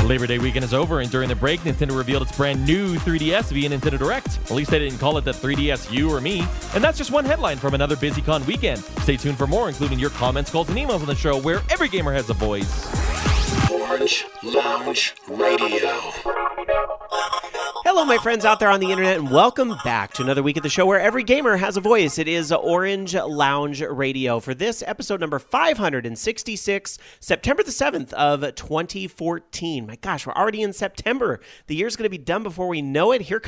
Labor Day weekend is over, and during the break, Nintendo revealed its brand new 3DS via Nintendo Direct. At least they didn't call it the 3DS U or me. And that's just one headline from another BusyCon weekend. Stay tuned for more, including your comments, calls, and emails on the show, where every gamer has a voice. Orange Lounge Radio. Hello, my friends out there on the internet, and welcome back to another week of the show where every gamer has a voice. It is Orange Lounge Radio for this episode number 566, September the 7th of 2014. My gosh, we're already in September. The year's going to be done before we know it. Here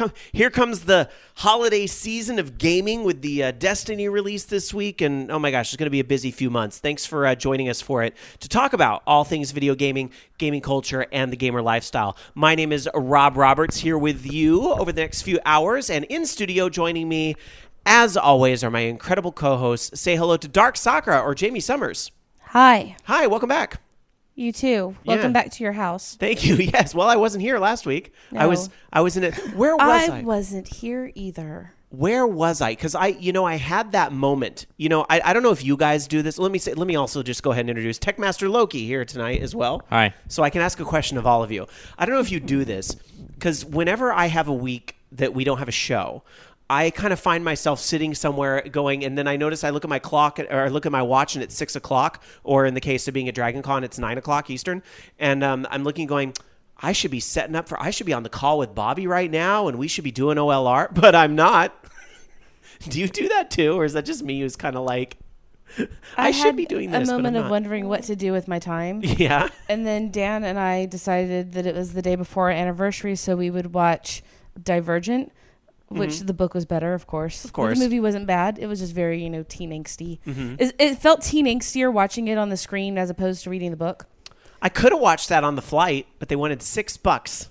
comes the holiday season of gaming with the Destiny release this week, and oh my gosh, it's going to be a busy few months. Thanks for joining us for it to talk about all things video gaming, gaming culture, and the gamer lifestyle. My name is Rob Roberts, here with you over the next few hours, and in studio joining me, as always, are my incredible co-hosts. Say hello to Dark Sakura or Jamie Summers. Hi. Hi, welcome back. You too. Welcome back to your house. Thank you. Yes. Well, I wasn't here last week. No. I was in it. Where was I? I wasn't here either. Where was I? Because I had that moment. I don't know if you guys do this. Let me also just go ahead and introduce Techmaster Loki here tonight as well. Hi. So I can ask a question of all of you. I don't know if you do this, because whenever I have a week that we don't have a show, I kind of find myself sitting somewhere going, and then I notice I look at my clock, or I look at my watch, and it's 6 o'clock, or in the case of being at Dragon Con, it's 9 o'clock Eastern, and I'm looking going, I should be I should be on the call with Bobby right now, and we should be doing OLR, but I'm not. Do you do that too, or is that just me who's kind of like, I should be doing this, a moment but I'm of wondering what to do with my time. Yeah. And then Dan and I decided that it was the day before our anniversary, so we would watch Divergent, which the book was better, of course. Of course. The movie wasn't bad. It was just very, teen angsty. Mm-hmm. It felt teen angstier watching it on the screen as opposed to reading the book. I could have watched that on the flight, but they wanted $6.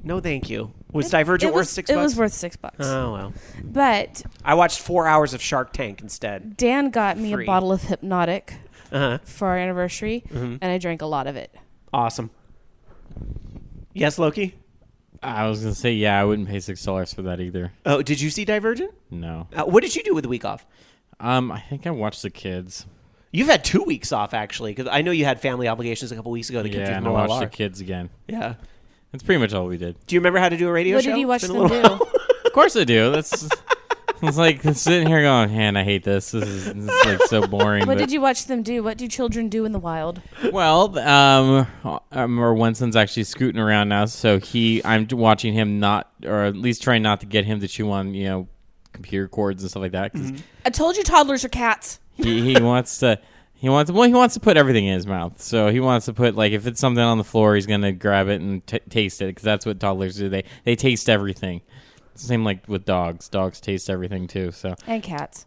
No, thank you. Was Divergent worth $6? It was worth $6. Oh, well. But I watched 4 hours of Shark Tank instead. Dan got me Free. a bottle of Hypnotic Uh-huh. for our anniversary, and I drank a lot of it. Awesome. Yes, Loki? I was going to say, yeah, I wouldn't pay $6 for that either. Oh, did you see Divergent? No. What did you do with the week off? I think I watched the kids. You've had 2 weeks off, actually, because I know you had family obligations a couple weeks ago. The kids Yeah, with and I watched OLR. the kids again. Yeah. That's pretty much all we did. Do you remember how to do a radio What show? did you watch It's them been a little do? while. Of course I do. It's like sitting here going, man, I hate this. This is like so boring. What did you watch them do? What do children do in the wild? Well, our one son's actually scooting around now, so I'm watching him not, or at least trying not to get him to chew on, computer cords and stuff like that. 'Cause I told you toddlers are cats. he wants to. He wants to put everything in his mouth. So he wants to put, like, if it's something on the floor, he's going to grab it and taste it, because that's what toddlers do. They taste everything. Same like with dogs. Dogs taste everything too. So And cats.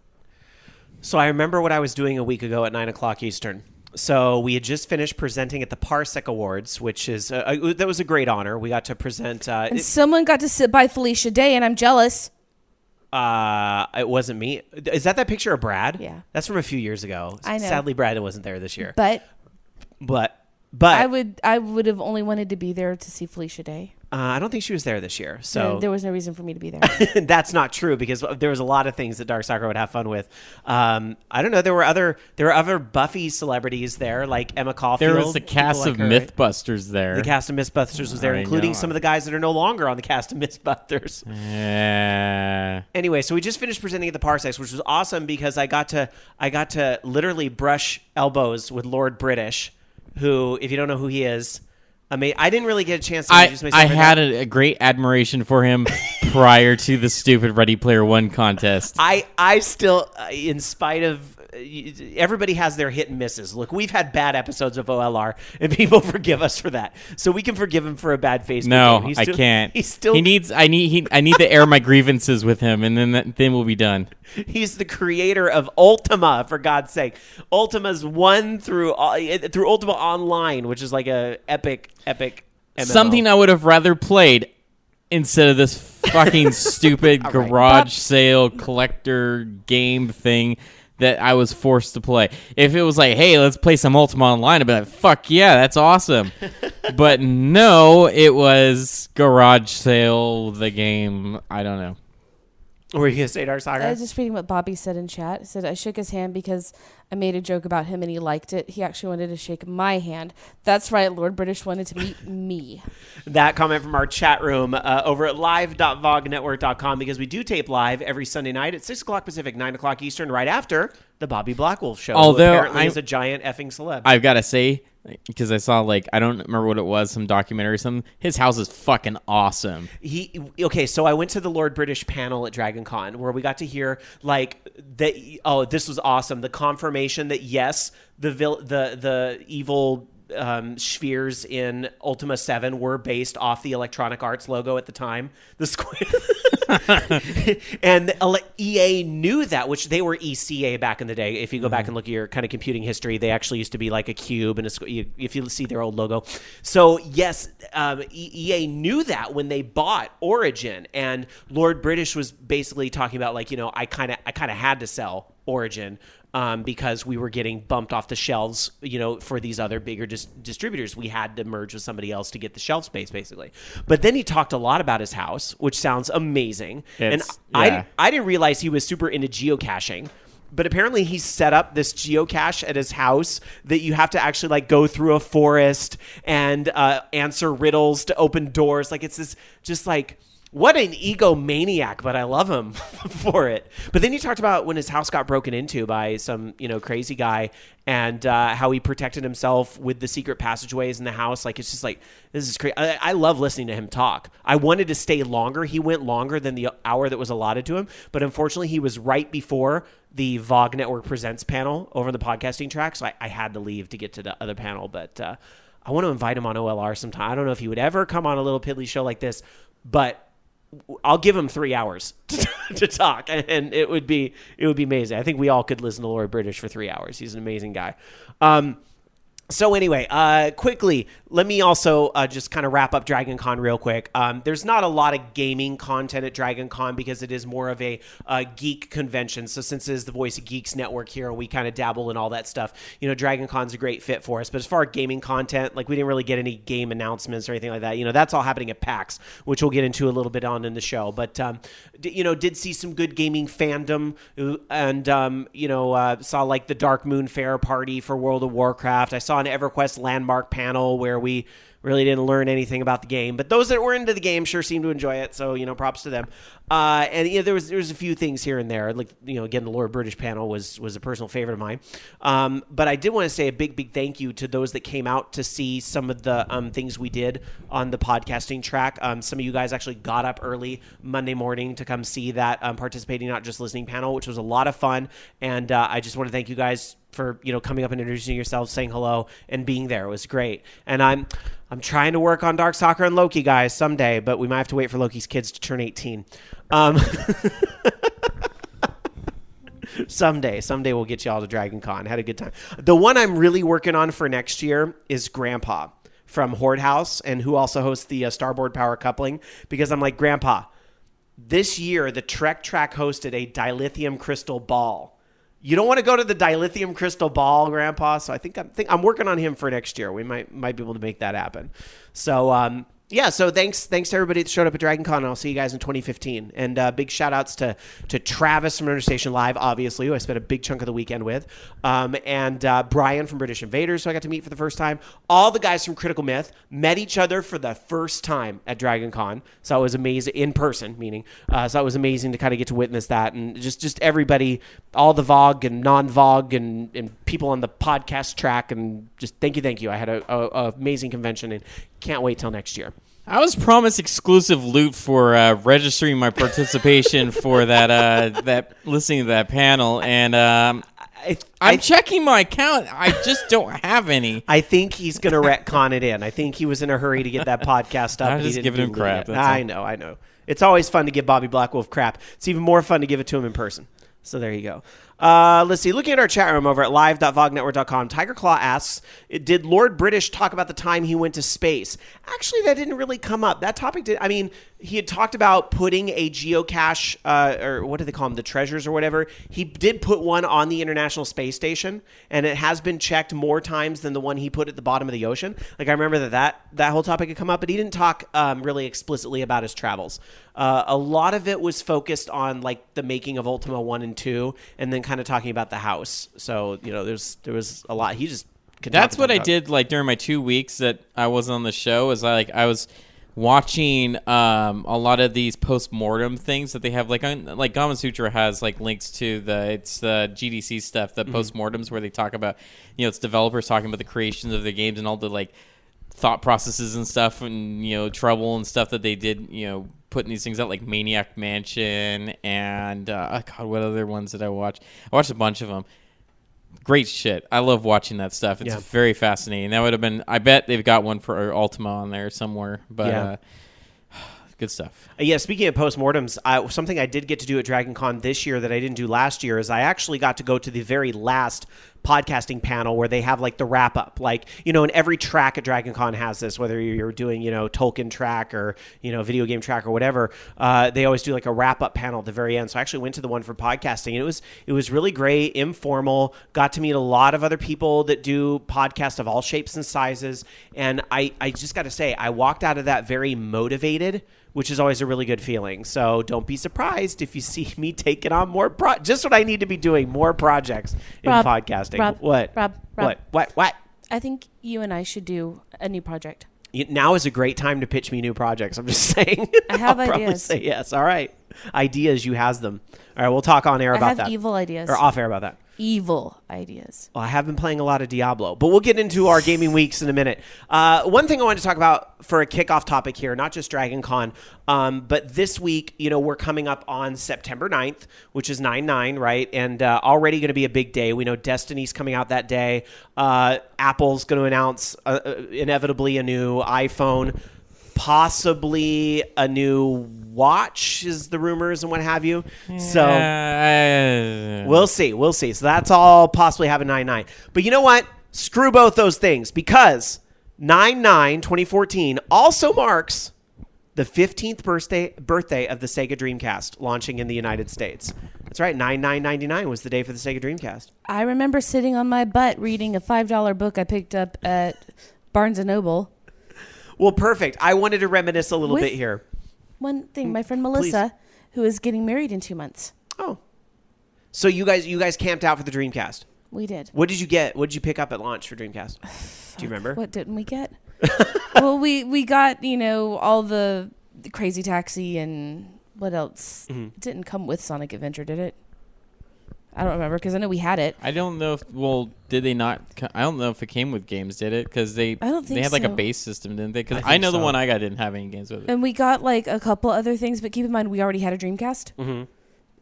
So I remember what I was doing a week ago at 9 o'clock Eastern. So we had just finished presenting at the Parsec Awards, which is that was a great honor. We got to present. And someone got to sit by Felicia Day, and I'm jealous. It wasn't me. Is that picture of Brad? Yeah. That's from a few years ago. I know. Sadly, Brad wasn't there this year. But I would have only wanted to be there to see Felicia Day. I don't think she was there this year. So There was no reason for me to be there. that's not true, because there was a lot of things that Dark Sakura would have fun with. I don't know. There were other Buffy celebrities there, like Emma Caulfield. there was the cast people of like her, right? Mythbusters there. The cast of Mythbusters was there, I including know. some of the guys that are no longer on the cast of Mythbusters. Yeah. Anyway, so we just finished presenting at the Parsecs, which was awesome because I got to literally brush elbows with Lord British, who, if you don't know who he is, I didn't really get a chance to introduce myself. I had a great admiration for him prior to the stupid Ready Player One contest. I still, in spite of, everybody has their hit and misses. Look, we've had bad episodes of OLR, and people forgive us for that. So we can forgive him for a bad Facebook No, game. I can't. He's still. I need to air my grievances with him, and then we'll be done. He's the creator of Ultima, for God's sake. Ultima's won through Ultima Online, which is like a epic MMO. Something I would have rather played instead of this fucking stupid All right. garage sale collector game thing that I was forced to play. If it was like, hey, let's play some Ultima Online, I'd be like, fuck yeah, that's awesome. But no, it was garage sale, the game. I don't know. What were you going to say, Dark Saga? I was just reading what Bobby said in chat. He said, I shook his hand because I made a joke about him and he liked it. He actually wanted to shake my hand. That's right, Lord British wanted to meet me. That comment from our chat room over at live.vognetwork.com, because we do tape live every Sunday night at 6 o'clock Pacific, 9 o'clock Eastern, right after the Bobby Blackwolf Show, Although who apparently is a giant effing celeb. I've got to say, because I saw, I don't remember what it was, some documentary or something. His house is fucking awesome. So I went to the Lord British panel at Dragon Con where we got to hear this was awesome. The confirmation that yes, the evil spheres in Ultima 7 were based off the Electronic Arts logo at the time. The square. And EA knew that, which they were ECA back in the day. If you go back and look at your kind of computing history, they actually used to be like a cube and if you see their old logo. So yes, EA knew that when they bought Origin, and Lord British was basically talking about I kind of had to sell Origin because we were getting bumped off the shelves, for these other bigger distributors. We had to merge with somebody else to get the shelf space, basically. But then he talked a lot about his house, which sounds amazing. I didn't realize he was super into geocaching. But apparently he set up this geocache at his house that you have to actually go through a forest and answer riddles to open doors. It's this just what an egomaniac, but I love him for it. But then you talked about when his house got broken into by some, crazy guy, and how he protected himself with the secret passageways in the house. It's just this is crazy. I love listening to him talk. I wanted to stay longer. He went longer than the hour that was allotted to him, but unfortunately he was right before the VOG Network Presents panel over the podcasting track, so I had to leave to get to the other panel. But I want to invite him on OLR sometime. I don't know if he would ever come on a little piddly show like this, but I'll give him 3 hours to talk, and it would be amazing. I think we all could listen to Lord British for 3 hours. He's an amazing guy. So anyway, quickly, let me also just kind of wrap up Dragon Con real quick. There's not a lot of gaming content at Dragon Con because it is more of a geek convention. So since it is the Voice of Geeks network here, and we kind of dabble in all that stuff, Dragon Con's a great fit for us. But as far as gaming content, we didn't really get any game announcements or anything like that. That's all happening at PAX, which we'll get into a little bit on in the show. But, did see some good gaming fandom, and, saw the Dark Moon Fair party for World of Warcraft. I saw an EverQuest landmark panel where we really didn't learn anything about the game, but those that were into the game sure seemed to enjoy it. So, props to them. And there was a few things here and there. Again, the Lord British panel was a personal favorite of mine. But I did want to say a big thank you to those that came out to see some of the things we did on the podcasting track. Some of you guys actually got up early Monday morning to come see that participating, not just listening panel, which was a lot of fun. And I just want to thank you guys for coming up and introducing yourselves, saying hello, and being there. It was great. And I'm trying to work on Dark Soccer and Loki, guys, someday, but we might have to wait for Loki's kids to turn 18. Someday we'll get you all to Dragon Con. Had a good time. The one I'm really working on for next year is Grandpa from Horde House, and who also hosts the Starboard Power Coupling, because I'm like, Grandpa, this year the Trek track hosted a dilithium crystal ball. You don't want to go to the dilithium crystal ball, Grandpa. So I think I'm working on him for next year. We might be able to make that happen. So so thanks to everybody that showed up at Dragon Con. I'll see you guys in 2015. And big shout outs to Travis from Interstation Live, obviously, who I spent a big chunk of the weekend with. And Brian from British Invaders, who I got to meet for the first time. All the guys from Critical Myth met each other for the first time at Dragon Con. So it was amazing, in person, meaning. So it was amazing to kind of get to witness that. And just everybody, all the VOG and non-VOG and people on the podcast track. And just thank you. I had a amazing convention and can't wait till next year. I was promised exclusive loot for registering my participation for that listening to that panel, and I'm checking my account. I just don't have any. I think he's going to retcon it in. I think he was in a hurry to get that podcast up. I'm just giving him crap. I know. It's always fun to give Bobby Blackwolf crap. It's even more fun to give it to him in person. So there you go. Let's see. Looking at our chat room over at live.vognetwork.com, Tiger Claw asks, did Lord British talk about the time he went to space? Actually, that didn't really come up. That topic did. I mean, he had talked about putting a geocache, or what do they call them, the treasures or whatever. He did put one on the International Space Station, and it has been checked more times than the one he put at the bottom of the ocean. Like, I remember that whole topic had come up, but he didn't talk really explicitly about his travels. A lot of it was focused on like the making of Ultima 1 and 2, and then kind of talking about the house. So, there was a lot. He just That's what I did like during my 2 weeks that I wasn't on the show. Is I was watching a lot of these post-mortem things that they have, like Gama Sutra has like links to the GDC stuff, the post-mortems where they talk about, it's developers talking about the creations of the games and all the like thought processes and stuff, and trouble and stuff that they did, putting these things out, like Maniac Mansion and God, what other ones did I watch? I watched a bunch of them. Great shit. I love watching that stuff. It's very fascinating. That would have been, I bet they've got one for Ultima on there somewhere, but good stuff. Speaking of postmortems, something I did get to do at Dragon Con this year that I didn't do last year is I actually got to go to the very last podcasting panel where they have like the wrap up, like, and every track at Dragon Con has this, whether you're doing, Tolkien track or, video game track or whatever, they always do like a wrap up panel at the very end. So I actually went to the one for podcasting, and it was really great, informal, got to meet a lot of other people that do podcasts of all shapes and sizes. And I just got to say, I walked out of that very motivated, which is always a really good feeling. So don't be surprised if you see me taking on more just what I need to be doing, more projects in podcasting. Rob, what? Rob. What? I think you and I should do a new project. Now is a great time to pitch me new projects. I'm just saying. I have I'll ideas. Say yes. All right. Ideas, you has them. All right, we'll talk on air about that. I have evil ideas. Or off air about that. Evil ideas. Well, I have been playing a lot of Diablo, but we'll get into our gaming weeks in a minute. One thing I wanted to talk about for a kickoff topic here, not just Dragon Con, but this week, we're coming up on September 9th, which is 9/9, right? And already going to be a big day. We know Destiny's coming out that day. Apple's going to announce inevitably a new iPhone, possibly a new watch is the rumors and what have you. So we'll see. So that's all possibly having 9/9. But you know what? Screw both those things, because 9/9/2014 also marks the 15th birthday of the Sega Dreamcast launching in the United States. That's right. 9/9/99 was the day for the Sega Dreamcast. I remember sitting on my butt reading a $5 book I picked up at Barnes & Noble. Well, perfect. I wanted to reminisce a little bit here. One thing, my friend Melissa, who is getting married in 2 months. Oh. So you guys camped out for the Dreamcast? We did. What did you get? What did you pick up at launch for Dreamcast? Do you remember? What didn't we get? Well, we got, all the Crazy Taxi and what else? Mm-hmm. It didn't come with Sonic Adventure, did it? I don't remember, because I know we had it. I don't know did they not? I don't know if it came with games, did it? Because they had like a base system, didn't they? Because I know the one I got didn't have any games with it. And we got like a couple other things, but keep in mind we already had a Dreamcast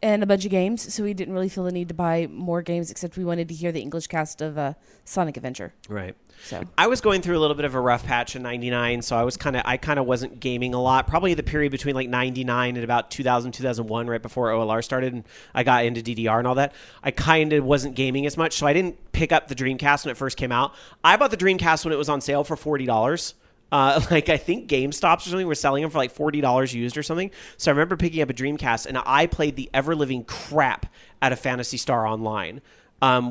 and a bunch of games, so we didn't really feel the need to buy more games, except we wanted to hear the English cast of Sonic Adventure. Right. So I was going through a little bit of a rough patch in 99, so I kind of wasn't gaming a lot. Probably the period between like 99 and about 2000, 2001, right before OLR started, and I got into DDR and all that. I kind of wasn't gaming as much, so I didn't pick up the Dreamcast when it first came out. I bought the Dreamcast when it was on sale for $40. I think GameStops or something were selling them for like $40 used or something. So I remember picking up a Dreamcast, and I played the ever-living crap out of Phantasy Star Online.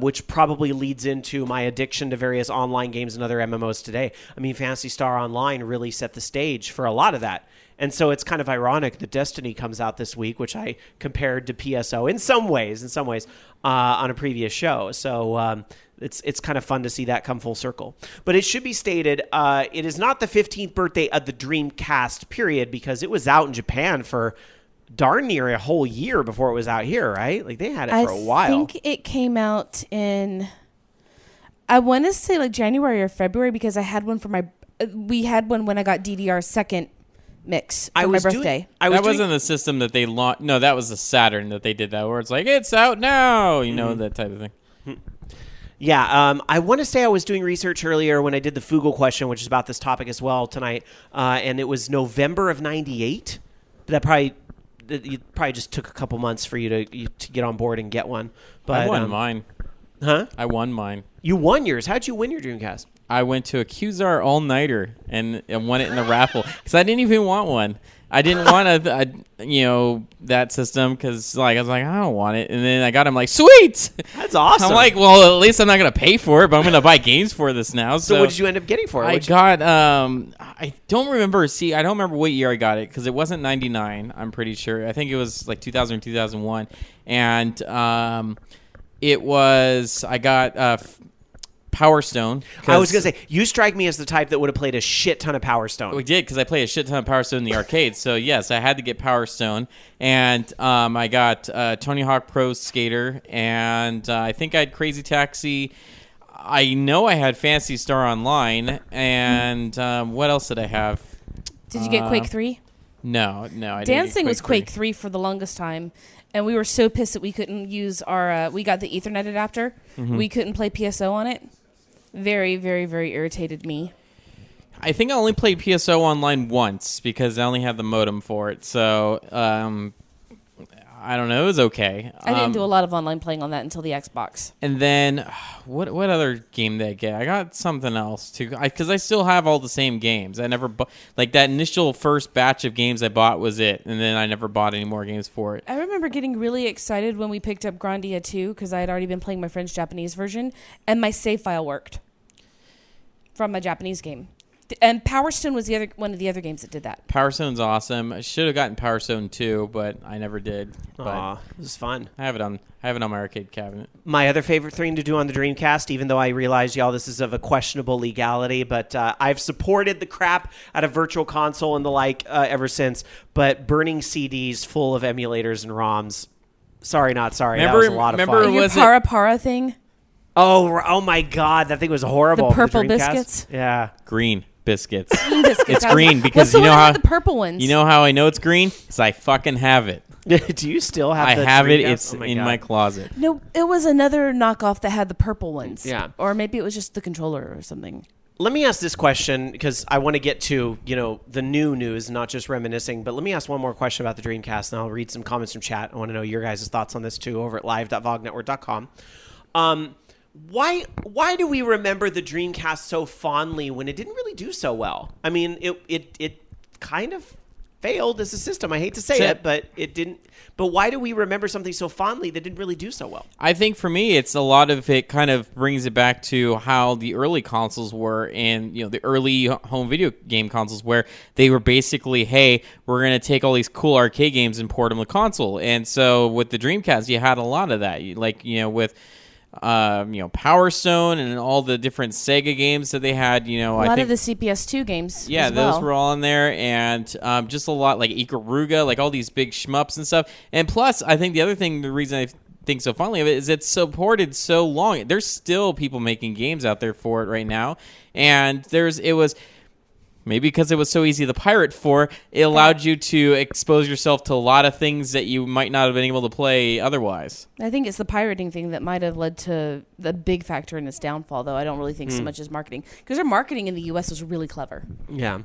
Which probably leads into my addiction to various online games and other MMOs today. I mean, Phantasy Star Online really set the stage for a lot of that. And so it's kind of ironic that Destiny comes out this week, which I compared to PSO in some ways, on a previous show. So it's kind of fun to see that come full circle. But it should be stated, it is not the 15th birthday of the Dreamcast, period, because it was out in Japan for darn near a whole year before it was out here, right? Like, they had it for a while. I think it came out in, I want to say like January or February, because I had one we had one when I got DDR's second mix for my birthday. That wasn't the system that they launched. No, that was the Saturn that they did that, where it's like, it's out now, that type of thing. Yeah, I want to say I was doing research earlier when I did the Fugle question, which is about this topic as well tonight, and it was November of 98. It probably just took a couple months for you to get on board and get one. But I won mine. Huh? I won mine. You won yours. How'd you win your Dreamcast? I went to a Qzar all-nighter and won it in the raffle because I didn't even want one. I didn't want that system because I was like, I don't want it. And then I got him like, sweet. That's awesome. I'm like, well, at least I'm not going to pay for it, but I'm going to buy games for this now. So what did you end up getting for it? I got, I don't remember. I don't remember what year I got it because it wasn't 99, I'm pretty sure. I think it was like 2000 or 2001. And I got Power Stone. I was going to say, you strike me as the type that would have played a shit ton of Power Stone. We did, because I played a shit ton of Power Stone in the arcade. So, yes, I had to get Power Stone. And I got Tony Hawk Pro Skater. And I think I had Crazy Taxi. I know I had Phantasy Star Online. And what else did I have? Did you get Quake 3? No, I didn't. Dancing was Quake 3 for the longest time. And we were so pissed that we couldn't use our... we got the Ethernet adapter. Mm-hmm. We couldn't play PSO on it. Very, very, very irritated me. I think I only played PSO online once because I only had the modem for it. So, I don't know. It was okay. I didn't do a lot of online playing on that until the Xbox. And then, what other game did I get? I got something else, too. Because I still have all the same games. I never... that initial first batch of games I bought was it. And then I never bought any more games for it. I remember getting really excited when we picked up Grandia 2 because I had already been playing my French Japanese version. And my save file worked from my Japanese game. And Power Stone was one of the other games that did that. Power Stone's awesome. I should have gotten Power Stone 2, but I never did. Aw, it was fun. I have it on my arcade cabinet. My other favorite thing to do on the Dreamcast, even though I realize, y'all, this is of a questionable legality, but I've supported the crap out of Virtual Console and the like ever since, but burning CDs full of emulators and ROMs, sorry, not sorry. That was a lot of fun. Your Para thing? Oh my God, that thing was horrible. The purple biscuits? Yeah. Green biscuits. Green biscuits. It's green because you know how the purple ones. You know how I know it's green? Because I fucking have it. Do you still have I have it. Dreamcast? It's in my closet. No, it was another knockoff that had the purple ones. Yeah. Or maybe it was just the controller or something. Let me ask this question because I want to get to, the new news, not just reminiscing. But let me ask one more question about the Dreamcast, and I'll read some comments from chat. I want to know your guys' thoughts on this too over at live.vognetwork.com. Why do we remember the Dreamcast so fondly when it didn't really do so well? I mean, it kind of failed as a system. I hate to say it, but it didn't. But why do we remember something so fondly that didn't really do so well? I think for me, it's a lot of it kind of brings it back to how the early consoles were, and the early home video game consoles, where they were basically, hey, we're going to take all these cool arcade games and port them to console. And so with the Dreamcast, you had a lot of that, with Power Stone and all the different Sega games that they had. A lot of the CPS2 games. Yeah, as well. Those were all in there, and just a lot like Ikaruga, like all these big shmups and stuff. And plus, I think the reason I think so fondly of it is it's supported so long. There's still people making games out there for it right now, and it was. Maybe because it was so easy to pirate for, it allowed you to expose yourself to a lot of things that you might not have been able to play otherwise. I think it's the pirating thing that might have led to the big factor in its downfall, though. I don't really think so much as marketing. Because their marketing in the U.S. was really clever. Yeah.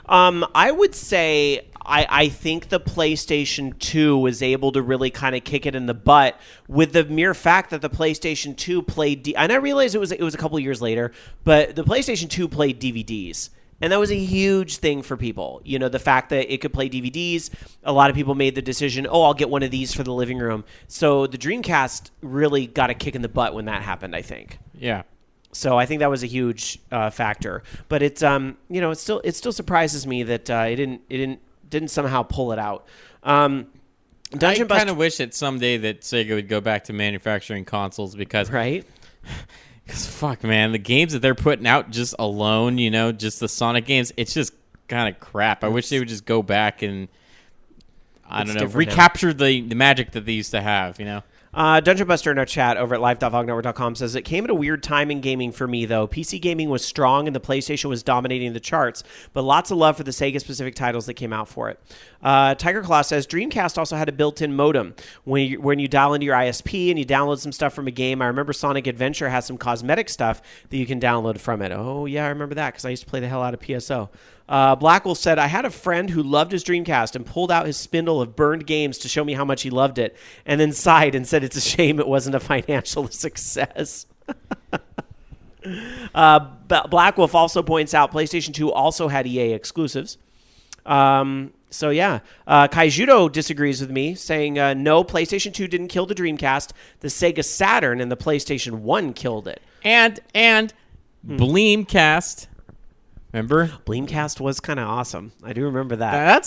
I would say I think the PlayStation 2 was able to really kind of kick it in the butt with the mere fact that the PlayStation 2 played... and I realize it was a couple years later, but the PlayStation 2 played DVDs. And that was a huge thing for people. The fact that it could play DVDs, a lot of people made the decision, I'll get one of these for the living room. So the Dreamcast really got a kick in the butt when that happened, I think. Yeah. So I think that was a huge factor. But it still surprises me that it didn't somehow pull it out. I kind of wish that someday that Sega would go back to manufacturing consoles because... Right? Because, fuck, man, the games that they're putting out just alone, just the Sonic games, it's just kind of crap. I wish they would just go back and, recapture the magic that they used to have, Dungeon Buster in our chat over at live.vognetwork.com says, it came at a weird time in gaming for me, though. PC gaming was strong and the PlayStation was dominating the charts, but lots of love for the Sega-specific titles that came out for it. Tiger Claw says, Dreamcast also had a built-in modem. When you dial into your ISP and you download some stuff from a game, I remember Sonic Adventure has some cosmetic stuff that you can download from it. Oh, yeah, I remember that because I used to play the hell out of PSO. Blackwolf said, I had a friend who loved his Dreamcast and pulled out his spindle of burned games to show me how much he loved it, and then sighed and said it's a shame it wasn't a financial success. Blackwolf also points out PlayStation 2 also had EA exclusives. So yeah, Kaijudo disagrees with me, saying no, PlayStation 2 didn't kill the Dreamcast. The Sega Saturn and the PlayStation 1 killed it. And Bleamcast. Remember? Bleamcast was kind of awesome. I do remember that.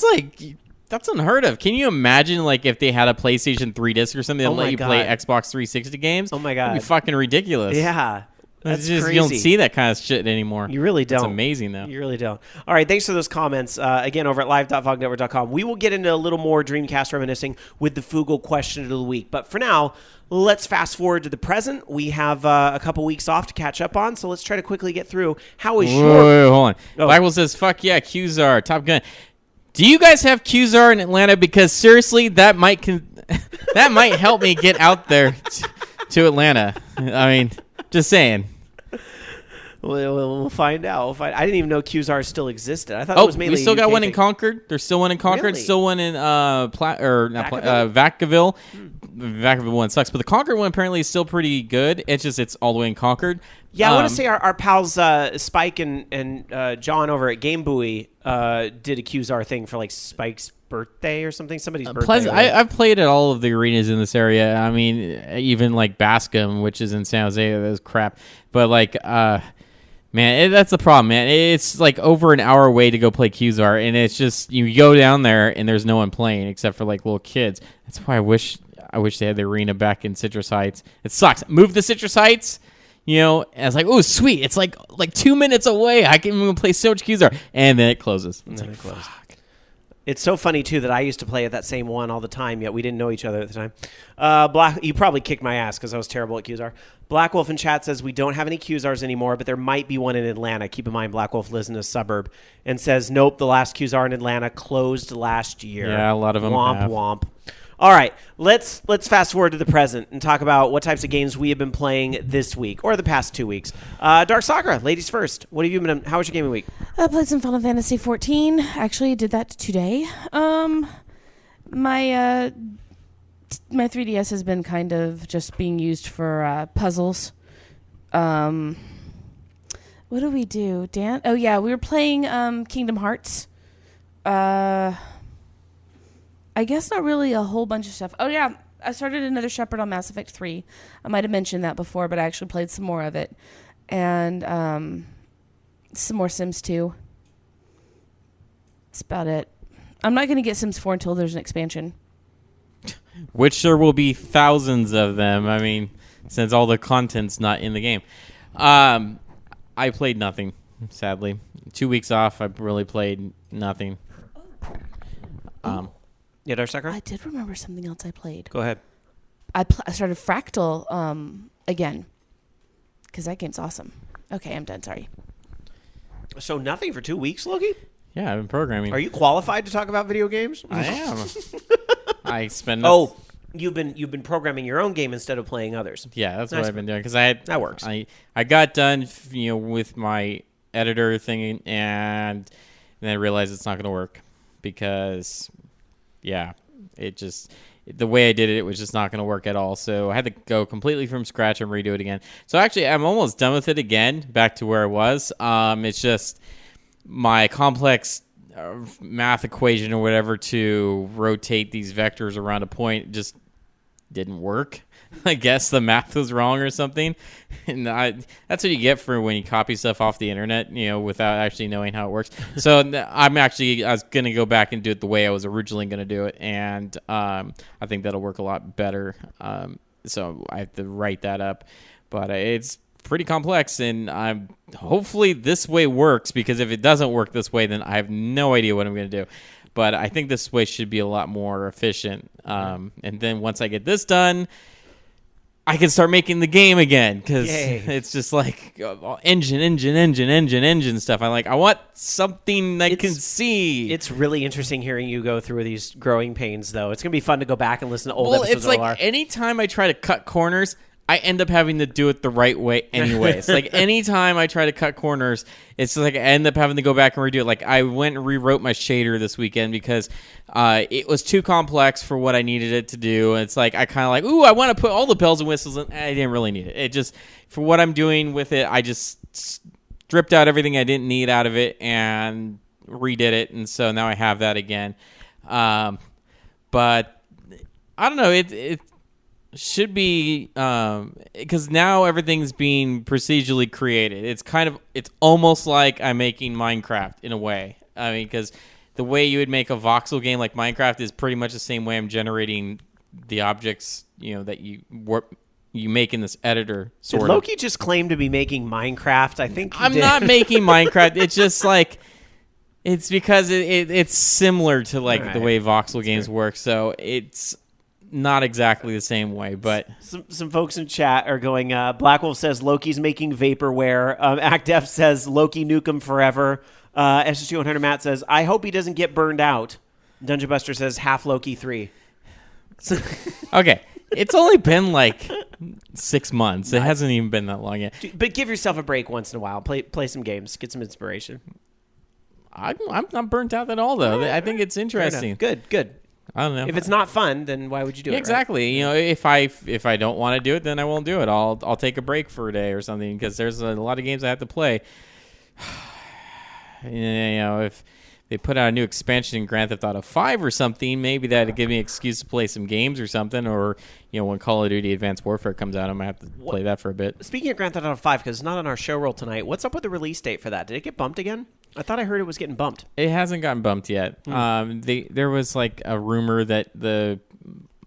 That's unheard of. Can you imagine if they had a PlayStation 3 disc or something that let you play God. Xbox 360 games? Oh my God. That'd be fucking ridiculous. Yeah. That's just, crazy. you don't see that kind of shit anymore. You really don't. It's amazing, though. You really don't. All right, thanks for those comments. Again, over at live.vognetwork.com. We will get into a little more Dreamcast reminiscing with the Fugal question of the week. But for now, let's fast forward to the present. We have a couple weeks off to catch up on, so let's try to quickly get through. How is your... Wait, hold on. Oh. Blackwell says, fuck yeah, Qzar, Top Gun. Do you guys have Qzar in Atlanta? Because seriously, that might that might help me get out there to Atlanta. I mean, just saying. We'll find out. I didn't even know Qzar still existed. I thought it was mainly we still got UK one in thing. Concord. There's still one in Concord. Really? Still one in Vacaville. Vacaville one sucks, but the Concord one apparently is still pretty good. It's all the way in Concord. Yeah, I want to say our pals Spike and John over at Game Buoy did a Qzar thing for Spike's birthday or something. Somebody's birthday. I've played at all of the arenas in this area. I mean, even Bascom, which is in San Jose, that was crap. But man, that's the problem, man. It's over an hour away to go play Qzar, and it's just you go down there and there's no one playing except for little kids. That's why I wish they had the arena back in Citrus Heights. It sucks. Move the Citrus Heights. And it's oh sweet, it's like 2 minutes away. I can even play so much Qzar, and then it closes. Fuck. It's so funny too that I used to play at that same one all the time, yet we didn't know each other at the time. You probably kicked my ass because I was terrible at Qzar. Black Wolf in chat says we don't have any Qzars anymore, but there might be one in Atlanta. Keep in mind, Black Wolf lives in a suburb, and says nope, the last Qzar in Atlanta closed last year. Yeah, a lot of them womp have. womp. All right, let's fast forward to the present and talk about what types of games we have been playing this week or the past 2 weeks. Dark Sakura, ladies first. What have you been? How was your gaming week? I played some Final Fantasy 14. Actually, did that today. My 3DS has been kind of just being used for puzzles. What do we do, Dan? Oh yeah, we were playing Kingdom Hearts. I guess not really a whole bunch of stuff. Oh, yeah. I started another Shepherd on Mass Effect 3. I might have mentioned that before, but I actually played some more of it. And some more Sims 2. That's about it. I'm not going to get Sims 4 until there's an expansion. Which there will be thousands of them. I mean, since all the content's not in the game. I played nothing, sadly. 2 weeks off, I really played nothing. Yeah, Dark Sakura? I did remember something else I played. Go ahead. I started Fractal again because that game's awesome. Okay, I'm done. Sorry. So nothing for 2 weeks, Loki? Yeah, I've been programming. Are you qualified to talk about video games? I am. I spend... You've been programming your own game instead of playing others. Yeah, that's Nice. what I've been doing. Because That works. I got done, with my editor thing, and then I realized it's not going to work because... Yeah, the way I did it was just not going to work at all. So I had to go completely from scratch and redo it again. So actually, I'm almost done with it again, back to where I was. It's just my complex math equation or whatever to rotate these vectors around a point just didn't work. I guess the math was wrong or something. And that's what you get for when you copy stuff off the internet, without actually knowing how it works. So I was going to go back and do it the way I was originally going to do it. And I think that'll work a lot better. So I have to write that up. But it's pretty complex. And hopefully this way works, because if it doesn't work this way, then I have no idea what I'm going to do. But I think this way should be a lot more efficient. And then once I get this done, I can start making the game again, because it's just engine stuff. I want something I can see. It's really interesting hearing you go through these growing pains, though. It's going to be fun to go back and listen to old episodes it's of OR. anytime I try to cut corners, I end up having to do it the right way anyways. Like, anytime I try to cut corners, it's just like I end up having to go back and redo it. Like, I went and rewrote my shader this weekend because it was too complex for what I needed it to do. And it's like, I kind of like, ooh, I want to put all the bells and whistles in. I didn't really need it. It just, for what I'm doing with it, I just stripped out everything I didn't need out of it and redid it. And so now I have that again. But I don't know. It should be because now everything's being procedurally created. It's almost like I'm making Minecraft in a way. I mean, because the way you would make a voxel game like Minecraft is pretty much the same way I'm generating the objects, that you make in this editor. Did Loki just claim to be making Minecraft? I think I'm not making Minecraft. It's just like it's because it's similar to like the way voxel games work. So it's not exactly the same way, but some folks in chat are going. Black Wolf says Loki's making vaporware. ActF says Loki nuke him forever. SSG 100 Matt says I hope he doesn't get burned out. Dungeon Buster says half Loki 3. Okay, it's only been like 6 months. It hasn't even been that long yet. But give yourself a break once in a while. Play some games. Get some inspiration. I'm not burnt out at all though. I think it's interesting. Good. I don't know. If it's not fun, then why would you do it? Exactly. Right? If I don't want to do it, then I won't do it. I'll take a break for a day or something because there's a lot of games I have to play. If they put out a new expansion in Grand Theft Auto 5 or something, maybe that'd give me an excuse to play some games or something. Or when Call of Duty Advanced Warfare comes out, I might have to play that for a bit. Speaking of Grand Theft Auto 5, because it's not on our show roll tonight, what's up with the release date for that? Did it get bumped again? I thought I heard it was getting bumped. It hasn't gotten bumped yet. There was like a rumor that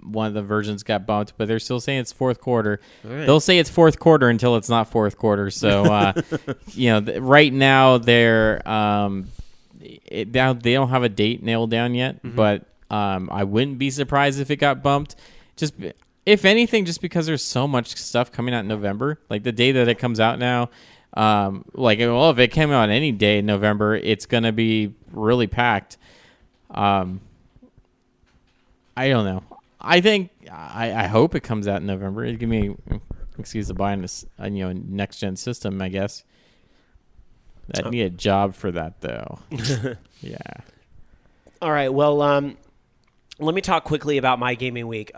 one of the versions got bumped, but they're still saying it's fourth quarter. Right. They'll say it's fourth quarter until it's not fourth quarter. So, right now they're they don't have a date nailed down yet, but I wouldn't be surprised if it got bumped. Just if anything, just because there's so much stuff coming out in November, like the day that it comes out now. If it came out any day in November, it's gonna be really packed. I don't know. I think I hope it comes out in November. It'd give me an excuse to buy a next gen system, I guess. I'd need a job for that though. Yeah. All right. Well, let me talk quickly about my gaming week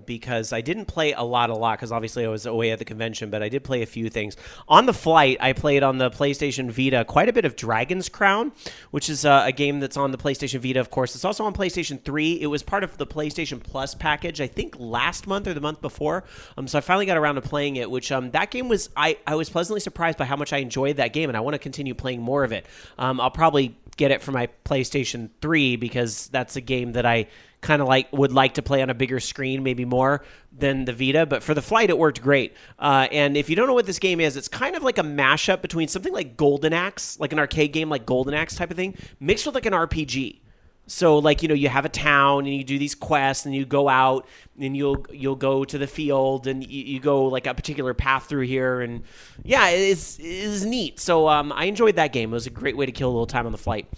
because I didn't play a lot because obviously I was away at the convention, but I did play a few things. On the flight, I played on the PlayStation Vita quite a bit of Dragon's Crown, which is a game that's on the PlayStation Vita, of course. It's also on PlayStation 3. It was part of the PlayStation Plus package, I think last month or the month before. So I finally got around to playing it, which that game was, I was pleasantly surprised by how much I enjoyed that game, and I want to continue playing more of it. I'll probably get it for my PlayStation 3 because that's a game that I kind of would like to play on a bigger screen, maybe more than the Vita. But for the flight, it worked great. And if you don't know what this game is, it's kind of like a mashup between something like Golden Axe, like an arcade game like Golden Axe type of thing, mixed with like an RPG. So you have a town and you do these quests and you go out and you'll go to the field and you go like a particular path through here. And yeah, it is neat. So I enjoyed that game. It was a great way to kill a little time on the flight.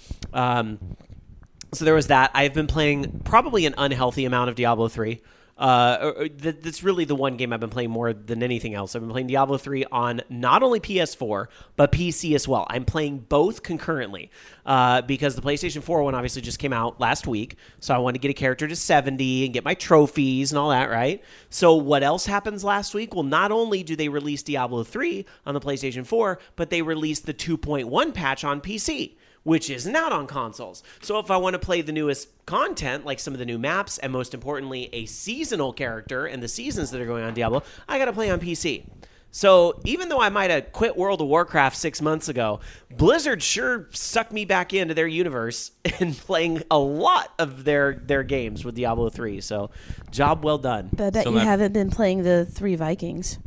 So there was that. I've been playing probably an unhealthy amount of Diablo 3. That's really the one game I've been playing more than anything else. I've been playing Diablo 3 on not only PS4, but PC as well. I'm playing both concurrently because the PlayStation 4 one obviously just came out last week. So I wanted to get a character to 70 and get my trophies and all that, right? So what else happens last week? Well, not only do they release Diablo 3 on the PlayStation 4, but they released the 2.1 patch on PC, which isn't out on consoles. So if I want to play the newest content, like some of the new maps, and most importantly, a seasonal character and the seasons that are going on Diablo, I got to play on PC. So even though I might have quit World of Warcraft 6 months ago, Blizzard sure sucked me back into their universe and playing a lot of their games with Diablo 3. So job well done. But I bet you haven't been playing the 3 Vikings.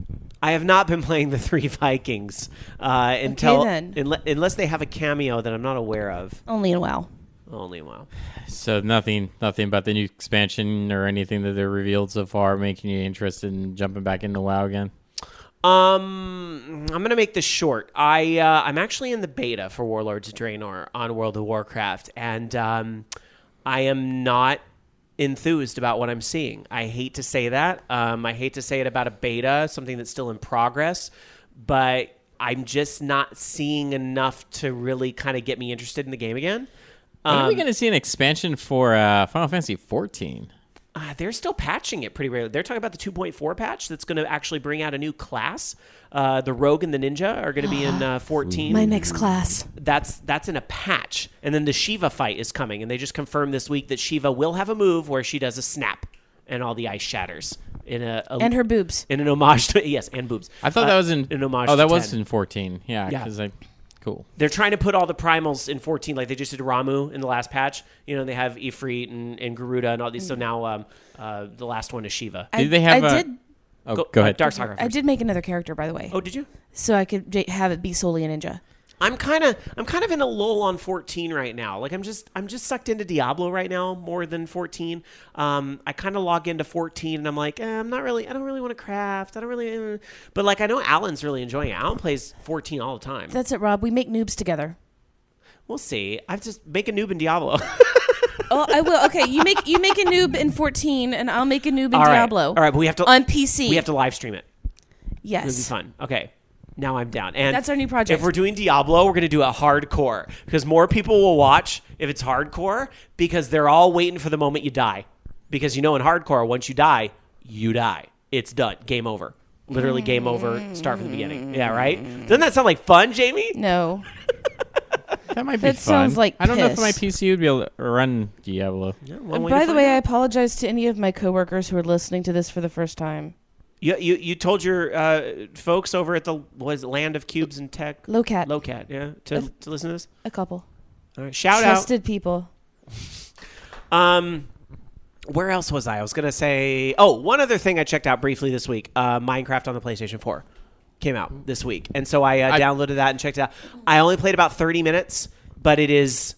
I have not been playing the 3 Vikings unless they have a cameo that I'm not aware of. Only in WoW. Only in WoW. So nothing about the new expansion or anything that they revealed so far making you interested in jumping back into WoW again? I'm gonna make this short. I'm actually in the beta for Warlords of Draenor on World of Warcraft, and I am not enthused about what I'm seeing. I hate to say that. I hate to say it about a beta, something that's still in progress, but I'm just not seeing enough to really kind of get me interested in the game again. When are we going to see an expansion for Final Fantasy 14? They're still patching it pretty regularly. They're talking about the 2.4 patch that's going to actually bring out a new class. The Rogue and the Ninja are going to be in 14. My next class. That's in a patch. And then the Shiva fight is coming. And they just confirmed this week that Shiva will have a move where she does a snap and all the ice shatters. And her boobs. In an homage to... Yes, and boobs. I thought that was in... An homage Oh, that to was 10. in 14. Yeah, Yeah. because Cool. They're trying to put all the primals in 14, like they just did Ramu in the last patch. You know, they have Ifrit and Garuda and all these. So now the last one is Shiva. Did they have I did. Oh, go ahead. Darkstalker first. I did make another character, by the way. Oh, did you? So I could have it be solely a ninja. I'm kind of in a lull on 14 right now. Like I'm just sucked into Diablo right now more than 14. I kind of log into 14 and I'm like, I don't really want to craft. I don't really, but like I know Alan's really enjoying it. Alan plays 14 all the time. That's it, Rob. We make noobs together. We'll see. I just make a noob in Diablo. Oh, I will. Okay, you make a noob in 14, and I'll make a noob in Diablo. All right, but we have to on PC. We have to live stream it. Yes, It'll be fun. Okay. Now I'm down. And that's our new project. If we're doing Diablo, we're going to do it hardcore because more people will watch if it's hardcore because they're all waiting for the moment you die. Because in hardcore, once you die, you die. It's done. Game over. Literally game over. Start from the beginning. Yeah, right? Doesn't that sound like fun, Jamie? No. That might be That fun. sounds like I don't know if piss. my PC would be able to run Diablo. Yeah, And by the way, I apologize to any of my coworkers who are listening to this for the first time. You told your folks over at the Land of Cubes and Tech? Lowcat. Yeah, to listen to this? A couple. All right, shout Trusted people. out. Where else was I? I was going to say... Oh, one other thing I checked out briefly this week. Minecraft on the PlayStation 4 came out this week. And so I downloaded that and checked it out. I only played about 30 minutes, but it is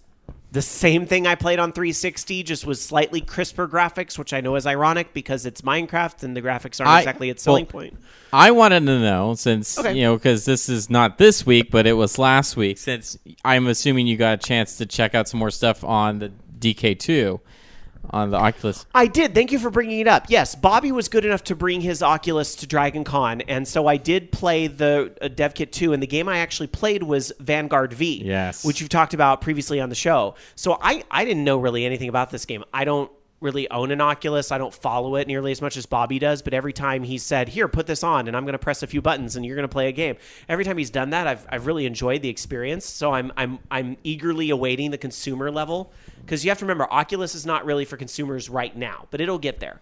the same thing I played on 360, just with slightly crisper graphics, which I know is ironic because it's Minecraft and the graphics aren't exactly its selling point. I wanted to know, since, because this is not this week, but it was last week, since I'm assuming you got a chance to check out some more stuff on the DK2. On the Oculus. I did. Thank you for bringing it up. Yes, Bobby was good enough to bring his Oculus to Dragon Con, and so I did play the Dev Kit 2, and the game I actually played was Vanguard V, which you've talked about previously on the show. So I didn't know really anything about this game. I don't really own an Oculus. I don't follow it nearly as much as Bobby does, but every time he said, here, put this on, and I'm going to press a few buttons, and you're going to play a game. Every time he's done that, I've really enjoyed the experience, so I'm eagerly awaiting the consumer level. Because you have to remember, Oculus is not really for consumers right now, but it'll get there.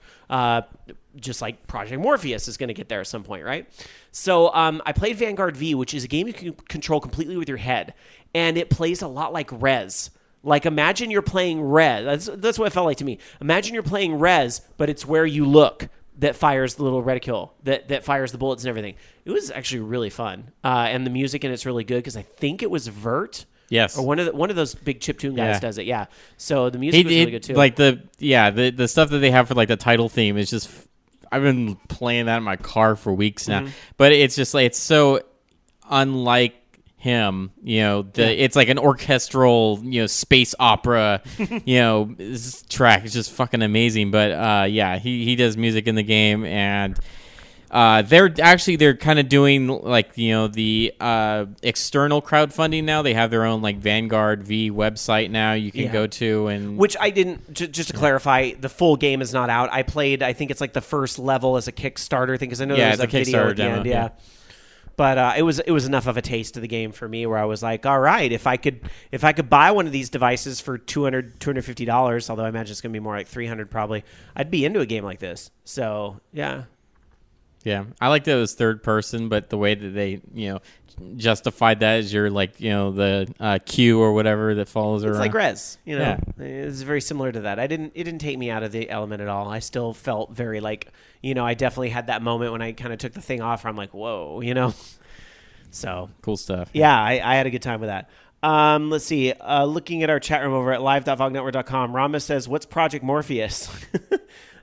Just like Project Morpheus is going to get there at some point, right? So I played Vanguard V, which is a game you can control completely with your head. And it plays a lot like Rez. Like, imagine you're playing Rez. That's what it felt like to me. Imagine you're playing Rez, but it's where you look that fires the little reticule, that fires the bullets and everything. It was actually really fun. And the music in it's really good because I think it was Vert. Yes, or one of those big chiptune guys does it. Yeah, so the music was really good too. Like the stuff that they have for like the title theme is just. I've been playing that in my car for weeks now, but it's just like it's so unlike him. It's like an orchestral, space opera, track. It's just fucking amazing. But he does music in the game and. They're kind of doing like the external crowdfunding now. They have their own like Vanguard V website now you can go to, and which I didn't. Just to clarify, the full game is not out. I played. I think it's like the first level as a Kickstarter thing because I know there's a video at the end. Yeah. But it was enough of a taste of the game for me where I was like, all right, if I could buy one of these devices for $250, although I imagine it's gonna be more like $300 probably, I'd be into a game like this. So yeah. Yeah, I like that it was third person, but the way that they, justified that is you're like, the queue or whatever that follows around. It's like Rez, It's very similar to that. It didn't take me out of the element at all. I still felt very like, I definitely had that moment when I kind of took the thing off where I'm like, whoa, So cool stuff. Yeah, I had a good time with that. Let's see. Looking at our chat room over at live.vognetwork.com, Rama says, "What's Project Morpheus?"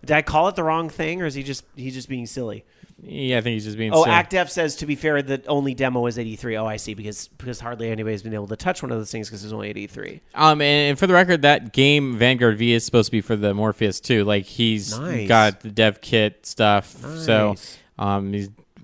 Did I call it the wrong thing, or is he just being silly? Yeah, I think he's just being Oh, silly. ActDef says, to be fair, the only demo is 83. Oh, I see, because hardly anybody's been able to touch one of those things because there's only 83. And for the record, that game, Vanguard V, is supposed to be for the Morpheus, too. Like, he's got the dev kit stuff. Nice. So,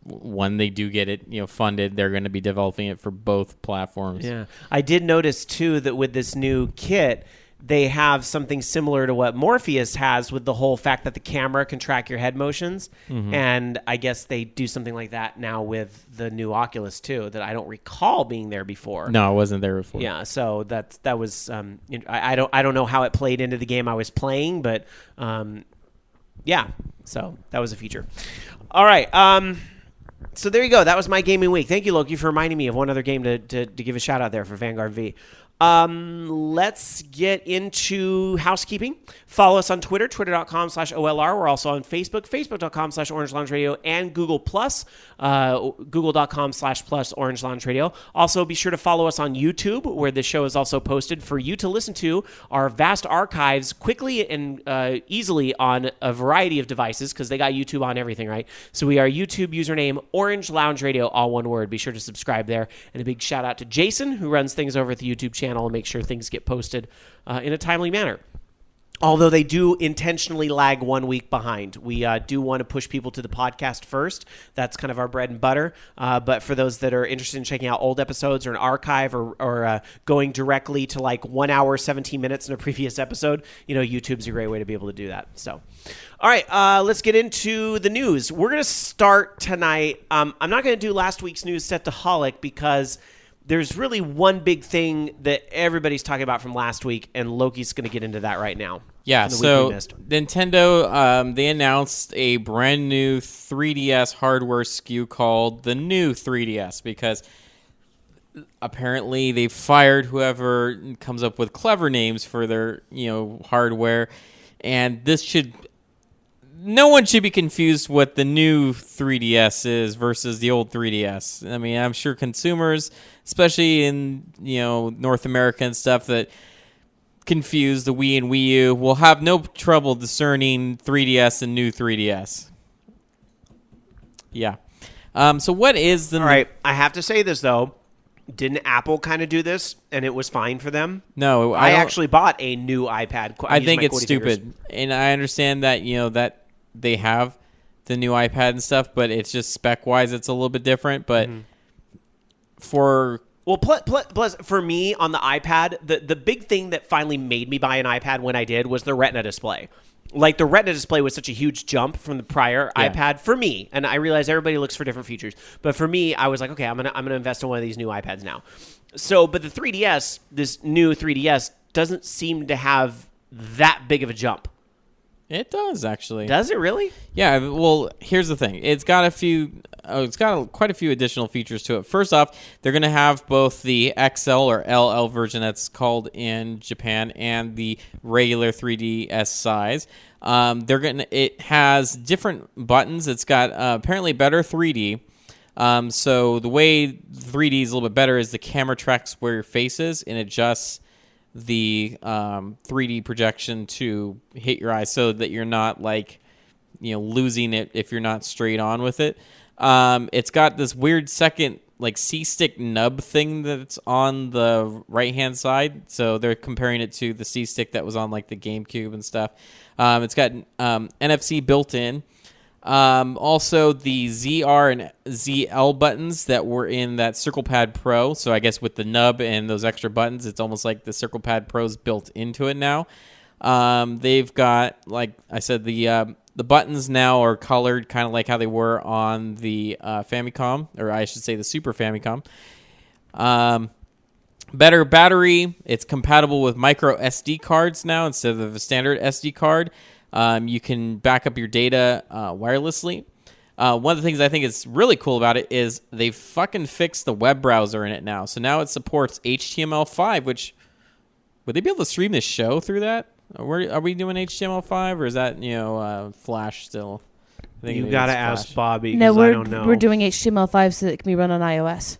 when they do get it, funded, they're going to be developing it for both platforms. Yeah. I did notice, too, that with this new kit, they have something similar to what Morpheus has with the whole fact that the camera can track your head motions. Mm-hmm. And I guess they do something like that now with the new Oculus, too, that I don't recall being there before. No, it wasn't there before. Yeah, so that was I don't know how it played into the game I was playing, but yeah, so that was a feature. All right, so there you go. That was my gaming week. Thank you, Loki, for reminding me of one other game to give a shout out there for Vanguard V. Let's get into housekeeping. Follow us on Twitter, twitter.com/OLR. We're also on Facebook, facebook.com/orangeloungeradio, and Google+, google.com/+orangeloungeradio. Also, be sure to follow us on YouTube, where the show is also posted for you to listen to our vast archives quickly and easily on a variety of devices, because they got YouTube on everything, right? So we are YouTube username Orange Lounge Radio, all one word. Be sure to subscribe there. And a big shout out to Jason, who runs things over at the YouTube channel and make sure things get posted in a timely manner. Although they do intentionally lag 1 week behind. We do want to push people to the podcast first. That's kind of our bread and butter. But for those that are interested in checking out old episodes or an archive or going directly to like 1 hour, 17 minutes in a previous episode, YouTube's a great way to be able to do that. So, all right, let's get into the news. We're going to start tonight. I'm not going to do last week's news set to Holic because there's really one big thing that everybody's talking about from last week, and Loki's going to get into that right now. Yeah, so Nintendo, they announced a brand new 3DS hardware SKU called the new 3DS because apparently they fired whoever comes up with clever names for their, hardware, and no one should be confused what the new 3DS is versus the old 3DS. I mean, I'm sure consumers, especially in, North America and stuff, that confuse the Wii and Wii U will have no trouble discerning 3DS and new 3DS. Yeah. So what is the... All right, I have to say this, though. Didn't Apple kind of do this, and it was fine for them? No, I actually bought a new iPad. I think it's stupid, and I understand that that they have the new iPad and stuff, but it's just spec-wise, it's a little bit different. But plus for me on the iPad, the big thing that finally made me buy an iPad when I did was the Retina display. Like, the Retina display was such a huge jump from the prior iPad for me, and I realize everybody looks for different features. But for me, I was like, okay, I'm gonna invest in one of these new iPads now. So, but the 3DS, this new 3DS, doesn't seem to have that big of a jump. It does, actually. Does it really? Yeah, well, here's the thing. It's got quite a few additional features to it. First off, they're going to have both the XL or LL version that's called in Japan and the regular 3DS size. It has different buttons. It's got apparently better 3D. So the way 3D is a little bit better is the camera tracks where your face is and adjusts the 3D projection to hit your eyes so that you're not losing it if you're not straight on with it. It's got this weird second C-stick nub thing that's on the right-hand side. So they're comparing it to the C-stick that was on the GameCube and stuff. It's got NFC built in. Also, the ZR and ZL buttons that were in that Circle Pad Pro. So I guess with the nub and those extra buttons, it's almost like the Circle Pad Pro's built into it now. They've got, like I said, the buttons now are colored kind of like how they were on the Famicom, or I should say the Super Famicom. Better battery. It's compatible with micro SD cards now instead of a standard SD card. You can back up your data wirelessly. One of the things I think is really cool about it is they fucking fixed the web browser in it now. So now it supports HTML5, which... Would they be able to stream this show through that? Are we doing HTML5, or is that, Flash still? You got to ask Bobby, No, I don't know. we're doing HTML5 so that it can be run on iOS.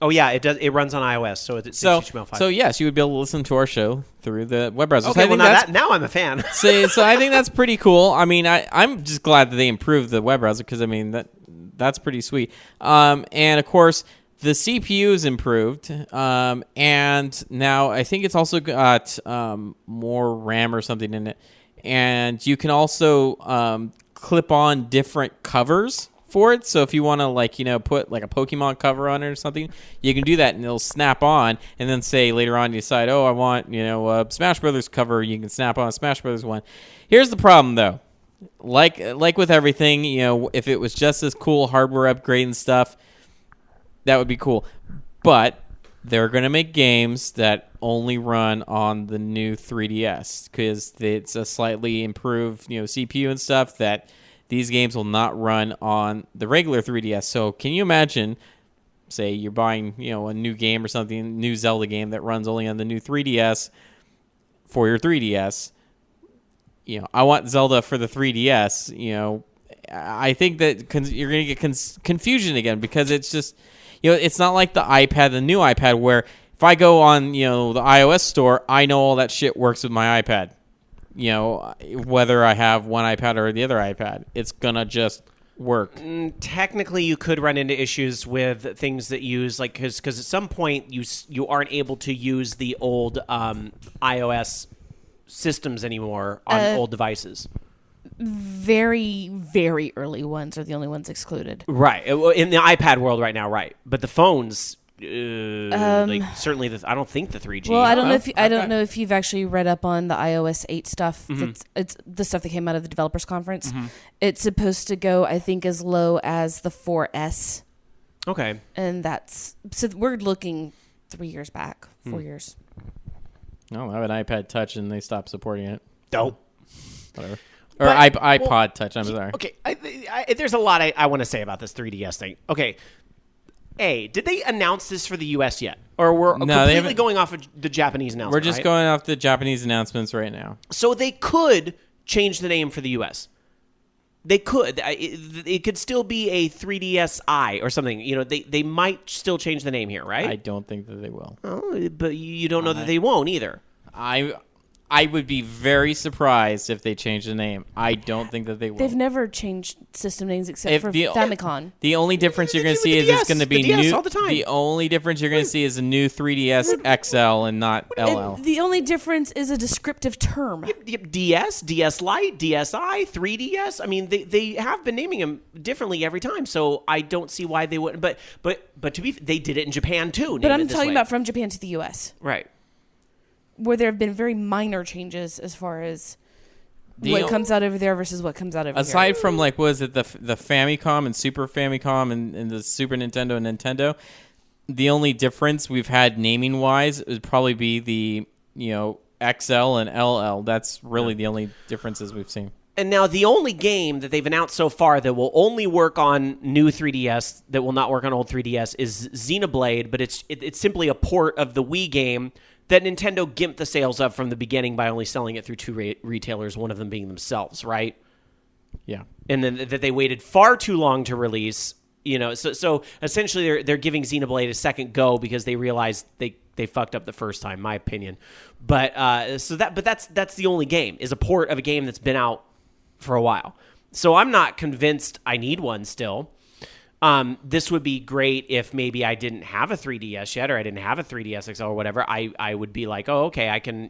Oh, yeah, it does. It runs on iOS, so it's HTML5. So, yes, you would be able to listen to our show through the web browser. Okay, so now I'm a fan. so I think that's pretty cool. I mean, I'm just glad that they improved the web browser because, that's pretty sweet. And of course, the CPU is improved, and now I think it's also got more RAM or something in it. And you can also clip on different covers for it. So if you want to put like a Pokemon cover on it or something, you can do that and it'll snap on. And then say later on you decide, I want a Smash Brothers cover. You can snap on a Smash Brothers one. Here's the problem though. Like with everything, if it was just this cool hardware upgrade and stuff, that would be cool. But they're going to make games that only run on the new 3DS because it's a slightly improved, CPU and stuff that these games will not run on the regular 3DS. So can you imagine, say you're buying, a new game or something, new Zelda game that runs only on the new 3DS for your 3DS. I want Zelda for the 3DS. I think that you're going to get confusion again because it's just, it's not like the iPad, the new iPad, where if I go on, the iOS store, I know all that shit works with my iPad. Whether I have one iPad or the other iPad, it's going to just work. Technically, you could run into issues with things that use, because at some point you aren't able to use the old iOS systems anymore on old devices. Very, very early ones are the only ones excluded. Right. In the iPad world right now, right. But the phones, certainly, I don't think the 3G. Well, I don't know if you've actually read up on the iOS 8 stuff. Mm-hmm. It's the stuff that came out of the developers conference. Mm-hmm. It's supposed to go, I think, as low as the 4S. Okay. And so we're looking 3 years back, 4 years. No, I have an iPad Touch and they stopped supporting it. Dope. Whatever. Or iPod Touch, I'm sorry. Okay, there's a lot I want to say about this 3DS thing. Okay, did they announce this for the U.S. yet? Or we're completely going off of the Japanese announcement, We're just going off the Japanese announcements right now. So they could change the name for the U.S. They could. It could still be a 3DSi or something. They might still change the name here, right? I don't think that they will. Oh, but you don't know that they won't either. I would be very surprised if they change the name. I don't think that they will. They've never changed system names except for Famicom. The only difference you're going to see is it's going to be new. All the time. The only difference you're going to see is a new 3DS XL and not LL. The only difference is a descriptive term. DS, DS Lite, DSi, 3DS. I mean, they have been naming them differently every time, so I don't see why they wouldn't. But to be, they did it in Japan too. But I'm talking about from Japan to the U.S. Right. Where there have been very minor changes as far as what comes out over there versus what comes out over here. Aside from the Famicom and Super Famicom and the Super Nintendo and Nintendo, the only difference we've had naming wise would probably be the XL and LL. That's really the only differences we've seen. And now the only game that they've announced so far that will only work on new 3DS, that will not work on old 3DS, is Xenoblade, but it's simply a port of the Wii game that Nintendo gimped the sales of from the beginning by only selling it through two retailers, one of them being themselves, right? Yeah. And then that they waited far too long to release, so essentially they're giving Xenoblade a second go because they realized they fucked up the first time, my opinion. But that's the only game, is a port of a game that's been out for a while. So I'm not convinced I need one still. This would be great if maybe I didn't have a 3DS yet, or I didn't have a 3DS XL or whatever. I would be like, oh, okay, I can,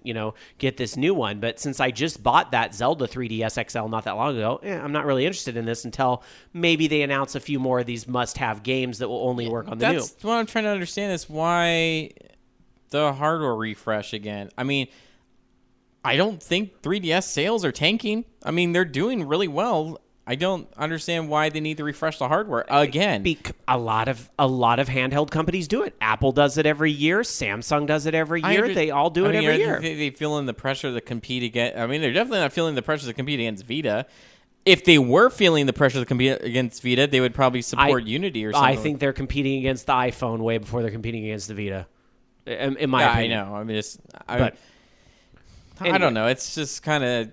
get this new one. But since I just bought that Zelda 3DS XL not that long ago, I'm not really interested in this until maybe they announce a few more of these must-have games that will only work on the new. That's what I'm trying to understand is why the hardware refresh again. I mean, I don't think 3DS sales are tanking. I mean, they're doing really well. I don't understand why they need to refresh the hardware again. A lot of handheld companies do it. Apple does it every year. Samsung does it every year. They all do it every year. They feeling the pressure to compete against. I mean, they're definitely not feeling the pressure to compete against Vita. If they were feeling the pressure to compete against Vita, they would probably support Unity or something. I think they're competing against the iPhone way before they're competing against the Vita. In my opinion, I know. I mean, I don't know. It's just kind of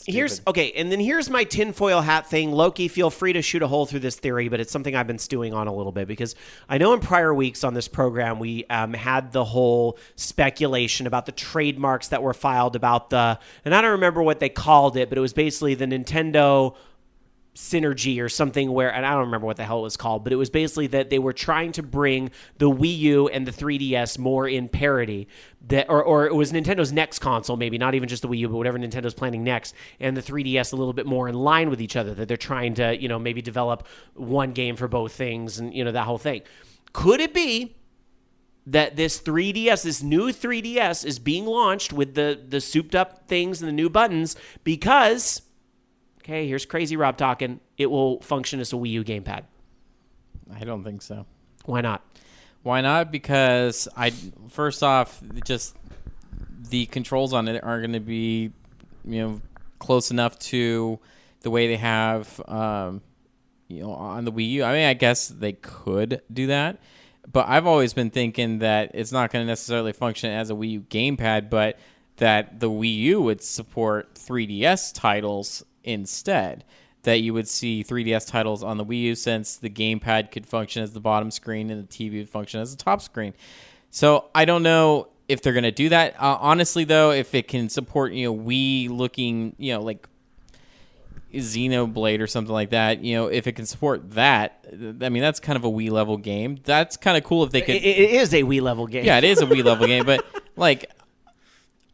here's my tinfoil hat thing. Loki, feel free to shoot a hole through this theory, but it's something I've been stewing on a little bit because I know in prior weeks on this program we had the whole speculation about the trademarks that were filed about and I don't remember what they called it, but it was basically the Nintendo synergy or something where, and I don't remember what the hell it was called, but it was basically that they were trying to bring the Wii U and the 3DS more in parity. That, or it was Nintendo's next console, maybe not even just the Wii U, but whatever Nintendo's planning next, and the 3DS a little bit more in line with each other. That they're trying to, maybe develop one game for both things, and that whole thing. Could it be that this 3DS, this new 3DS, is being launched with the souped up things and the new buttons because, okay, here's Crazy Rob talking, it will function as a Wii U gamepad? I don't think so. Why not? Why not? Because first off, just the controls on it aren't going to be, close enough to the way they have, on the Wii U. I mean, I guess they could do that, but I've always been thinking that it's not going to necessarily function as a Wii U gamepad, but that the Wii U would support 3DS titles instead. That you would see 3DS titles on the Wii U, since the gamepad could function as the bottom screen and the TV would function as the top screen. So I don't know if they're going to do that. Honestly, though, if it can support, Wii looking, like Xenoblade or something like that, if it can support that, I mean, that's kind of a Wii level game. That's kind of cool if they could. It is a Wii level game. Yeah, it is a Wii level game, but like,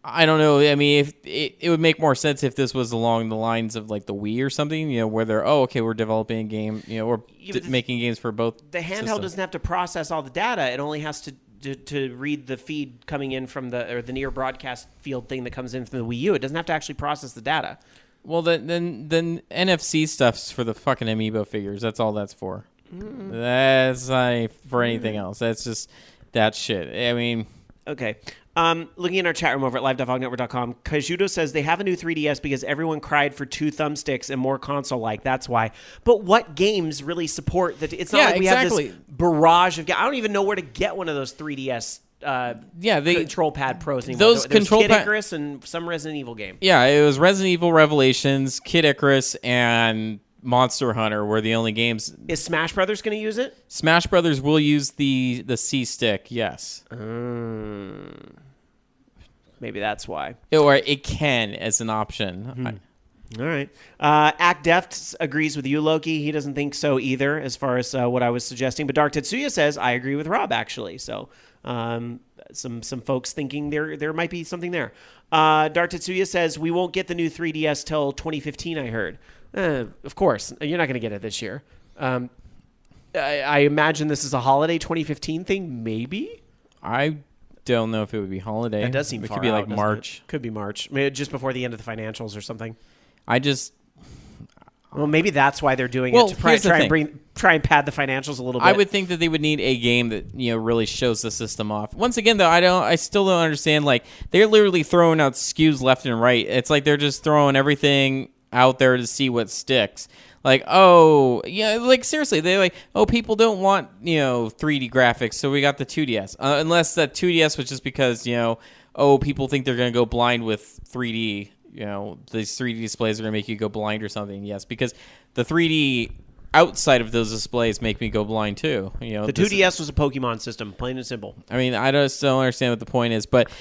I don't know. I mean, if it would make more sense if this was along the lines of like the Wii or something, where they're, we're developing a game, or making games for both. The handheld systems. doesn't have to process all the data. It only has to read the feed coming in from the near broadcast field thing that comes in from the Wii U. It doesn't have to actually process the data. Well, then NFC stuff's for the fucking amiibo figures. That's all that's for. That's not for anything else. That's just that shit. I mean, okay. Looking in our chat room over at live.vognetwork.com, Kajuto says they have a new 3DS because everyone cried for 2 thumbsticks and more console-like. That's why. But what games really support that? It's not like we have this barrage of games. I don't even know where to get one of those 3DS control pad pros anymore. Those control Kid Icarus and some Resident Evil game. Yeah, it was Resident Evil Revelations, Kid Icarus, and Monster Hunter were the only games. Is Smash Brothers going to use it? Smash Brothers will use the C stick, yes. Maybe that's why. Or it can as an option. All right. Act Deft agrees with you, Loki. He doesn't think so either, as far as what I was suggesting. But Dark Tetsuya says, I agree with Rob, actually. So some folks thinking there might be something there. Dark Tetsuya says, we won't get the new 3DS till 2015, I heard. Of course. You're not going to get it this year. I imagine this is a holiday 2015 thing, maybe? I don't know if it would be holiday. That does seem far out. It could be like March. Could be March. Maybe just before the end of the financials or something. Well, maybe that's why they're doing it, to try and pad the financials a little bit. I would think that they would need a game that really shows the system off. Once again, though, I still don't understand. Like, they're literally throwing out SKUs left and right. It's like they're just throwing everything out there to see what sticks. Like, like seriously, they're like, people don't want 3D graphics, so we got the 2DS. Unless that 2DS was just because people think they're gonna go blind with 3D. These 3D displays are gonna make you go blind or something. Yes, because the 3D outside of those displays make me go blind too. The 2DS was a Pokemon system, plain and simple. I mean, I just don't understand what the point is, but.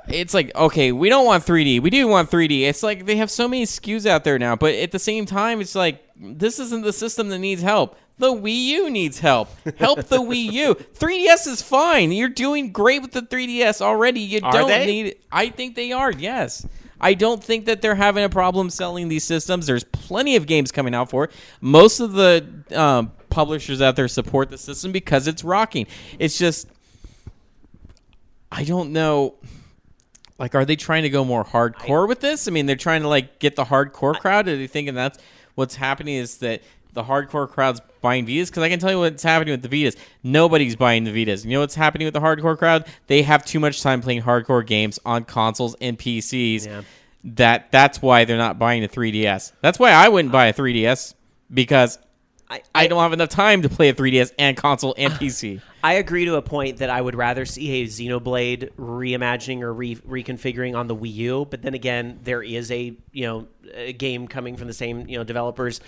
It's like, okay, we don't want 3D. We do want 3D. It's like they have so many SKUs out there now, but at the same time, it's like, this isn't the system that needs help. The Wii U needs help. Help the Wii U. 3DS is fine. You're doing great with the 3DS already. You don't need it. I think they are, yes. I don't think that they're having a problem selling these systems. There's plenty of games coming out for it. Most of the publishers out there support the system because it's rocking. It's just, I don't know. Like, are they trying to go more hardcore with this? I mean, they're trying to, like, get the hardcore crowd? Are they thinking that's what's happening is that the hardcore crowd's buying Vitas? Because I can tell you what's happening with the Vitas. Nobody's buying the Vitas. You know what's happening with the hardcore crowd? They have too much time playing hardcore games on consoles and PCs. Yeah. That's why they're not buying a 3DS. That's why I wouldn't buy a 3DS, because I don't have enough time to play a 3DS and console and PC. I agree to a point that I would rather see a Xenoblade reimagining or reconfiguring on the Wii U. But then again, there is a game coming from the same developers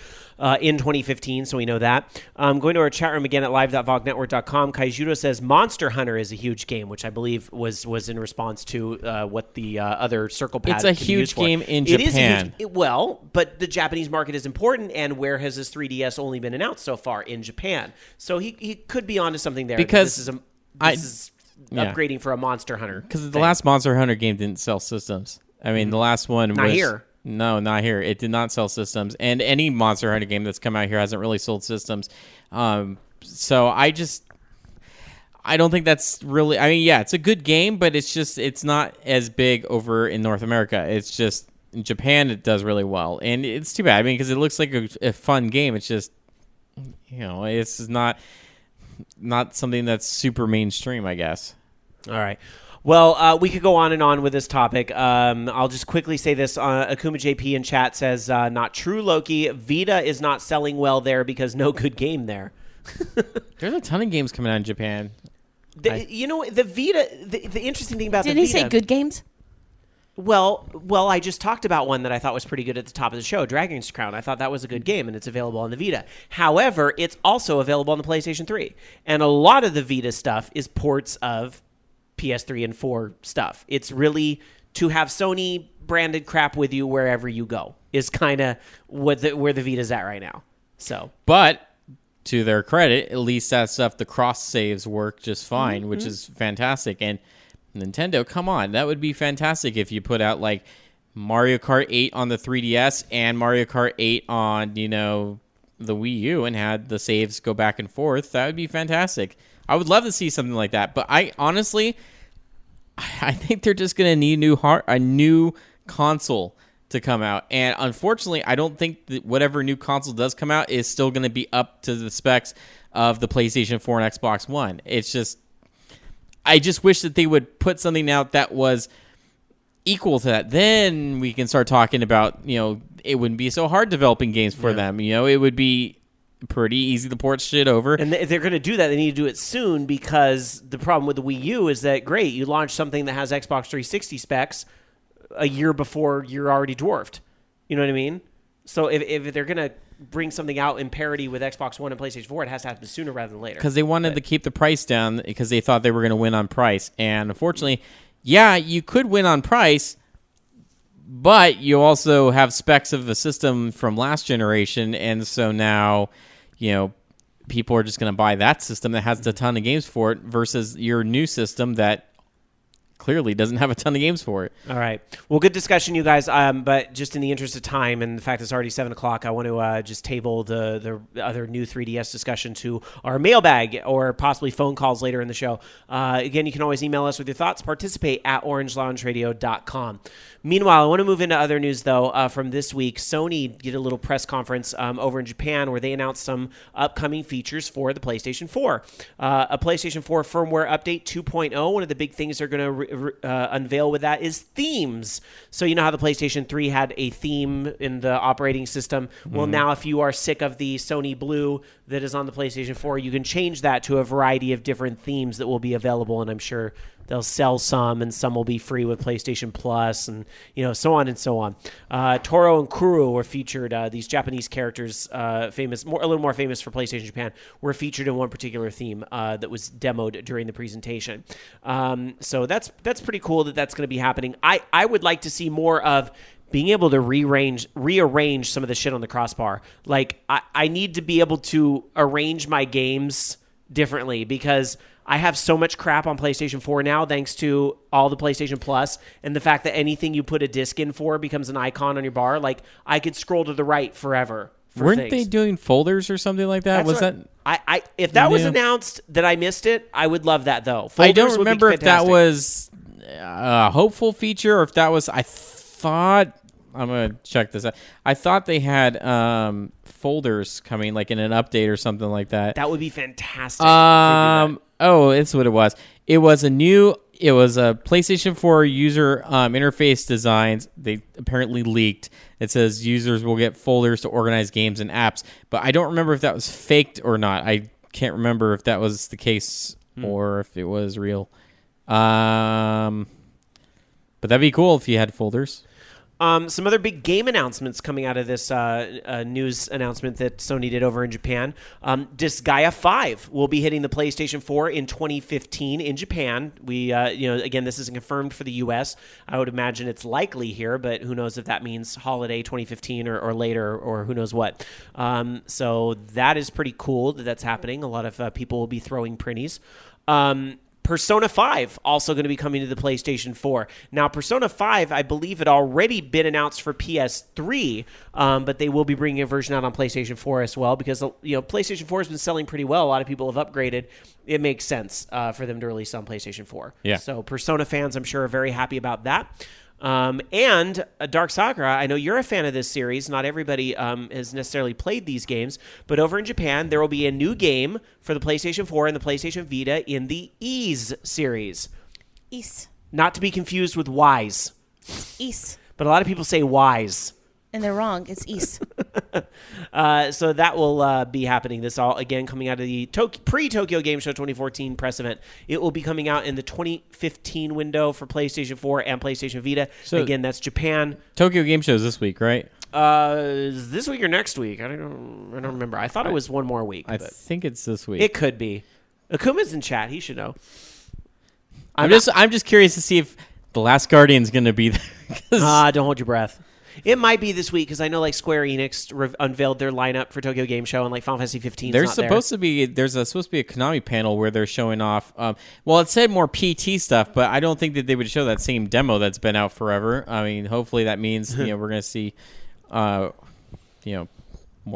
in 2015, so we know that. Going to our chat room again at live.vognetwork.com, Kaijudo says Monster Hunter is a huge game, which I believe was in response to what the other circle pad. It's a huge game in Japan. But the Japanese market is important, and where has this 3DS only been announced so far? In Japan. So he could be onto something there. Because this is upgrading for a Monster Hunter. Because the last Monster Hunter game didn't sell systems. I mean, the last one was... Not here. No, not here. It did not sell systems. And any Monster Hunter game that's come out here hasn't really sold systems. So I don't think that's really... I mean, yeah, it's a good game, but it's not as big over in North America. It's just... In Japan, it does really well. And it's too bad. I mean, because it looks like a fun game. It's just... it's not something that's super mainstream, I guess. All right. Well, we could go on and on with this topic. I'll just quickly say this. Akuma JP in chat says, not true, Loki. Vita is not selling well there because no good game there. There's a ton of games coming out in Japan. The Vita, the interesting thing about Didn't the he Vita... say good games? Well, I just talked about one that I thought was pretty good at the top of the show, Dragon's Crown. I thought that was a good game, and it's available on the Vita. However, it's also available on the PlayStation 3. And a lot of the Vita stuff is ports of PS3 and 4 stuff. It's really to have Sony branded crap with you wherever you go is kind of where the Vita's at right now. So, but to their credit, at least that stuff, the cross saves work just fine, which is fantastic. And Nintendo, come on, that would be fantastic if you put out like Mario Kart 8 on the 3DS and Mario Kart 8 on the Wii U and had the saves go back and forth. That would be fantastic. I would love to see something like that, but I think they're just going to need a new console to come out. And unfortunately, I don't think that whatever new console does come out is still going to be up to the specs of the PlayStation 4 and Xbox One. I just wish that they would put something out that was equal to that. Then we can start talking about, it wouldn't be so hard developing games for them. It would be pretty easy to port shit over. And if they're going to do that, they need to do it soon, because the problem with the Wii U is that, great, you launch something that has Xbox 360 specs a year before you're already dwarfed. You know what I mean? So if they're going to bring something out in parity with Xbox One and PlayStation 4, it has to happen sooner rather than later. Because they wanted to keep the price down because they thought they were going to win on price. And unfortunately, yeah, you could win on price, but you also have specs of the system from last generation. And so now, people are just going to buy that system that has a ton of games for it versus your new system that clearly doesn't have a ton of games for it. All right. Well, good discussion, you guys. But just in the interest of time and the fact it's already 7 o'clock, I want to just table the other new 3DS discussion to our mailbag or possibly phone calls later in the show. Again, you can always email us with your thoughts. Participate at orangeloungeradio.com. Meanwhile, I want to move into other news, though, from this week. Sony did a little press conference over in Japan where they announced some upcoming features for the PlayStation 4. A PlayStation 4 firmware update 2.0. One of the big things they're going to unveil with that is themes. So you know how the PlayStation 3 had a theme in the operating system? Well, now if you are sick of the Sony Blue that is on the PlayStation 4, you can change that to a variety of different themes that will be available, and I'm sure they'll sell some, and some will be free with PlayStation Plus, and so on and so on. Toro and Kuro were featured. These Japanese characters, a little more famous for PlayStation Japan, were featured in one particular theme that was demoed during the presentation. So that's pretty cool that's going to be happening. I would like to see more of being able to rearrange some of the shit on the crossbar. Like, I need to be able to arrange my games differently, because I have so much crap on PlayStation 4 now, thanks to all the PlayStation Plus and the fact that anything you put a disc in for becomes an icon on your bar. Like, I could scroll to the right forever. Weren't they doing folders or something like that? If that was announced that I missed it, I would love that, though. I don't remember if that was a hopeful feature or if that was. I thought, I'm gonna check this out. I thought they had folders coming, like in an update or something like that. That would be fantastic. Oh, it's what it was. It was a PlayStation 4 user interface designs. They apparently leaked. It says users will get folders to organize games and apps, but I don't remember if that was faked or not. I can't remember if that was the case or if it was real. But that'd be cool if you had folders. Some other big game announcements coming out of this news announcement that Sony did over in Japan. Disgaea 5 will be hitting the PlayStation 4 in 2015 in Japan. We, again, this isn't confirmed for the U.S. I would imagine it's likely here, but who knows if that means holiday 2015 or later or who knows what. So that is pretty cool that that's happening. A lot of people will be throwing printies. Persona 5 also going to be coming to the PlayStation 4. Now, Persona 5, I believe, had already been announced for PS3, but they will be bringing a version out on PlayStation 4 as well because PlayStation 4 has been selling pretty well. A lot of people have upgraded. It makes sense for them to release on PlayStation 4. Yeah. So Persona fans, I'm sure, are very happy about that. And Dark Sakura, I know you're a fan of this series. Not everybody has necessarily played these games, but over in Japan, there will be a new game for the PlayStation 4 and the PlayStation Vita in the Ys series. Ys. Not to be confused with Wise. Ys. But a lot of people say Wise. And they're wrong. It's Ys. So that will be happening. This all, again, coming out of the pre-Tokyo Game Show 2014 press event. It will be coming out in the 2015 window for PlayStation 4 and PlayStation Vita. So again, that's Japan. Tokyo Game Show is this week, right? Is this week or next week? I don't remember. I thought it was one more week. I think it's this week. It could be. Akuma's in chat. He should know. I'm just curious to see if The Last Guardian's going to be there. Don't hold your breath. It might be this week because I know like Square Enix unveiled their lineup for Tokyo Game Show and like Final Fantasy 15. There's supposed to be a Konami panel where they're showing off. It said more PT stuff, but I don't think that they would show that same demo that's been out forever. I mean, hopefully that means we're going to see, more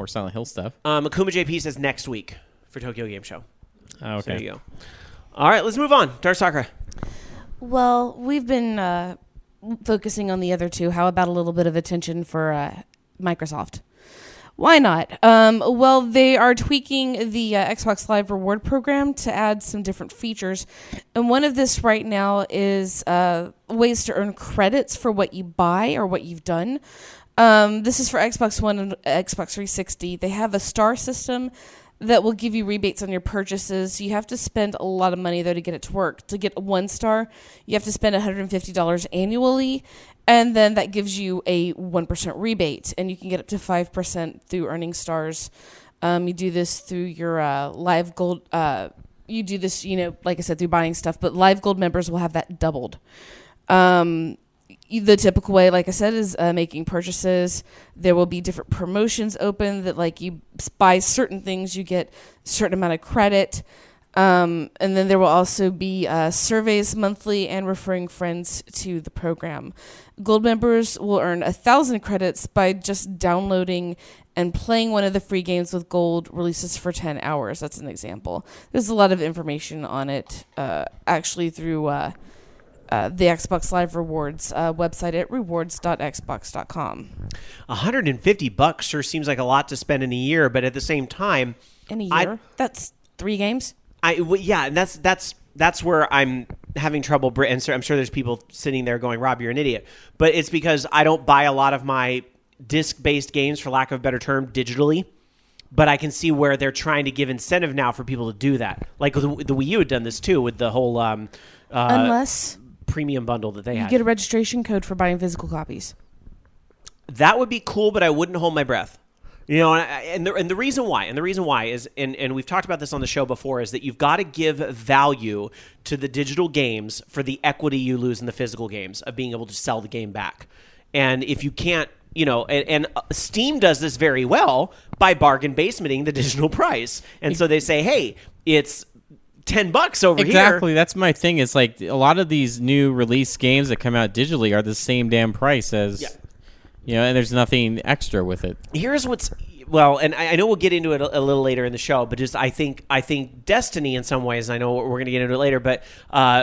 Silent Hill stuff. Akuma JP says next week for Tokyo Game Show. Oh, okay. So there you go. All right, let's move on. Dark Sakura. Well, we've been focusing on the other two. How about a little bit of attention for Microsoft? Why not? They are tweaking the Xbox Live Reward program to add some different features. And one of this right now is ways to earn credits for what you buy or what you've done. This is for Xbox One and Xbox 360. They have a star system that will give you rebates on your purchases. You have to spend a lot of money, though, to get it to work. To get a 1-star, you have to spend $150 annually, and then that gives you a 1% rebate, and you can get up to 5% through earning stars. You do this through your Live Gold. You do this, like I said, through buying stuff, but Live Gold members will have that doubled. The typical way, like I said, is making purchases. There will be different promotions open that, like, you buy certain things, you get a certain amount of credit. And then there will also be surveys monthly and referring friends to the program. Gold members will earn 1,000 credits by just downloading and playing one of the free games with gold releases for 10 hours. That's an example. There's a lot of information on it, actually through the Xbox Live Rewards website at rewards.xbox.com. $150 sure seems like a lot to spend in a year, but at the same time, in a year, that's 3 games. And that's where I'm having trouble. And I'm sure there's people sitting there going, "Rob, you're an idiot." But it's because I don't buy a lot of my disc-based games, for lack of a better term, digitally. But I can see where they're trying to give incentive now for people to do that. Like the Wii U had done this too with the whole unless premium bundle that they had. You get a registration code for buying physical copies. That would be cool, but I wouldn't hold my breath. And the reason why is, and we've talked about this on the show before, is that you've got to give value to the digital games for the equity you lose in the physical games of being able to sell the game back. And if you can't, and Steam does this very well by bargain basementing the digital price. And so they say, hey, it's $10 over here. Exactly. That's my thing. It's like a lot of these new release games that come out digitally are the same damn price as, and there's nothing extra with it. Here's what's and I know we'll get into it a little later in the show, but just I think Destiny in some ways, and I know we're going to get into it later, but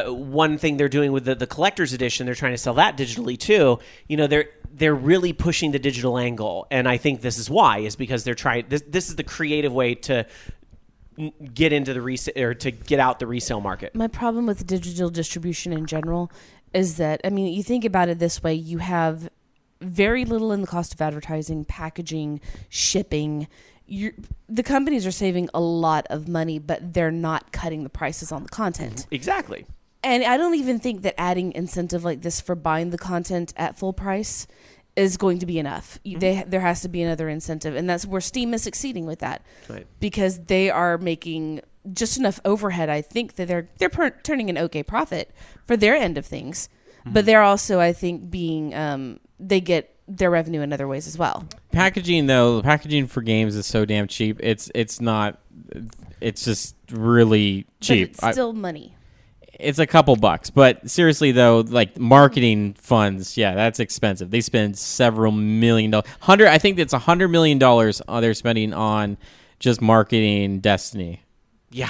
one thing they're doing with the collector's edition, they're trying to sell that digitally too. They're really pushing the digital angle, and I think this is why, is because they're trying. This is the creative way to get into the resale, or to get out the resale market. My problem with digital distribution in general is that, you think about it this way: you have very little in the cost of advertising, packaging, shipping, the companies are saving a lot of money, but they're not cutting the prices on the content. Exactly. And I don't even think that adding incentive like this for buying the content at full price is going to be enough. There has to be another incentive, and that's where Steam is succeeding with that, Right. because they are making just enough overhead. I think that they're turning an okay profit for their end of things, but they're also, I think, being they get their revenue in other ways as well. Packaging for games is so damn cheap. It's not. It's just really cheap. But it's still money. It's a couple bucks, but seriously though, like marketing funds, yeah, that's expensive. They spend several $1 million. I think it's $100 million they're spending on just marketing Destiny. Yeah.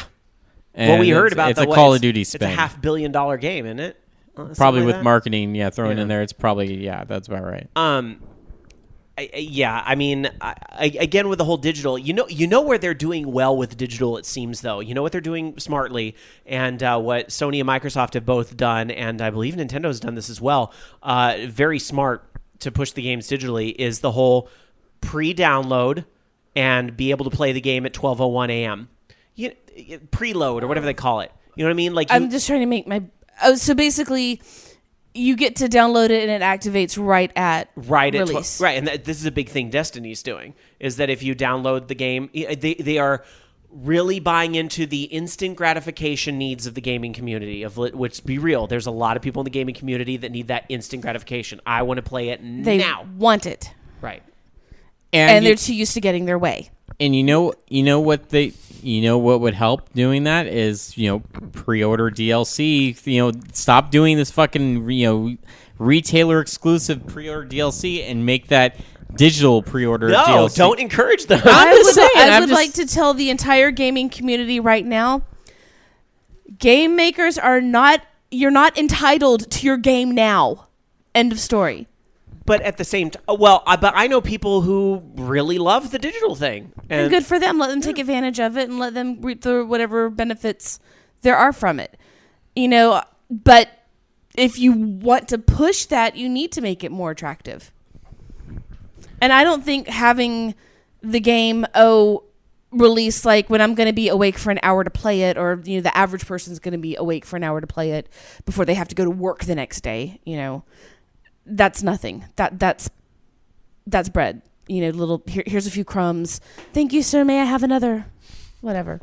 And well, we heard about it's a Call of Duty spend. It's a $500 million game, isn't it? Probably like with that? marketing, thrown in there. It's probably that's about right. I mean, again with the whole digital, you know where they're doing well with digital. It seems though, you know what they're doing smartly, and what Sony and Microsoft have both done, and I believe Nintendo's done this as well. Very smart to push the games digitally is the whole pre-download and be able to play the game at 12:01 a.m. Preload or whatever they call it. You know what I mean? Like I'm just trying to make my. Oh, so basically, you get to download it and it activates right at release. Right, and this is a big thing Destiny's doing, is that if you download the game, they are really buying into the instant gratification needs of the gaming community, which, be real, there's a lot of people in the gaming community that need that instant gratification. I want to play it they now. Want it. Right. And they're too used to getting their way. And you know what would help doing that is, pre-order DLC, stop doing this fucking, retailer exclusive pre-order DLC and make that digital pre-order DLC. No, don't encourage them. I would like to tell the entire gaming community right now, game makers you're not entitled to your game now. End of story. But at the same time, but I know people who really love the digital thing. And good for them. Let them take advantage of it and let them reap the whatever benefits there are from it. But if you want to push that, you need to make it more attractive. And I don't think having the game, release like when I'm going to be awake for an hour to play it, or, the average person's going to be awake for an hour to play it before they have to go to work the next day, that's nothing. That's bread. Here's a few crumbs. Thank you, sir. May I have another? Whatever.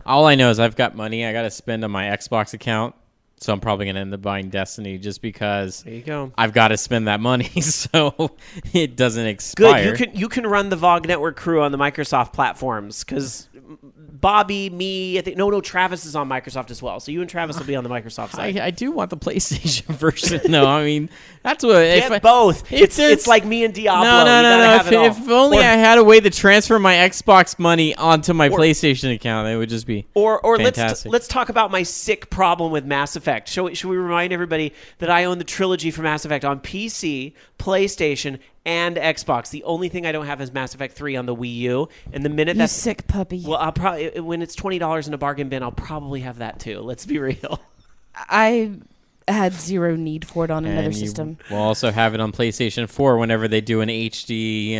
All I know is I've got money I got to spend on my Xbox account, so I'm probably going to end up buying Destiny just because there you go. I've got to spend that money so it doesn't expire. Good. You can run the VOG Network crew on the Microsoft platforms because Bobby, me, I think Travis is on Microsoft as well. So you and Travis will be on the Microsoft side. I do want the PlayStation version, though. I mean, that's what. Get both. It's like me and Diablo. No. If only I had a way to transfer my Xbox money onto my PlayStation account, it would just be fantastic. let's talk about my sick problem with Mass Effect. Should we remind everybody that I own the trilogy for Mass Effect on PC, PlayStation, and Xbox. The only thing I don't have is Mass Effect 3 on the Wii U. And the minute that's sick puppy. Well, I'll probably, when it's $20 in a bargain bin, I'll probably have that too. Let's be real. I had zero need for it on another system. We'll also have it on PlayStation 4 whenever they do an HD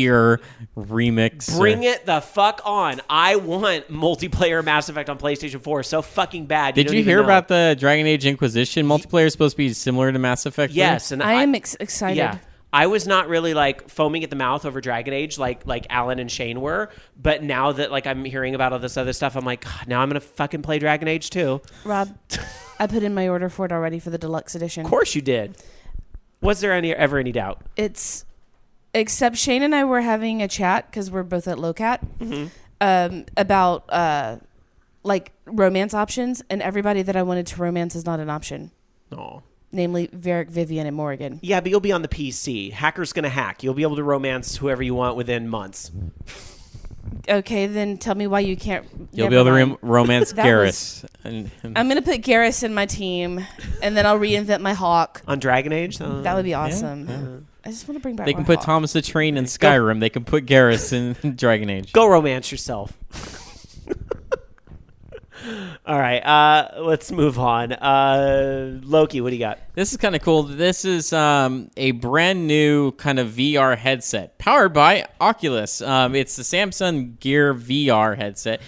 or remix. Bring it the fuck on. I want multiplayer Mass Effect on PlayStation 4 so fucking bad. Did you hear about the Dragon Age Inquisition? Multiplayer is supposed to be similar to Mass Effect 3? Yes. And I am excited. Yeah. I was not really like foaming at the mouth over Dragon Age like Alan and Shane were, but now that like I'm hearing about all this other stuff, I'm like, now I'm gonna fucking play Dragon Age too. Rob, I put in my order for it already for the deluxe edition. Of course you did. Was there ever any doubt? Except Shane and I were having a chat because we're both at Locat about like romance options, and everybody that I wanted to romance is not an option. No. Namely, Varric, Vivian, and Morrigan. Yeah, but you'll be on the PC. Hacker's going to hack. You'll be able to romance whoever you want within months. Okay, then tell me why you can't. You'll be able to romance Garrus. I'm going to put Garrus in my team, and then I'll reinvent my Hawk. On Dragon Age? That would be awesome. Yeah. I just want to bring back They my can put Hawk. Thomas the Train in Skyrim. They can put Garrus in Dragon Age. Go romance yourself. All right, let's move on. Loki, what do you got? This is kind of cool. This is a brand new kind of VR headset powered by Oculus. It's the Samsung Gear VR headset.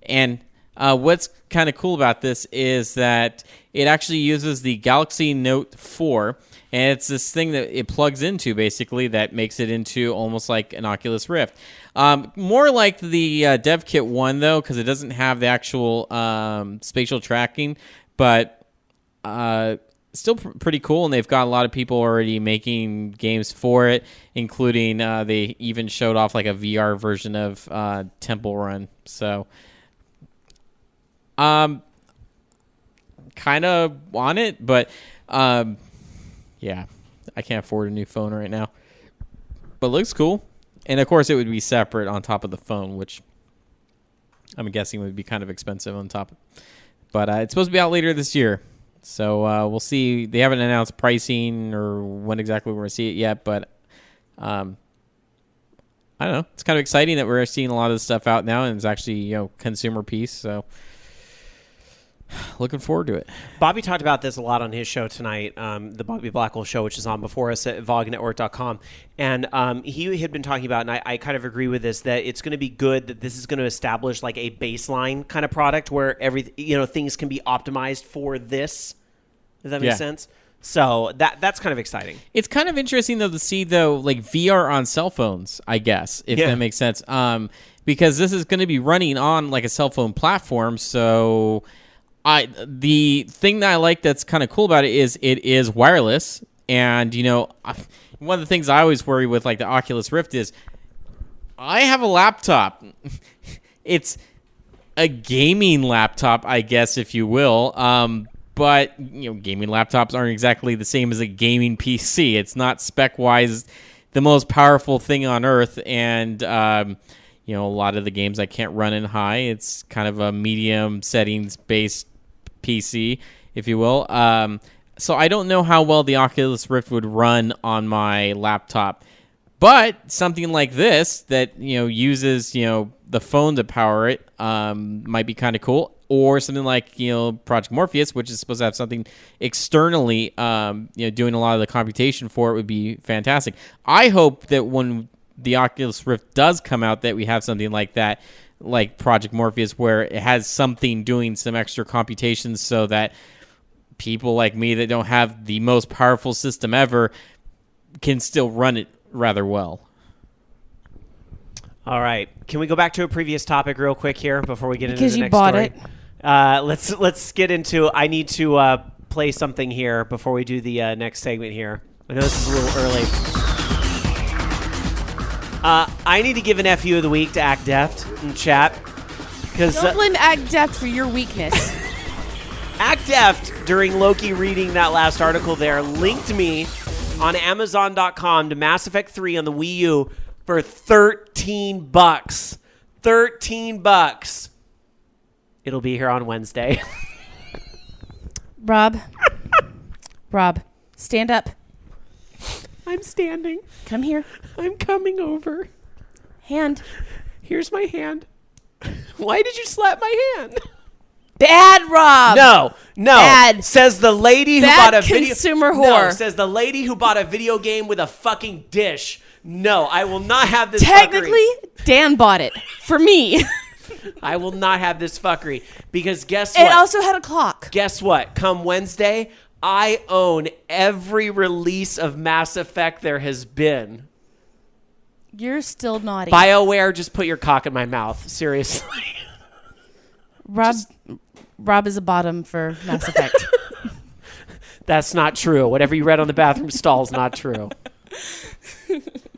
And what's kind of cool about this is that it actually uses the Galaxy Note 4. And it's this thing that it plugs into, basically, that makes it into almost like an Oculus Rift. More like the Dev Kit 1, though, because it doesn't have the actual spatial tracking. But still pretty cool, and they've got a lot of people already making games for it, including they even showed off like a VR version of Temple Run. So, kind of on it, but... yeah, I can't afford a new phone right now. But it looks cool. And, of course, it would be separate on top of the phone, which I'm guessing would be kind of expensive on top. But it's supposed to be out later this year. So we'll see. They haven't announced pricing or when exactly we're going to see it yet. But I don't know. It's kind of exciting that we're seeing a lot of this stuff out now. And it's actually, consumer piece. So... looking forward to it. Bobby talked about this a lot on his show tonight, the Bobby Blackwell show, which is on before us at vognetwork.com. And he had been talking about, and I kind of agree with this, that it's going to be good that this is going to establish like a baseline kind of product where things can be optimized for this. Does that make sense? So that's kind of exciting. It's kind of interesting, though, to see, though, like VR on cell phones, I guess, if that makes sense. Because this is going to be running on like a cell phone platform, so... the thing that I like that's kind of cool about it is wireless. And, one of the things I always worry with, like, the Oculus Rift is I have a laptop. It's a gaming laptop, I guess, if you will. But, gaming laptops aren't exactly the same as a gaming PC. It's not spec-wise the most powerful thing on Earth. And, a lot of the games I can't run in high. It's kind of a medium settings-based PC, if you will. So I don't know how well the Oculus Rift would run on my laptop. But something like this that, uses, the phone to power it might be kind of cool. Or something like, Project Morpheus, which is supposed to have something externally, doing a lot of the computation for it would be fantastic. I hope that when the Oculus Rift does come out that we have something like that, like Project Morpheus, where it has something doing some extra computations so that people like me that don't have the most powerful system ever can still run it rather well. All right. Can we go back to a previous topic real quick here before we get into the Because you next bought story? it. Let's get into... I need to play something here before we do the next segment here. I know this is a little early. I need to give an FU of the week to Act Deft in chat. Don't blame Act Deft for your weakness. Act Deft, during Loki reading that last article there, linked me on Amazon.com to Mass Effect 3 on the Wii U for $13. $13. It'll be here on Wednesday. Rob, stand up. I'm standing. Come here. I'm coming over. Hand. Here's my hand. Why did you slap my hand? Bad, Rob. No. Bad. Says the lady who Bad bought a video. consumer No, whore. says the lady who bought a video game with a fucking dish. No, I will not have this Technically, fuckery. Dan bought it for me. I will not have this fuckery because guess It what? also had a clock. Guess what? Come Wednesday, I own every release of Mass Effect there has been. You're still naughty. BioWare, just put your cock in my mouth. Seriously. Rob is a bottom for Mass Effect. That's not true. Whatever you read on the bathroom stall is not true.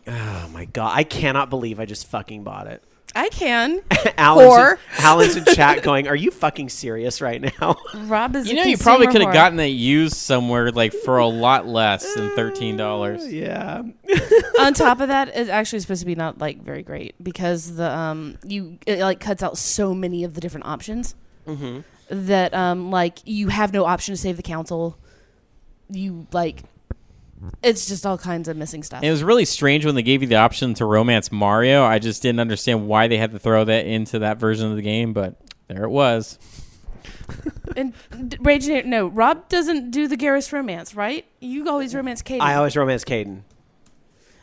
Oh, my God. I cannot believe I just fucking bought it. I can. Alan's in chat going, are you fucking serious right now? Rob is you probably could have gotten that used somewhere like for a lot less than $13. Yeah. On top of that, it's actually supposed to be not like very great because it like cuts out so many of the different options that like you have no option to save the council. You like it's just all kinds of missing stuff. It was really strange when they gave you the option to romance Mario. I just didn't understand why they had to throw that into that version of the game, but there it was. And Rage, no, Rob doesn't do the Garrus romance, right? You always romance Caden. I always romance Caden.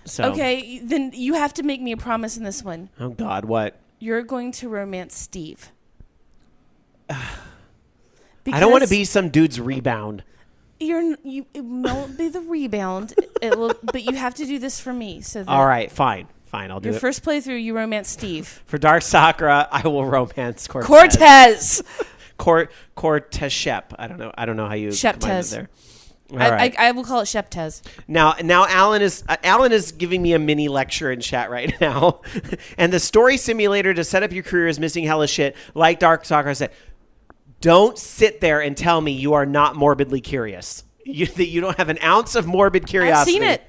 So. Okay, then you have to make me a promise in this one. Oh, God, what? You're going to romance Steve. I don't want to be some dude's rebound. It won't be the rebound. It will, but you have to do this for me. So that All right, fine, I'll do your it. first playthrough, you romance Steve. For Dark Sakura, I will romance Cortez. Cortez-shep. I don't know how you combine it there. All right. I will call it Sheptez. Now Alan is giving me a mini lecture in chat right now, and the story simulator to set up your career is missing hella shit. Like Dark Sakura said, don't sit there and tell me you are not morbidly curious. You don't have an ounce of morbid curiosity. I've seen it.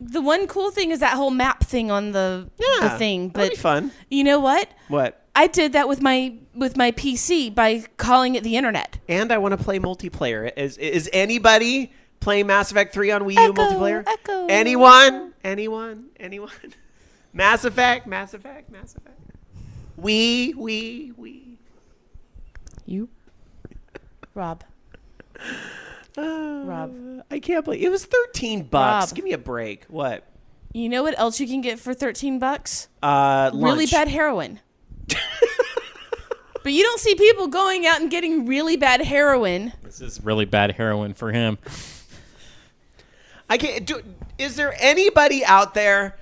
The one cool thing is that whole map thing on the thing. But that'd be fun. You know what? What? I did that with my PC by calling it the internet. And I want to play multiplayer. Is anybody playing Mass Effect 3 on Wii U multiplayer? Echo. Anyone? Mass Effect. We. You? Rob. I can't believe it was $13. Rob. Give me a break. What? You know what else you can get for $13? Lunch. Really bad heroin. But you don't see people going out and getting really bad heroin. This is really bad heroin for him. I can't do. Is there anybody out there?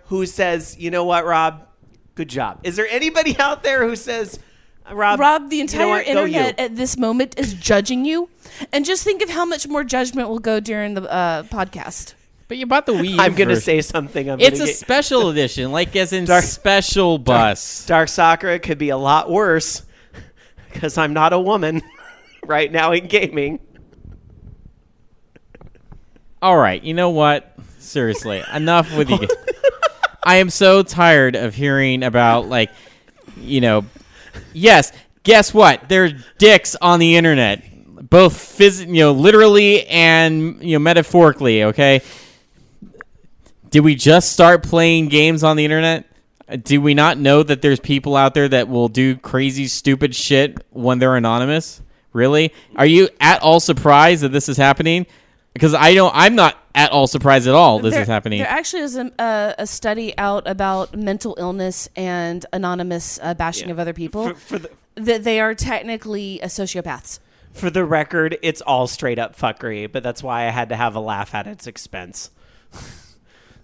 Who says, you know what, Rob? Good job. Is there anybody out there who says, Rob, the entire internet at this moment is judging you, and just think of how much more judgment will go during the podcast. But you bought the Wii U I'm going to version. say something. It's a special edition, like as in special bus. Dark Sakura could be a lot worse because I'm not a woman right now in gaming. All right, you know what? Seriously, enough with you. I am so tired of hearing about, yes, guess what? There are dicks on the internet, both literally and metaphorically. Okay. Did we just start playing games on the internet? Do we not know that there's people out there that will do crazy, stupid shit when they're anonymous? Really? Are you at all surprised that this is happening? Because I'm not at all surprised at all this is happening. There actually is a study out about mental illness and anonymous bashing of other people. That they are technically sociopaths. For the record, it's all straight up fuckery, but that's why I had to have a laugh at its expense.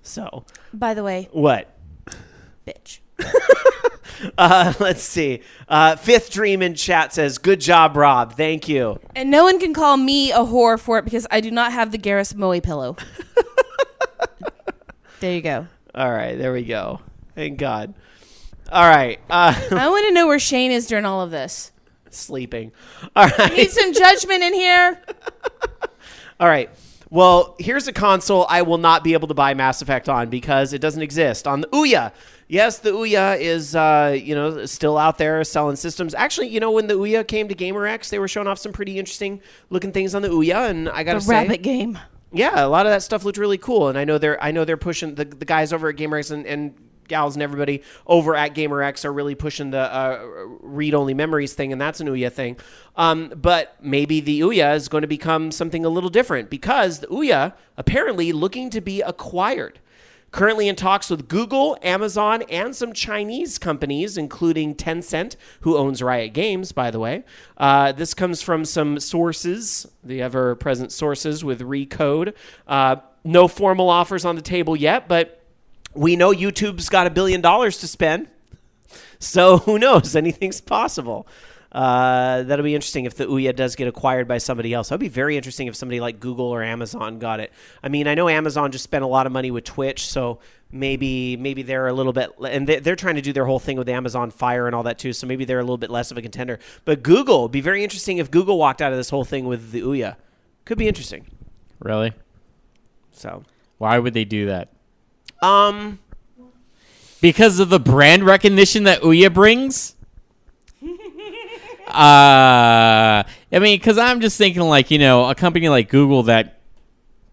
So. By the way. What? Bitch. Let's see. Fifth Dream in chat says, good job, Rob. Thank you. And no one can call me a whore for it because I do not have the Garrus Moe pillow. There you go. All right. There we go. Thank God. All right. I want to know where Shane is during all of this. Sleeping. All right. I need some judgment in here. All right. Well, here's a console I will not be able to buy Mass Effect on because it doesn't exist. On the Ouya. Yes, the Ouya is, still out there selling systems. Actually, when the Ouya came to GamerX, they were showing off some pretty interesting looking things on the Ouya, and I got to say, rabbit game. Yeah, a lot of that stuff looked really cool, and I know they're pushing the guys over at GamerX and gals and everybody over at GamerX are really pushing the read-only memories thing, and that's an Ouya thing. But maybe the Ouya is going to become something a little different because the Ouya apparently looking to be acquired. Currently in talks with Google, Amazon, and some Chinese companies, including Tencent, who owns Riot Games, by the way. This comes from some sources, the ever-present sources with Recode. No formal offers on the table yet, but we know YouTube's got $1 billion to spend. So who knows? Anything's possible. That'll be interesting if the Ouya does get acquired by somebody else. That'd be very interesting if somebody like Google or Amazon got it. I mean, I know Amazon just spent a lot of money with Twitch, so maybe they're a little bit, and they're trying to do their whole thing with Amazon Fire and all that too, so maybe they're a little bit less of a contender. But Google, it'd be very interesting if Google walked out of this whole thing with the Ouya. Could be interesting. Really? So why would they do that? Because of the brand recognition that Ouya brings? Because I'm just thinking a company like Google that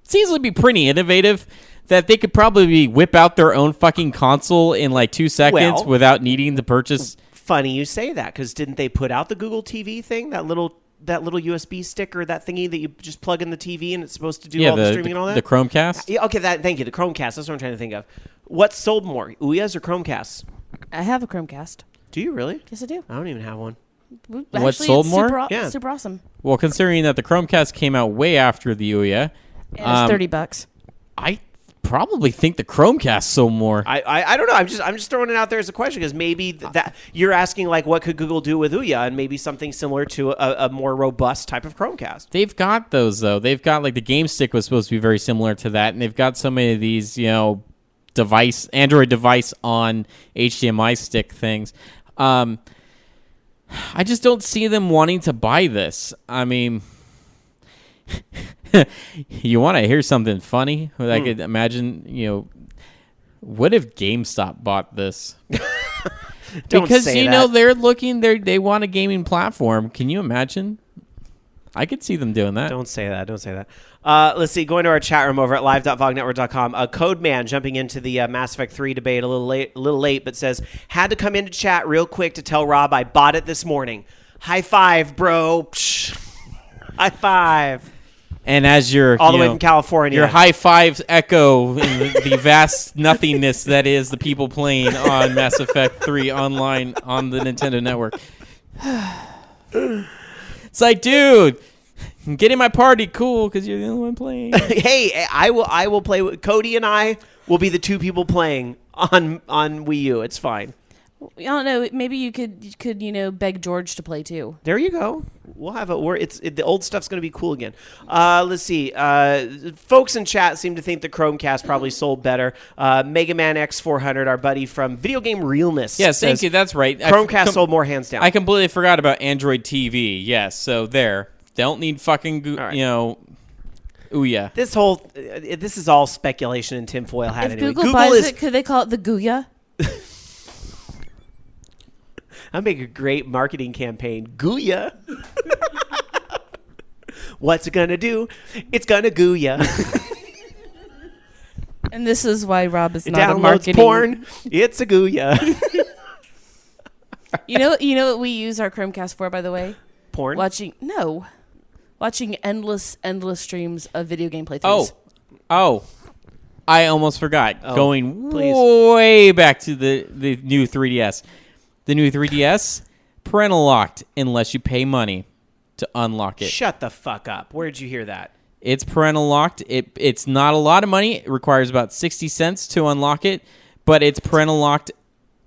seems to be pretty innovative, that they could probably whip out their own fucking console in 2 seconds without needing to purchase funny you say that, because didn't they put out the Google TV thing, that little USB stick or that thingy that you just plug in the TV and it's supposed to do all the streaming and all that? The Chromecast? Yeah, okay, thank you. The Chromecast. That's what I'm trying to think of. What sold more, Ouyas or Chromcasts? I have a Chromecast. Do you really? Yes, I do. I don't even have one. What sold it's more? Yeah. Super awesome. Well, considering that the Chromecast came out way after the Ouya, And it's $30. I probably think the Chromecast sold more. I don't know. I'm just throwing it out there as a question, because maybe that you're asking, like, what could Google do with Ouya, and maybe something similar to a more robust type of Chromecast. They've got those, though. They've got, like, the Game Stick was supposed to be very similar to that, and they've got so many of these, Android device on HDMI stick things. I just don't see them wanting to buy this. I mean, you want to hear something funny? I could imagine, what if GameStop bought this? Because, they're looking, they want a gaming platform. Can you imagine? I could see them doing that. Don't say that. Let's see. Going to our chat room over at live.vognetwork.com. Codeman jumping into the Mass Effect 3 debate a little late, but says, had to come into chat real quick to tell Rob I bought it this morning. High five, bro. Psh. High five. And as your all the way from California, your high fives echo in the vast nothingness that is the people playing on Mass Effect 3 online on the Nintendo Network. It's like, dude, get in my party, cool, because you're the only one playing. Hey, I will play with Cody, and I will be the two people playing on Wii U. It's fine. I don't know. Maybe you could beg George to play too. There you go. We'll have the old stuff's going to be cool again. Let's see. Folks in chat seem to think the Chromecast probably sold better. Mega Man X400, our buddy from Video Game Realness. Yes, thank you. That's right. Chromecast sold more, hands down. I completely forgot about Android TV. Yes, so there. Don't need fucking Ouya. This is all speculation and tinfoil hat. If anyway. Google buys it, could they call it the Ouya? I'd make a great marketing campaign. Ouya. What's it gonna do? It's gonna Ouya. And this is why Rob is it not a downloads marketing. Porn. It's a Ouya. You know what we use our Chromecast for, by the way? Porn. Watching endless streams of video game playthroughs. Oh. I almost forgot. Going please. way back to the new 3DS. The new 3DS, parental locked unless you pay money to unlock it. Shut the fuck up. Where did you hear that? It's parental locked. It's not a lot of money. It requires about 60 cents to unlock it, but it's parental locked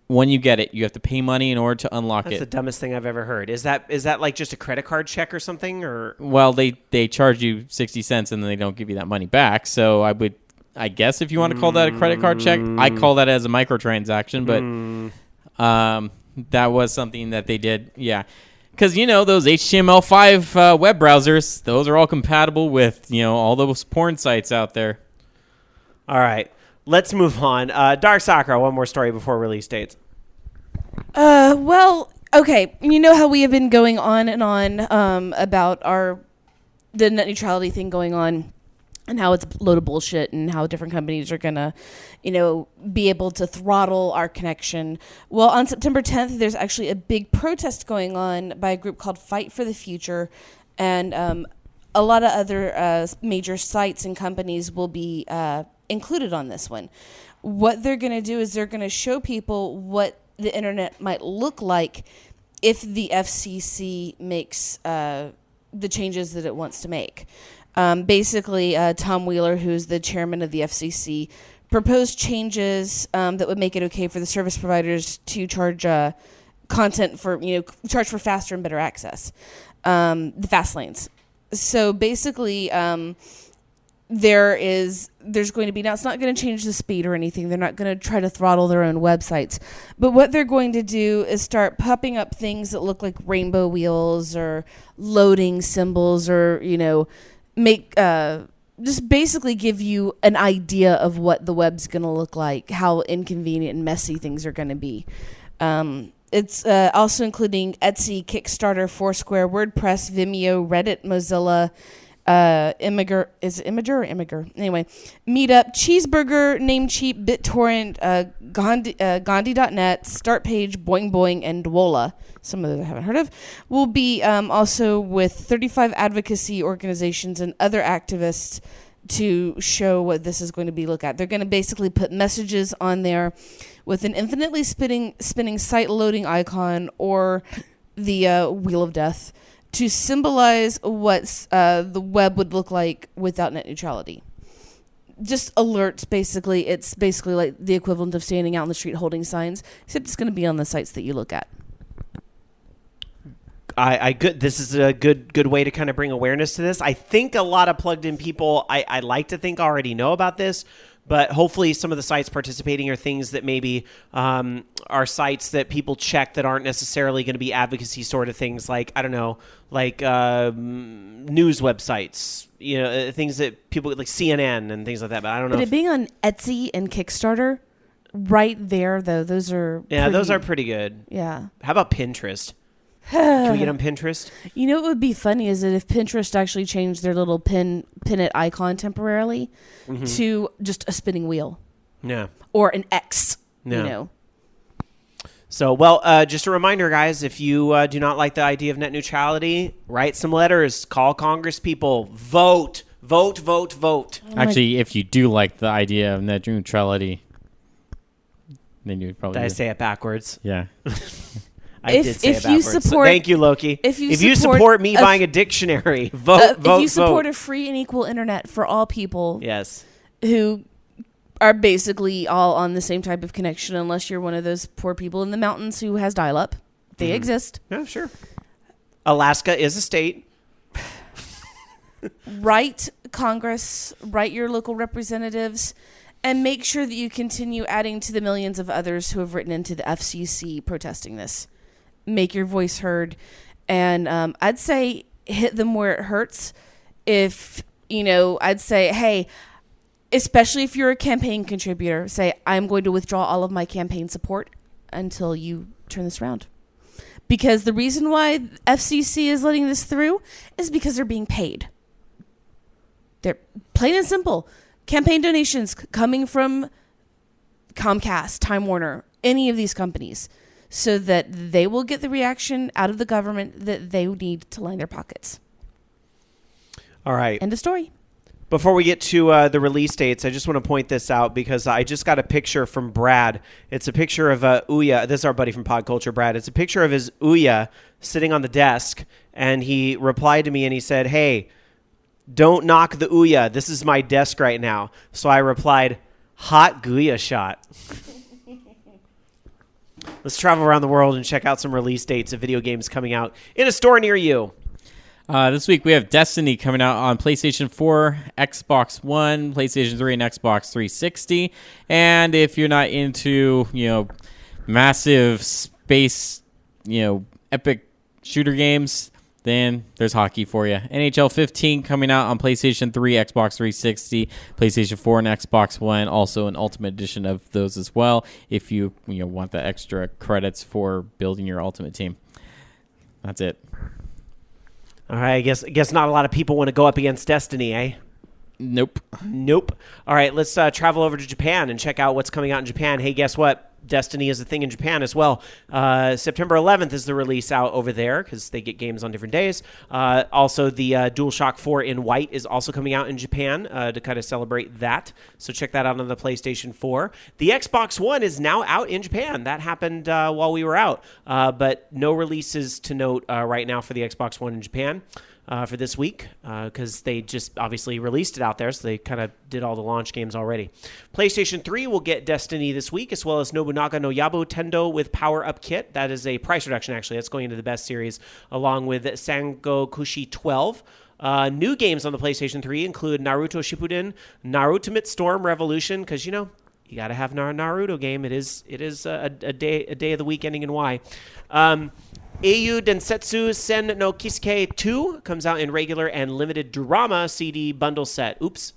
when you get it. You have to pay money in order to unlock it. That's the dumbest thing I've ever heard. Is that like just a credit card check or something? Or well, they charge you 60 cents and then they don't give you that money back. So I guess if you want to call that a credit card check, I call that as a microtransaction, but that was something that they did, yeah. Because, those HTML5 web browsers, those are all compatible with, all those porn sites out there. All right. Let's move on. Dark Sakura, one more story before release dates. Well, okay. You know how we have been going on and on about the net neutrality thing going on, and how it's a load of bullshit, and how different companies are going to, be able to throttle our connection. Well, on September 10th, there's actually a big protest going on by a group called Fight for the Future, and a lot of other major sites and companies will be included on this one. What they're going to do is they're going to show people what the internet might look like if the FCC makes the changes that it wants to make. Basically, Tom Wheeler, who's the chairman of the FCC, proposed changes that would make it okay for the service providers to charge content for, charge for faster and better access, the fast lanes. So basically, there's going to be, now it's not going to change the speed or anything. They're not going to try to throttle their own websites. But what they're going to do is start popping up things that look like rainbow wheels or loading symbols, or, make just basically give you an idea of what the web's going to look like, how inconvenient and messy things are going to be. It's also including Etsy, Kickstarter, Foursquare, WordPress, Vimeo, Reddit, Mozilla, Imager or Imager? Anyway, Meetup, Cheeseburger, Namecheap, BitTorrent, Gandhi.net, Start Page, Boing Boing, and Dwola, some of those I haven't heard of, will be also with 35 advocacy organizations and other activists to show what this is going to be looked at. They're going to basically put messages on there with an infinitely spinning site loading icon or the Wheel of Death to symbolize what the web would look like without net neutrality. Just alerts, basically. It's basically like the equivalent of standing out in the street holding signs, except it's going to be on the sites that you look at. This is a good way to kind of bring awareness to this. I think a lot of plugged-in people, I like to think, already know about this, but hopefully some of the sites participating are things that maybe are sites that people check that aren't necessarily going to be advocacy sort of things, like, I don't know, like news websites, things that people like CNN and things like that. But I don't know. But it being on Etsy and Kickstarter, right there though, those are those are pretty good. Yeah. How about Pinterest? Can we get on Pinterest? You know what would be funny is that if Pinterest actually changed their little pin it icon temporarily to just a spinning wheel. Yeah. Or an X, Yeah. So, well, just a reminder, guys, if you do not like the idea of net neutrality, write some letters, call Congress people, vote. Actually, if you do like the idea of net neutrality, then you would probably... Did I say it backwards? Yeah. I did say it backwards. Thank you, Loki. If you support me buying a dictionary, vote. If you support a free and equal internet for all people, yes, who are basically all on the same type of connection, unless you're one of those poor people in the mountains who has dial-up, they exist. Yeah, sure. Alaska is a state. Write Congress, write your local representatives, and make sure that you continue adding to the millions of others who have written into the FCC protesting this. Make your voice heard, and I'd say hit them where it hurts. If, I'd say, hey, especially if you're a campaign contributor, say, I'm going to withdraw all of my campaign support until you turn this around. Because the reason why FCC is letting this through is because they're being paid. They're plain and simple. Campaign donations coming from Comcast, Time Warner, any of these companies, so that they will get the reaction out of the government that they need to line their pockets. All right. End of story. Before we get to the release dates, I just want to point this out because I just got a picture from Brad. It's a picture of Ouya. This is our buddy from Pod Culture, Brad. It's a picture of his Ouya sitting on the desk, and he replied to me and he said, hey, don't knock the Ouya. This is my desk right now. So I replied, hot Ouya shot. Let's travel around the world and check out some release dates of video games coming out in a store near you. This week we have Destiny coming out on PlayStation 4, Xbox One, PlayStation 3, and Xbox 360. And if you're not into, massive space, epic shooter games, then there's hockey for you. NHL 15 coming out on PlayStation 3, Xbox 360, PlayStation 4, and Xbox One. Also an Ultimate Edition of those as well, if you want the extra credits for building your Ultimate team. That's it. All right, I guess not a lot of people want to go up against Destiny, eh? Nope. All right, let's travel over to Japan and check out what's coming out in Japan. Hey, guess what? Destiny is a thing in Japan as well. September 11th is the release out over there because they get games on different days. Also, the DualShock 4 in white is also coming out in Japan to kind of celebrate that. So check that out on the PlayStation 4. The Xbox One is now out in Japan. That happened while we were out. But no releases to note right now for the Xbox One in Japan. For this week because they just obviously released it out there, so they kind of did all the launch games already. PlayStation 3 will get Destiny this week, as well as Nobunaga no Yabo Tendo with Power Up Kit. That is a price reduction, actually. That's going into the best series, along with Sangokushi 12. New games on the PlayStation 3 include Naruto Shippuden, Naruto Storm Revolution, because, you got to have a Naruto game. It is a day of the week ending in Y. Eiyu Densetsu Sen no Kisuke 2 comes out in regular and limited drama CD bundle set. Oops.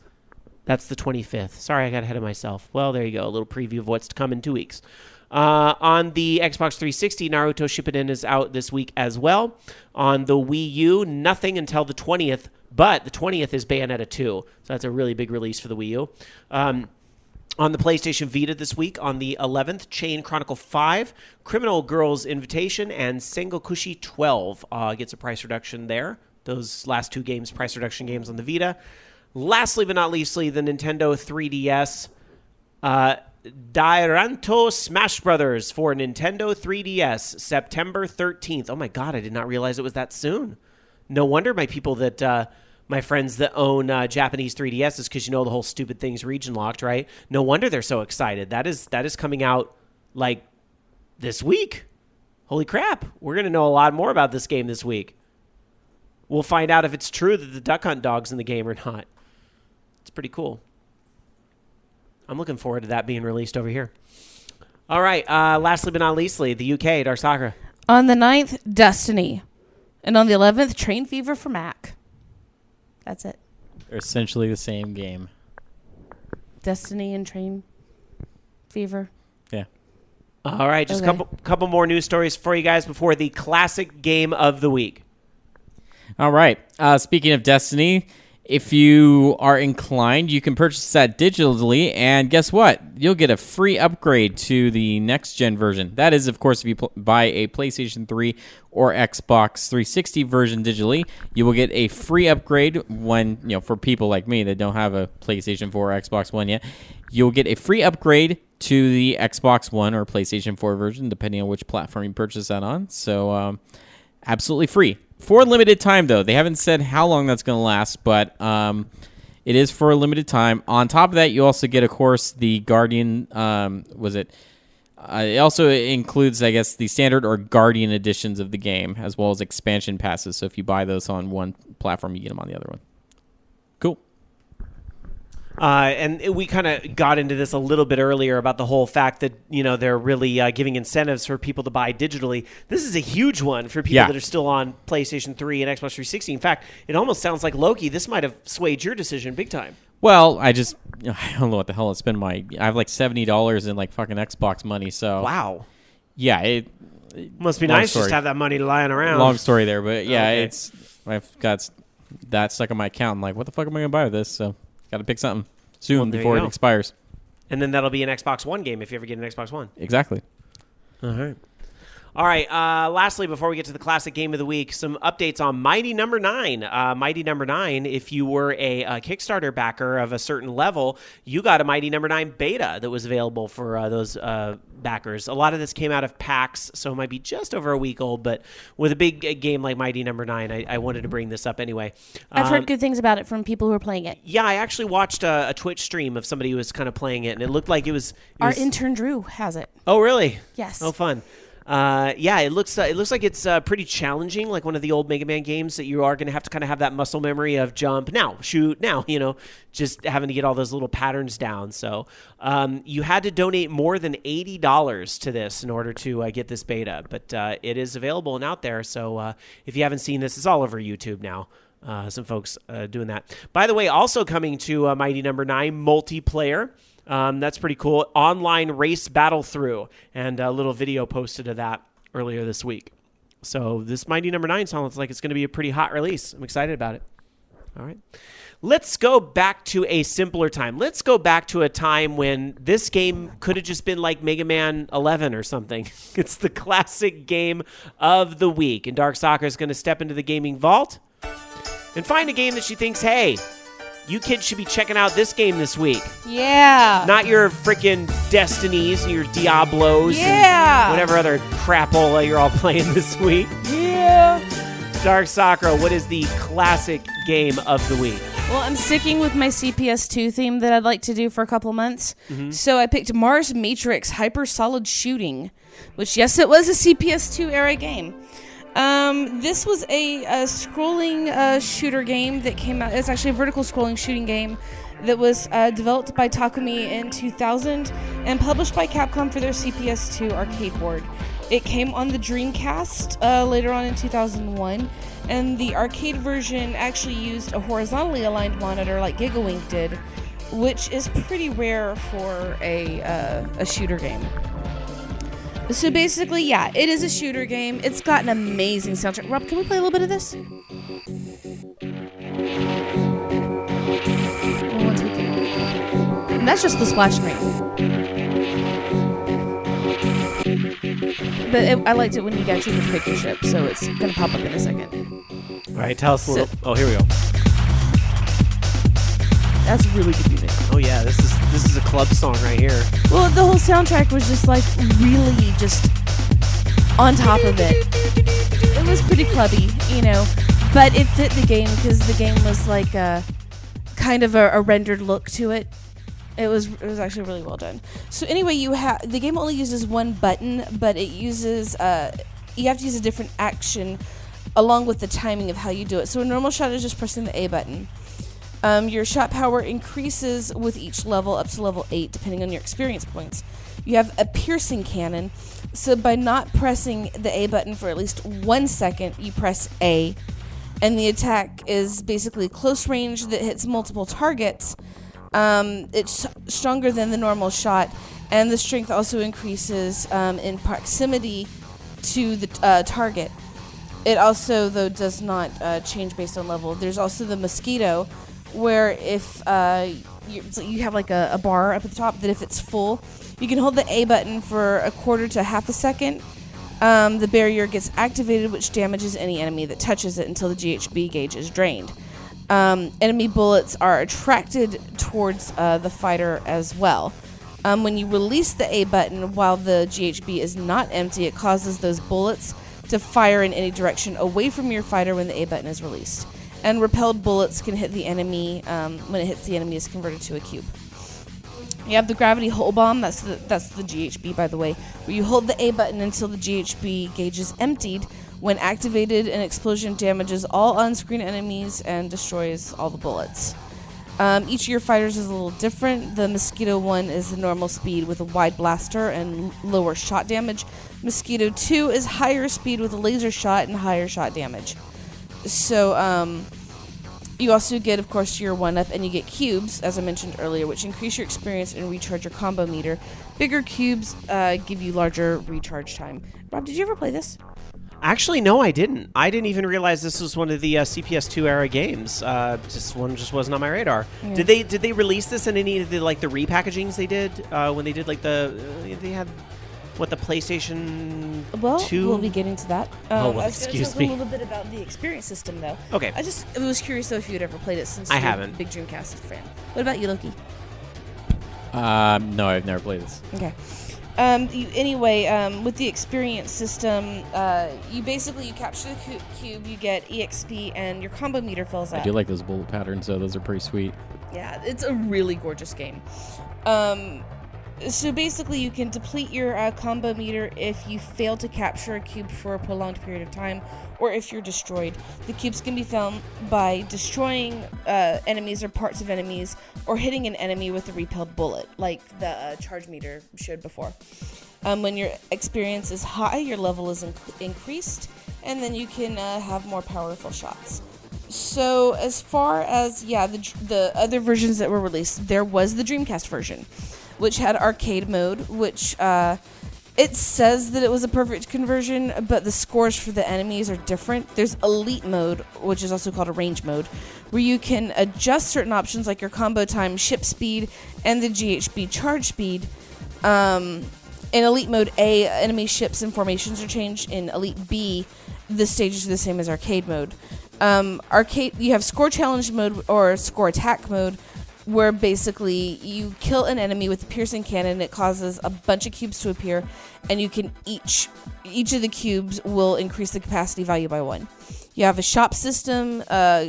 That's the 25th. Sorry, I got ahead of myself. Well, there you go. A little preview of what's to come in 2 weeks. On the Xbox 360, Naruto Shippuden is out this week as well. On the Wii U, nothing until the 20th But the 20th is Bayonetta 2, so that's a really big release for the Wii U. On the PlayStation Vita this week, on the 11th, Chain Chronicle 5, Criminal Girls Invitation, and Sengokushi 12 gets a price reduction there. Those last 2 games, price reduction games on the Vita. Lastly but not leastly, the Nintendo 3DS Dairanto Smash Brothers for Nintendo 3DS, September 13th. Oh my god, I did not realize it was that soon. No wonder my friends that own Japanese 3DSs, because the whole stupid thing's region locked, right? No wonder they're so excited. That is coming out like this week. Holy crap. We're going to know a lot more about this game this week. We'll find out if it's true that the Duck Hunt dog's in the game or not. It's pretty cool. I'm looking forward to that being released over here. All right. Lastly but not leastly, the UK, Dark Sakura. On the 9th, Destiny. And on the 11th, Train Fever for Mac. That's it. They're essentially the same game. Destiny and Train Fever. Yeah. All right. Just a couple more news stories for you guys before the classic game of the week. All right. Speaking of Destiny, if you are inclined, you can purchase that digitally, and guess what? You'll get a free upgrade to the next-gen version. That is, of course, if you buy a PlayStation 3 or Xbox 360 version digitally, you will get a free upgrade when, for people like me that don't have a PlayStation 4 or Xbox One yet, you'll get a free upgrade to the Xbox One or PlayStation 4 version, depending on which platform you purchase that on. So, absolutely free. For a limited time, though. They haven't said how long that's going to last, but it is for a limited time. On top of that, you also get, of course, the Guardian, it also includes, I guess, the standard or Guardian editions of the game, as well as expansion passes. So if you buy those on one platform, you get them on the other one. Cool. And we kind of got into this a little bit earlier about the whole fact that, they're really giving incentives for people to buy digitally. This is a huge one for people that are still on PlayStation 3 and Xbox 360. In fact, it almost sounds like, Loki, this might have swayed your decision big time. Well, I don't know what the hell to spend I have like $70 in like fucking Xbox money, so. Wow. Yeah, it must be nice just to have that money lying around. Long story there, but yeah, okay. I've got that stuck in my account. I'm like, what the fuck am I going to buy with this? So. Got to pick something soon before it expires. And then that'll be an Xbox One game if you ever get an Xbox One. Exactly. All right. Lastly, before we get to the classic game of the week, some updates on Mighty Number 9. Mighty Number 9, if you were a Kickstarter backer of a certain level, you got a Mighty Number 9 beta that was available for those backers. A lot of this came out of PAX, so it might be just over a week old, but with a big game like Mighty Number 9, I wanted to bring this up anyway. I've heard good things about it from people who are playing it. Yeah, I actually watched a Twitch stream of somebody who was kind of playing it, and it looked like it was... Our intern Drew has it. Oh, really? Yes. Oh, fun. It looks like it's pretty challenging, like one of the old Mega Man games that you are going to have to kind of have that muscle memory of jump now, shoot now, just having to get all those little patterns down. So you had to donate more than $80 to this in order to get this beta, but it is available and out there. So if you haven't seen this, it's all over YouTube now. Some folks doing that. By the way, also coming to Mighty Number 9, multiplayer. That's pretty cool. Online race battle through, and a little video posted of that earlier this week. So this Mighty Number 9 sounds like it's going to be a pretty hot release. I'm excited about it. All right. Let's go back to a simpler time. Let's go back to a time when this game could have just been like Mega Man 11 or something. It's the classic game of the week. And Dark Sakura is going to step into the gaming vault and find a game that she thinks, hey, you kids should be checking out this game this week. Yeah. Not your freaking Destinies and your Diablos and whatever other crapola you're all playing this week. Yeah. Dark Sakura, what is the classic game of the week? Well, I'm sticking with my CPS2 theme that I'd like to do for a couple months. Mm-hmm. So I picked Mars Matrix Hyper Solid Shooting, which, yes, it was a CPS2 era game. This was a scrolling shooter game that came out. It's actually a vertical scrolling shooting game that was developed by Takumi in 2000 and published by Capcom for their CPS2 arcade board. It came on the Dreamcast later on in 2001, and the arcade version actually used a horizontally aligned monitor like Gigawink did, which is pretty rare for a shooter game. So basically, yeah, it is a shooter game. It's got an amazing soundtrack. Rob, can we play a little bit of this? Once we can, and that's just the splash screen. But I liked it when you actually get to pick your ship, so it's gonna pop up in a second. All right, tell us a little. Oh, here we go. That's really good music. Oh yeah, this is a club song right here. Well, the whole soundtrack was just like really just on top of it. It was pretty clubby, you know, but it fit the game because the game was like a kind of a rendered look to it. It was actually really well done. So anyway, the game only uses one button, but it uses you have to use a different action along with the timing of how you do it. So a normal shot is just pressing the A button. Your shot power increases with each level up to level 8, depending on your experience points. You have a piercing cannon, so by not pressing the A button for at least 1 second, you press A, and the attack is basically close range that hits multiple targets. It's stronger than the normal shot, and the strength also increases in proximity to the target. It also, though, does not change based on level. There's also the mosquito, where if you have like a bar up at the top that if it's full, you can hold the A button for a quarter to half a second. The barrier gets activated, which damages any enemy that touches it until the GHB gauge is drained. Enemy bullets are attracted towards the fighter as well. When you release the A button while the GHB is not empty, it causes those bullets to fire in any direction away from your fighter when the A button is released. And repelled bullets can hit the enemy. When it hits the enemy, is converted to a cube. You have the gravity hull bomb. That's the GHB, by the way, where you hold the A button until the GHB gauge is emptied. When activated, an explosion damages all on-screen enemies and destroys all the bullets. Each of your fighters is a little different. The Mosquito 1 is the normal speed with a wide blaster and lower shot damage. Mosquito 2 is higher speed with a laser shot and higher shot damage. So, you also get, of course, your 1-up, and you get cubes, as I mentioned earlier, which increase your experience and recharge your combo meter. Bigger cubes give you larger recharge time. Rob, did you ever play this? Actually, no, I didn't. I didn't even realize this was one of the CPS2 era games. Just wasn't on my radar. Yeah. Did they release this in any of the the repackagings they did when they did they had the PlayStation 2? We'll be getting to that. Excuse me. A little bit about the experience system, though. Okay. I was curious though if you'd ever played it since I you're haven't. a big Dreamcast fan. What about you, Loki? No, I've never played this. Okay. With the experience system, you capture the cube, you get EXP, and your combo meter fills up. I do like those bullet patterns, though. Those are pretty sweet. Yeah, it's a really gorgeous game. So basically, you can deplete your combo meter if you fail to capture a cube for a prolonged period of time, or if you're destroyed. The cubes can be found by destroying enemies or parts of enemies, or hitting an enemy with a repelled bullet, like the charge meter showed before. When your experience is high, your level is increased, and then you can have more powerful shots. So as far as, the other versions that were released, there was the Dreamcast version, which had arcade mode, which it says that it was a perfect conversion, but the scores for the enemies are different. There's elite mode, which is also called a range mode, where you can adjust certain options like your combo time, ship speed, and the GHB charge speed. In elite mode A, enemy ships and formations are changed. In elite B, the stages are the same as arcade mode. You have score challenge mode or score attack mode, where basically you kill an enemy with a piercing cannon. It causes a bunch of cubes to appear, and you can each of the cubes will increase the capacity value by 1. You have a shop system,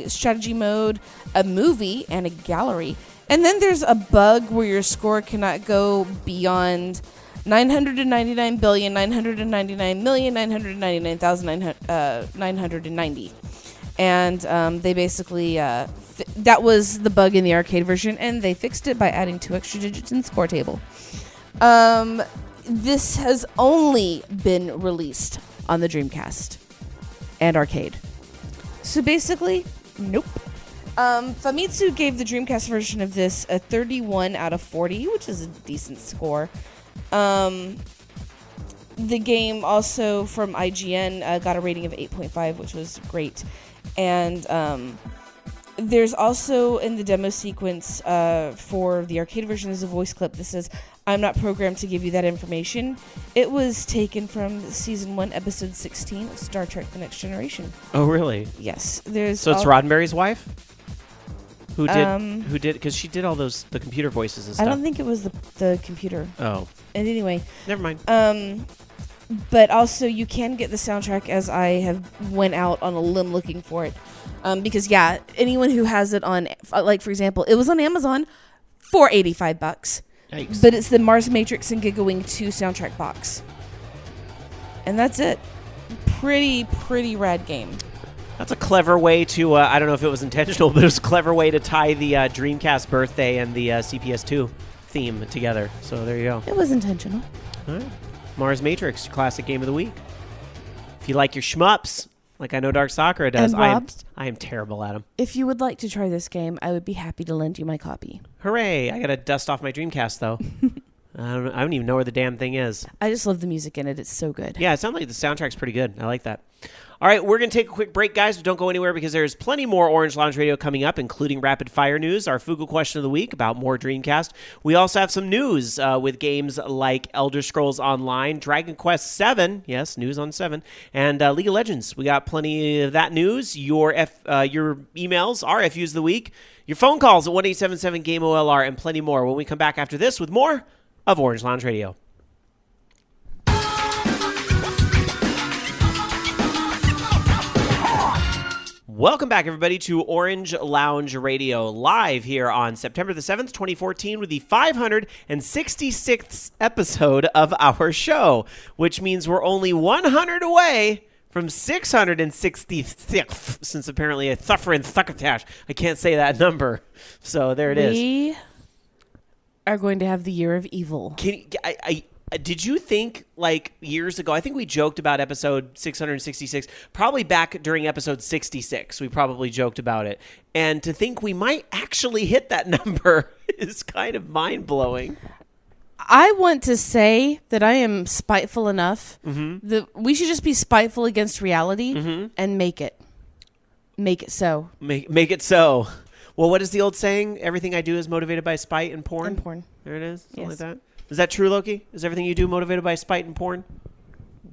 strategy mode, a movie, and a gallery. And then there's a bug where your score cannot go beyond 999,999,999,990. And they basically that was the bug in the arcade version, and they fixed it by adding 2 extra digits in the score table. This has only been released on the Dreamcast and arcade. So basically, nope. Famitsu gave the Dreamcast version of this a 31 out of 40, which is a decent score. The game also from IGN got a rating of 8.5, which was great. And There's also in the demo sequence for the arcade version, there's a voice clip that says, "I'm not programmed to give you that information." It was taken from season 1, episode 16 of Star Trek: The Next Generation. Oh, really? Yes. So it's Roddenberry's wife? Who did, because she did all the computer voices and stuff. I don't think it was the computer. Oh. And anyway. Never mind. But also you can get the soundtrack, as I have went out on a limb looking for it. Because anyone who has it on, like for example, it was on Amazon for $85. Yikes. But it's the Mars Matrix and Gigawing 2 soundtrack box. And that's it. Pretty rad game. That's a clever way to, I don't know if it was intentional, but it was a clever way to tie the Dreamcast birthday and the CPS2 theme together. So there you go. It was intentional. All right. Mars Matrix, classic game of the week. If you like your shmups, like I know Dark Sakura does, And Rob, I am terrible at them. if you would like to try this game, I would be happy to lend you my copy. Hooray! I gotta dust off my Dreamcast though. I don't even know where the damn thing is. I just love the music in it. It's so good. Yeah, it sounds like the soundtrack's pretty good. I like that. All right, we're going to take a quick break, guys, but don't go anywhere because there's plenty more Orange Lounge Radio coming up, including Rapid Fire News, our Fugu question of the week about more Dreamcast. We also have some news with games like Elder Scrolls Online, Dragon Quest VII, yes, news on 7, and League of Legends. We got plenty of that news, your emails, our FUs of the week, your phone calls at 1-877-GAME-OLR, and plenty more when we come back after this with more of Orange Lounge Radio. Welcome back, everybody, to Orange Lounge Radio, live here on September the 7th, 2014, with the 566th episode of our show, which means we're only 100 away from 666th, since apparently a thuffer and thuckatash. I can't say that number, so there it is. We are going to have the year of evil. Did you think, like, years ago, I think we joked about episode 666, probably back during episode 66, we probably joked about it. And to think we might actually hit that number is kind of mind-blowing. I want to say that I am spiteful enough that we should just be spiteful against reality and make it. Make it so. Make it so. Well, what is the old saying? Everything I do is motivated by spite and porn? And porn. There it is. Something Yes. like that. Is that true, Loki? Is everything you do motivated by spite and porn?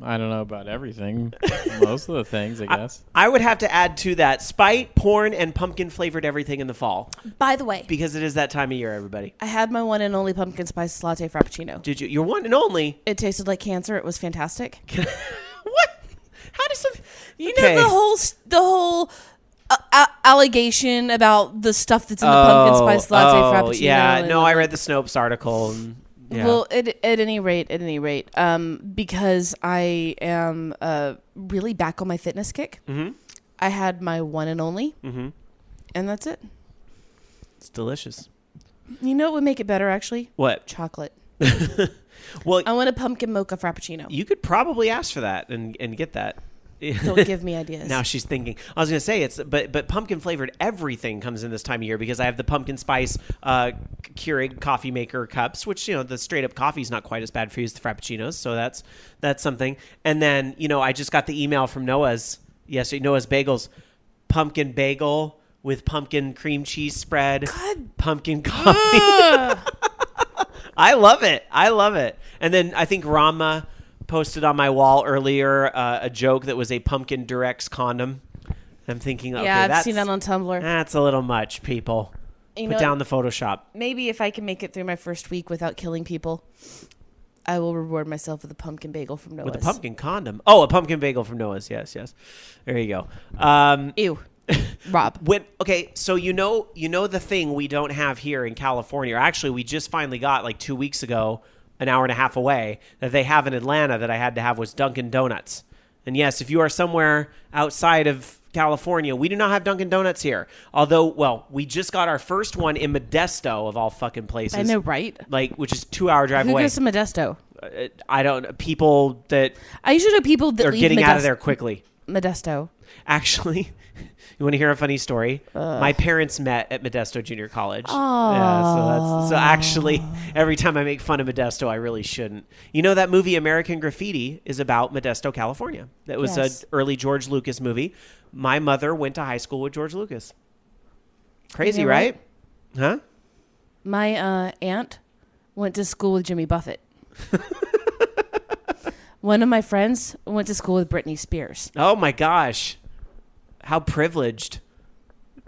I don't know about everything. Most of the things, I guess. I would have to add to that spite, porn, and pumpkin-flavored everything in the fall. By the way, Because it is that time of year, everybody. I had my one and only pumpkin spice latte frappuccino. Did you? Your one and only? It tasted like cancer. It was fantastic. What? How does some... You know the whole allegation about the stuff that's in the pumpkin spice latte frappuccino. Yeah, no, I read the Snopes article. And, yeah. Well, at any rate, because I am really back on my fitness kick, I had my one and only, and that's it. It's delicious. You know what would make it better, actually? What? Chocolate. Well, I want a pumpkin mocha frappuccino. you could probably ask for that and get that. Don't give me ideas. Now she's thinking. I was going to say but pumpkin flavored everything comes in this time of year because I have the pumpkin spice Keurig coffee maker cups, which the straight up coffee is not quite as bad for you as the frappuccinos, so that's something. And then I just got the email from Noah's Bagels, pumpkin bagel with pumpkin cream cheese spread, pumpkin coffee. I love it. And then I think Rama posted on my wall earlier a joke that was a pumpkin Durex condom. I'm thinking, okay, yeah, I've seen that on Tumblr. That's a little much, people. Put down the Photoshop. Maybe if I can make it through my first week without killing people, I will reward myself with a pumpkin bagel from Noah's. With a pumpkin condom. Oh, a pumpkin bagel from Noah's. Yes. There you go. Ew. Rob. So you know the thing we don't have here in California, or actually we just finally got like 2 weeks ago, an hour and a half away, that they have in Atlanta that I had to have was Dunkin' Donuts. And yes, if you are somewhere outside of California, we do not have Dunkin' Donuts here. Although, well, we just got our first one in Modesto, of all fucking places. I know, right? Which is 2-hour drive away. Who goes to Modesto? People that I usually know people that are leave getting out of there quickly. Modesto. Actually, you want to hear a funny story? My parents met at Modesto Junior College. Aww. Yeah, so actually, every time I make fun of Modesto, I really shouldn't. You know that movie American Graffiti is about Modesto, California. That was an early George Lucas movie. My mother went to high school with George Lucas. Crazy, You know right? Huh? My aunt went to school with Jimmy Buffett. One of my friends went to school with Britney Spears. Oh my gosh. How privileged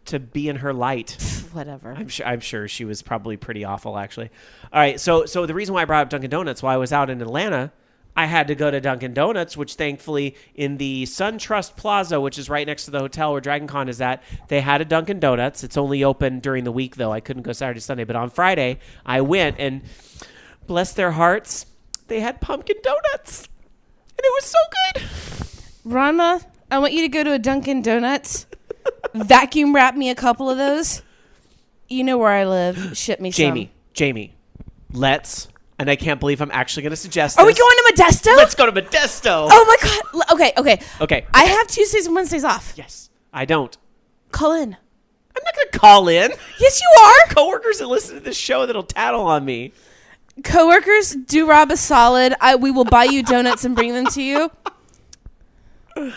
to be in her light. Whatever. I'm sure she was probably pretty awful, actually. All right, so the reason why I brought up Dunkin' Donuts, while I was out in Atlanta, I had to go to Dunkin' Donuts, which thankfully in the SunTrust Plaza, which is right next to the hotel where Dragon Con is at, they had a Dunkin' Donuts. It's only open during the week, though. I couldn't go Saturday, Sunday. But on Friday, I went, and bless their hearts, they had pumpkin donuts. And it was so good. Rama, I want you to go to a Dunkin' Donuts, vacuum wrap me a couple of those. You know where I live. Ship me some. Jamie, let's... And I can't believe I'm actually going to suggest Are this. we going to Modesto? Let's go to Modesto. Oh my God. Okay. Okay. I have Tuesdays and Wednesdays off. Yes. I don't. Call in. I'm not going to call in. Yes, you are. Coworkers that listen to this show that'll tattle on me. Coworkers, do Rob a solid. We will buy you donuts and bring them to you. You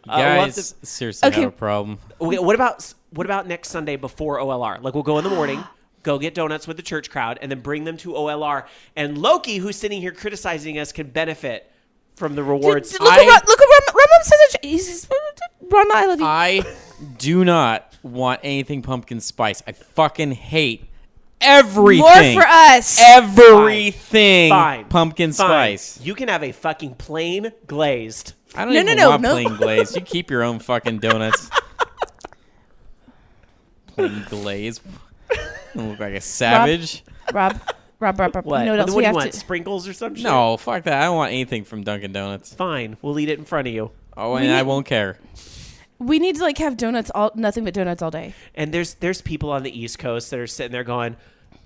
we'll guys seriously Okay. have a problem. Okay, what about next Sunday before OLR? Like, we'll go in the morning, go get donuts with the church crowd, and then bring them to OLR. And Loki, who's sitting here criticizing us, can benefit from the rewards. Look what Rama says. He says, Rama, I love you. I do not want anything pumpkin spice. I fucking hate everything. More for us. Everything Fine. pumpkin Fine. spice. You can have a fucking plain glazed. I don't No, even no, want no. plain glaze. You keep your own fucking donuts. Plain glaze. You look like a savage. Rob. What? You know what else What do we you have want? to... Sprinkles or some shit? No, fuck that. I don't want anything from Dunkin' Donuts. Fine. We'll eat it in front of you. Oh, and I won't care. We need to have donuts, nothing but donuts all day. And there's people on the East Coast that are sitting there going,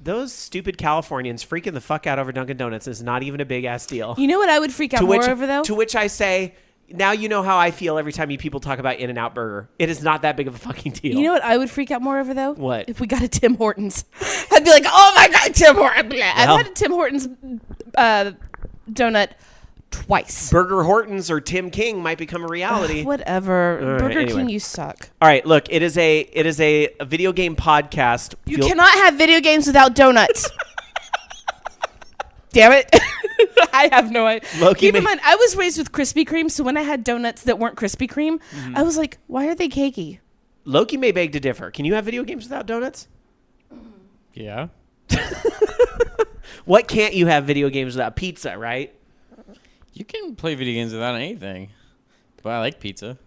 those stupid Californians freaking the fuck out over Dunkin' Donuts is not even a big ass deal. You know what I would freak out more over, though? To which I say, now you know how I feel every time you people talk about In-N-Out Burger. It is not that big of a fucking deal. You know what I would freak out more over, though? What? If we got a Tim Hortons. I'd be like, oh my God, Tim Hortons. I've had a Tim Hortons donut twice. Burger Hortons or Tim King might become a reality. Whatever. All right, Burger anyway. King, you suck. All right, look, it is a video game podcast. You cannot have video games without donuts. Damn it. I have no idea. Loki Keep in may- mind, I was raised with Krispy Kreme, so when I had donuts that weren't Krispy Kreme, I was like, why are they cakey? Loki may beg to differ. Can you have video games without donuts? Yeah. What can't you have video games without? Pizza, right? You can play video games without anything. But I like pizza.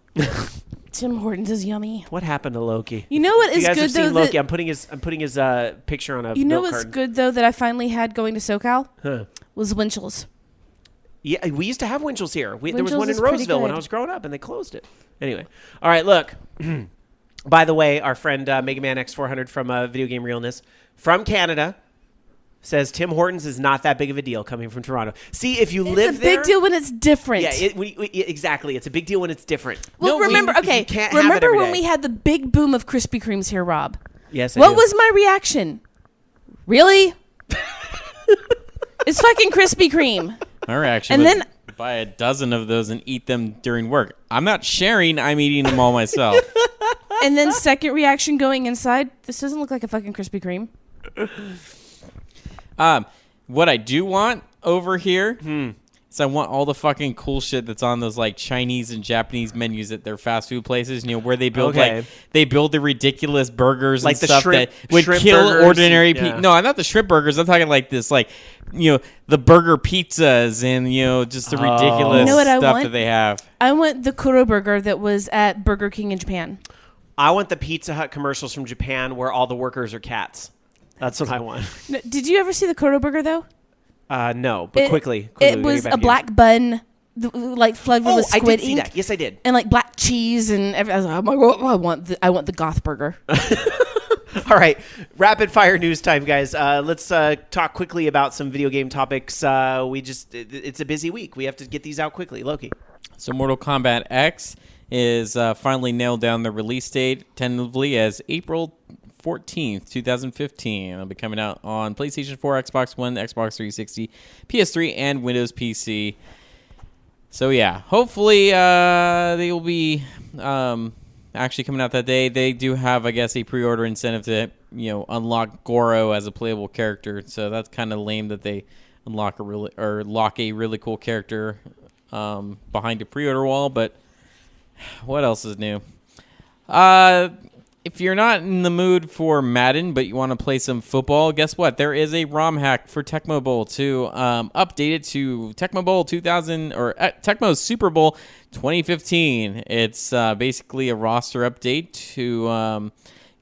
Tim Hortons is yummy. What happened to Loki? You know what If is you guys good have seen though? Loki. I'm putting his picture on a You know milk what's carton. good though that I finally had going to SoCal Huh. was Winchell's. Yeah, we used to have Winchell's here. There was Winchell's one in is pretty Roseville when good. I was growing up, and they closed it. Anyway, all right. Look, by the way, our friend Mega Man X400 from Video Game Realness from Canada says Tim Hortons is not that big of a deal coming from Toronto. See, if you live It's a there, big deal when it's different. Yeah, exactly. It's a big deal when it's different. Well, No, remember, you okay, can't have it remember every when day. we had the big boom of Krispy Kremes here, Rob? Yes. I What do. was my reaction? Really? It's fucking Krispy Kreme. My reaction And was then- buy a dozen of those and eat them during work. I'm not sharing. I'm eating them all myself. And then second reaction going inside, this doesn't look like a fucking Krispy Kreme. What I do want over here is I want all the fucking cool shit that's on those Chinese and Japanese menus at their fast food places. Where they build Okay. they build the ridiculous burgers Like and the stuff shrimp- that would shrimp kill burgers ordinary and- people. yeah. No, not the shrimp burgers. I'm talking this the burger pizzas and just the ridiculous You know what I stuff want? that they have. I want the Kuro burger that was at Burger King in Japan. I want the Pizza Hut commercials from Japan where all the workers are cats. That's what I want. No, did you ever see the Kuro burger though? No, but quickly It we was get back a to black bun, flavored Oh, with I squid did see ink. that. Yes, I did. And black cheese and everything. I was like, oh my God, I want the goth burger. All right, rapid fire news time, guys. Let's talk quickly about some video game topics. It's a busy week. We have to get these out quickly. Loki. So Mortal Kombat X is finally nailed down the release date tentatively as April 14th, 2015. It'll be coming out on PlayStation 4, Xbox One, Xbox 360, PS3, and Windows PC. So yeah, hopefully they will be actually coming out that day. They do have, I guess, a pre-order incentive to unlock Goro as a playable character. So that's kind of lame that they lock a really cool character behind a pre-order wall. But what else is new? If you're not in the mood for Madden, but you want to play some football, guess what? There is a ROM hack for Tecmo Bowl to update it to Tecmo Bowl 2000 or Tecmo Super Bowl 2015. It's basically a roster update to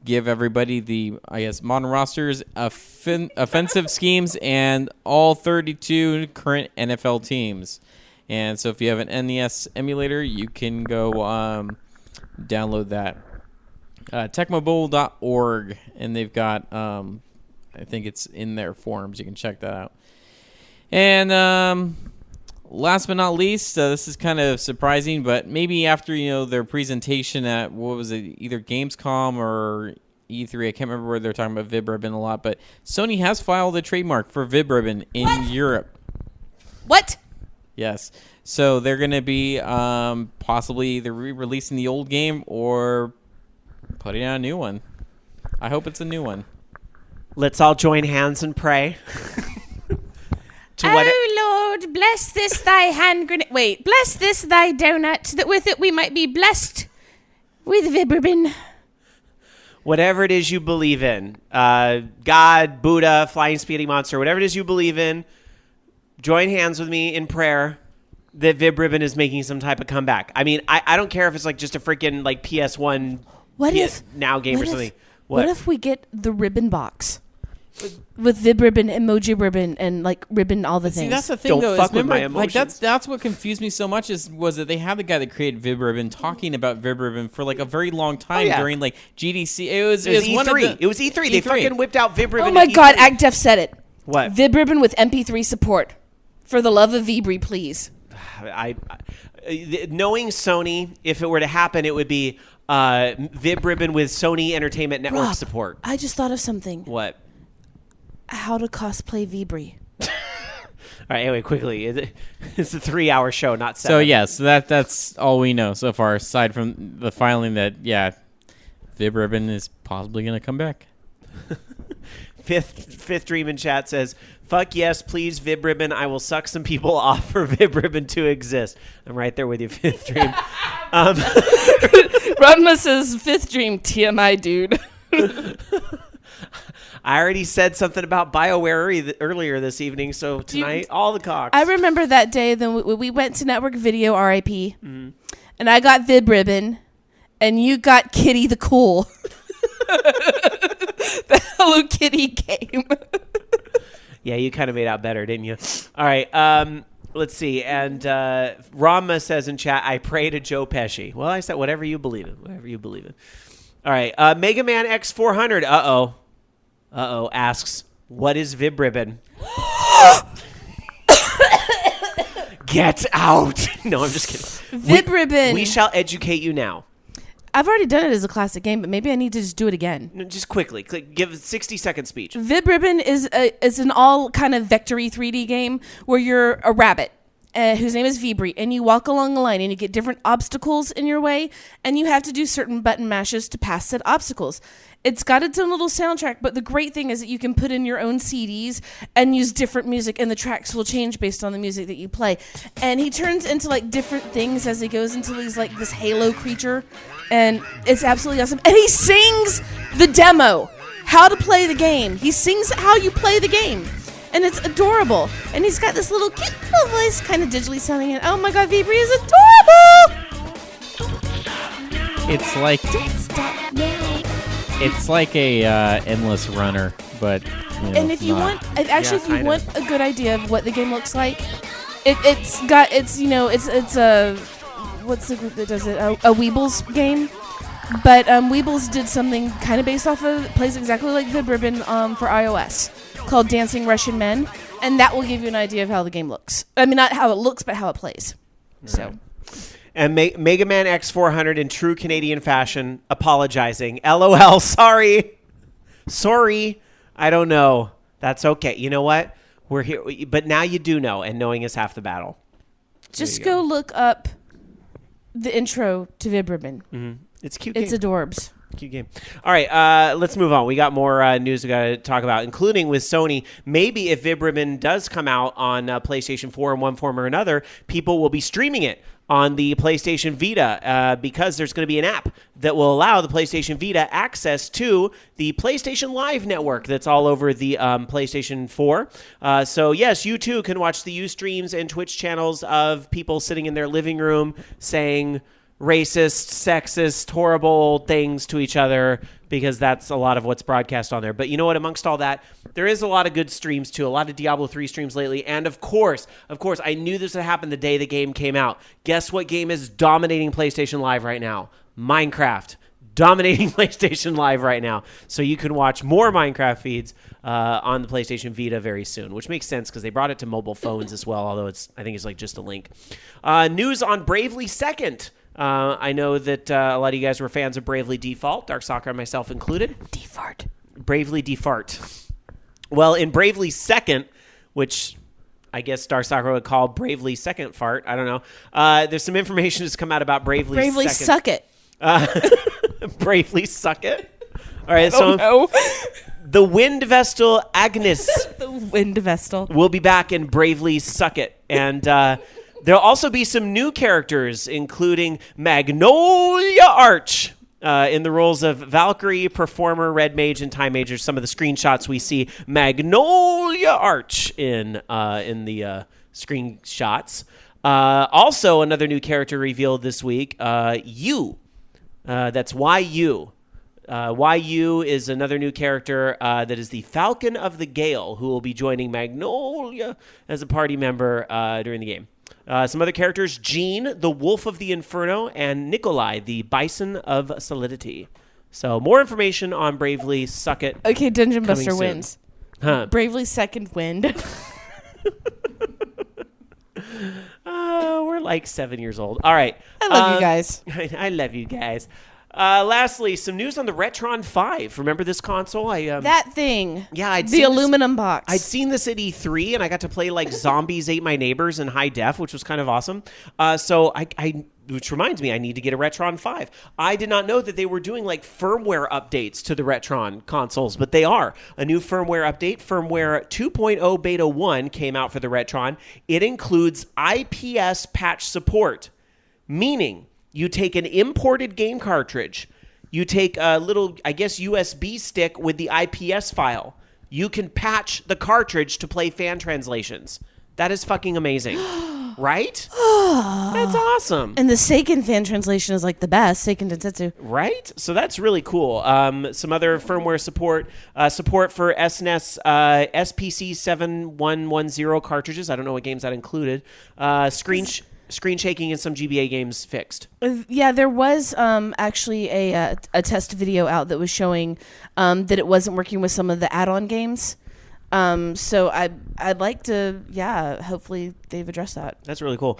give everybody the, I guess, modern rosters, offensive schemes, and all 32 current NFL teams. And so if you have an NES emulator, you can go download that. TecmoBowl.org, and they've got, I think it's in their forums. You can check that out. And last but not least, this is kind of surprising, but maybe after their presentation at, what was it, either Gamescom or E3, I can't remember where they're talking about VibRibbon a lot, but Sony has filed a trademark for VibRibbon in Europe. What? Yes. So they're going to be possibly either re-releasing the old game or putting out a new one. I hope it's a new one. Let's all join hands and pray. Lord, bless this thy hand grenade. Wait, bless this thy donut, that with it we might be blessed with VibRibbon. Whatever it is you believe in, God, Buddha, flying speedy monster, whatever it is you believe in, join hands with me in prayer that VibRibbon is making some type of comeback. I mean, I don't care if it's like just a freaking like PS1 Now game or something. What if we get the ribbon box with VibRibbon, emoji ribbon, and like ribbon all the things? See, that's the thing, Don't though. fuck with my emotions. Like that's what confused me so much was that they had the guy that created VibRibbon talking about VibRibbon for like a very long time during like GDC. It was E3. one of the, it was E3. They fucking whipped out VibRibbon. Oh my at God, E3. ActDef said it. What? VibRibbon with MP3 support. For the love of Vibri, please. Knowing Sony, if it were to happen, it would be VibRibbon with Sony Entertainment Network Rob, support. I just thought of something. What? How to cosplay Vibri. All right, anyway, quickly. It's a 3-hour show, not 7. So, yes, that's all we know so far, aside from the filing that, VibRibbon is possibly going to come back. Fifth Dream in chat says, fuck yes, please, VibRibbon. I will suck some people off for VibRibbon to exist. I'm right there with you, Fifth Dream. Ranma says, Fifth Dream, TMI, dude. I already said something about BioWare earlier this evening, so tonight, all the cocks. I remember that day when we went to Network Video, RIP, and I got VibRibbon, and you got Kitty the Cool. The Hello Kitty game. Yeah, you kind of made out better, didn't you? All right, let's see. And Rama says in chat, I pray to Joe Pesci. Well, I said whatever you believe in. Whatever you believe in. All right, Mega Man X400. Uh-oh, asks, what is VibRibbon? Get out. No, I'm just kidding. VibRibbon. We shall educate you now. I've already done it as a classic game, but maybe I need to just do it again. No, just quickly. Give a 60-second speech. VibRibbon is an all kind of vectory 3D game where you're a rabbit whose name is Vibri, and you walk along a line and you get different obstacles in your way, and you have to do certain button mashes to pass said obstacles. It's got its own little soundtrack, but the great thing is that you can put in your own CDs and use different music, and the tracks will change based on the music that you play. And he turns into like different things as he goes into these like this halo creature, and it's absolutely awesome. And he sings the demo, how to play the game. He sings how you play the game. And it's adorable. And he's got this little cute little voice, kind of digitally sounding. And oh my God, Vibri is adorable. It's like Don't stop now. it's like a endless runner, but And if you not. want, actually, if you kinda. want a good idea of what the game looks like, it's a what's the group that does it? A Weebles game. But Weebles did something kind of based off of, plays exactly like VibRibbon for iOS, called Dancing Russian Men, and that will give you an idea of how the game looks. I mean, not how it looks, but how it plays. So, And Mega Man X400 in true Canadian fashion, apologizing. LOL, sorry. Sorry. I don't know. That's okay. You know what? We're here. But now you do know, and knowing is half the battle. just go look up the intro to VibRibbon. It's a cute It's game. adorbs. Cute game. All right, let's move on. We got more news we got to talk about, including with Sony. Maybe if Vibram does come out on PlayStation 4 in one form or another, people will be streaming it on the PlayStation Vita because there's going to be an app that will allow the PlayStation Vita access to the PlayStation Live network that's all over the PlayStation 4. So, yes, you too can watch the Ustreams and Twitch channels of people sitting in their living room saying racist, sexist, horrible things to each other, because that's a lot of what's broadcast on there. But you know what? Amongst all that, there is a lot of good streams too. A lot of Diablo 3 streams lately. And of course, I knew this would happen the day the game came out. Guess what game is dominating PlayStation Live right now? Minecraft. Dominating PlayStation Live right now. So you can watch more Minecraft feeds on the PlayStation Vita very soon, which makes sense because they brought it to mobile phones as well, although I think it's like just a link. News on Bravely Second. I know that a lot of you guys were fans of Bravely Default, Dark Soccer and myself included. Defart. Bravely Defart. Well, in Bravely Second, which I guess Dark Soccer would call Bravely Second Fart, I don't know. There's some information that's come out about Bravely Second. Suck it. Bravely Suck It. All right, so the Wind Vestal Agnes The Wind Vestal will be back in Bravely Suck It. And there'll also be some new characters, including Magnolia Arch in the roles of Valkyrie, Performer, Red Mage, and Time Mage. Some of the screenshots we see Magnolia Arch in the screenshots. Also, another new character revealed this week, You. That's YU. YU is another new character that is the Falcon of the Gale, who will be joining Magnolia as a party member during the game. Some other characters, Jean, the Wolf of the Inferno, and Nikolai, the Bison of Solidity. So more information on Bravely Suck It. Okay, Dungeon coming Buster soon. wins. Huh. Bravely Second Wind. We're like 7 years old. All right. I love you guys. I love you guys. Lastly, some news on the Retron 5. Remember this console? That thing. Yeah, I'd the seen this- aluminum box. I'd seen this at E3, and I got to play like Zombies Ate My Neighbors in high def, which was kind of awesome. So which reminds me, I need to get a Retron 5. I did not know that they were doing like firmware updates to the Retron consoles, but they are. A new firmware update, firmware 2.0 beta 1 came out for the Retron. It includes IPS patch support, meaning you take an imported game cartridge, you take a little, I guess, USB stick with the IPS file. You can patch the cartridge to play fan translations. That is fucking amazing. Right? That's awesome. and the Seiken fan translation is like the best. Seiken Densetsu. Right? So that's really cool. Some other firmware support. Support for SNES SPC 7110 cartridges. I don't know what games that included. Screen shaking and some GBA games fixed. Yeah, there was actually a test video out that was showing that it wasn't working with some of the add-on games. So I'd like to, hopefully they've addressed that. That's really cool.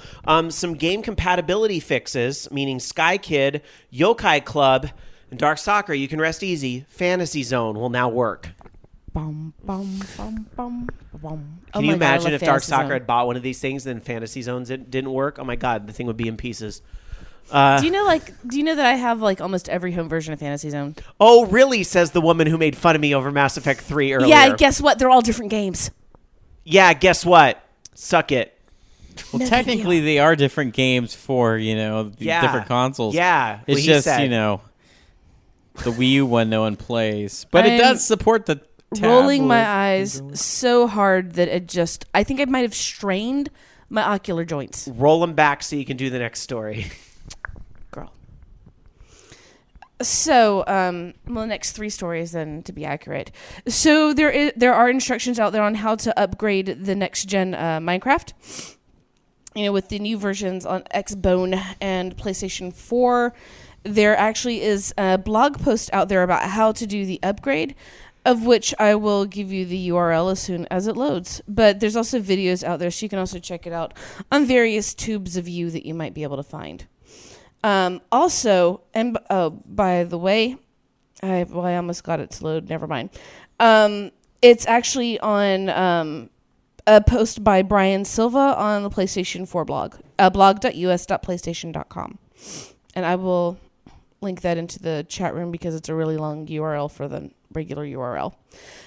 Some game compatibility fixes, meaning Sky Kid, Yokai Club, and Dark Soccer. You can rest easy. Fantasy Zone will now work. Bum, bum, bum, bum, bum. Can you imagine if Dark Soccer had bought one of these things and Fantasy Zones didn't work? Oh my God, the thing would be in pieces. Do you know that I have like almost every home version of Fantasy Zone? Oh, really? Says the woman who made fun of me over Mass Effect 3 earlier. Yeah, guess what? They're all different games. Yeah, guess what? Suck it. Well, No technically, big they are different games for, the different consoles. Yeah. It's what he just, said. the Wii U one no one plays. But it I'm does support the rolling my tablet. eyes so hard that I think I might have strained my ocular joints. Roll them back so you can do the next story. Girl. So, the next 3 stories then, to be accurate. So there are instructions out there on how to upgrade the next gen Minecraft. With the new versions on Xbone and PlayStation 4, there actually is a blog post out there about how to do the upgrade, of which I will give you the URL as soon as it loads. But there's also videos out there, so you can also check it out on various tubes of you that you might be able to find. Also, and by the way, I almost got it to load. Never mind. It's actually on a post by Brian Silva on the PlayStation 4 blog, blog.us.playstation.com. And I will link that into the chat room because it's a really long URL for the regular URL.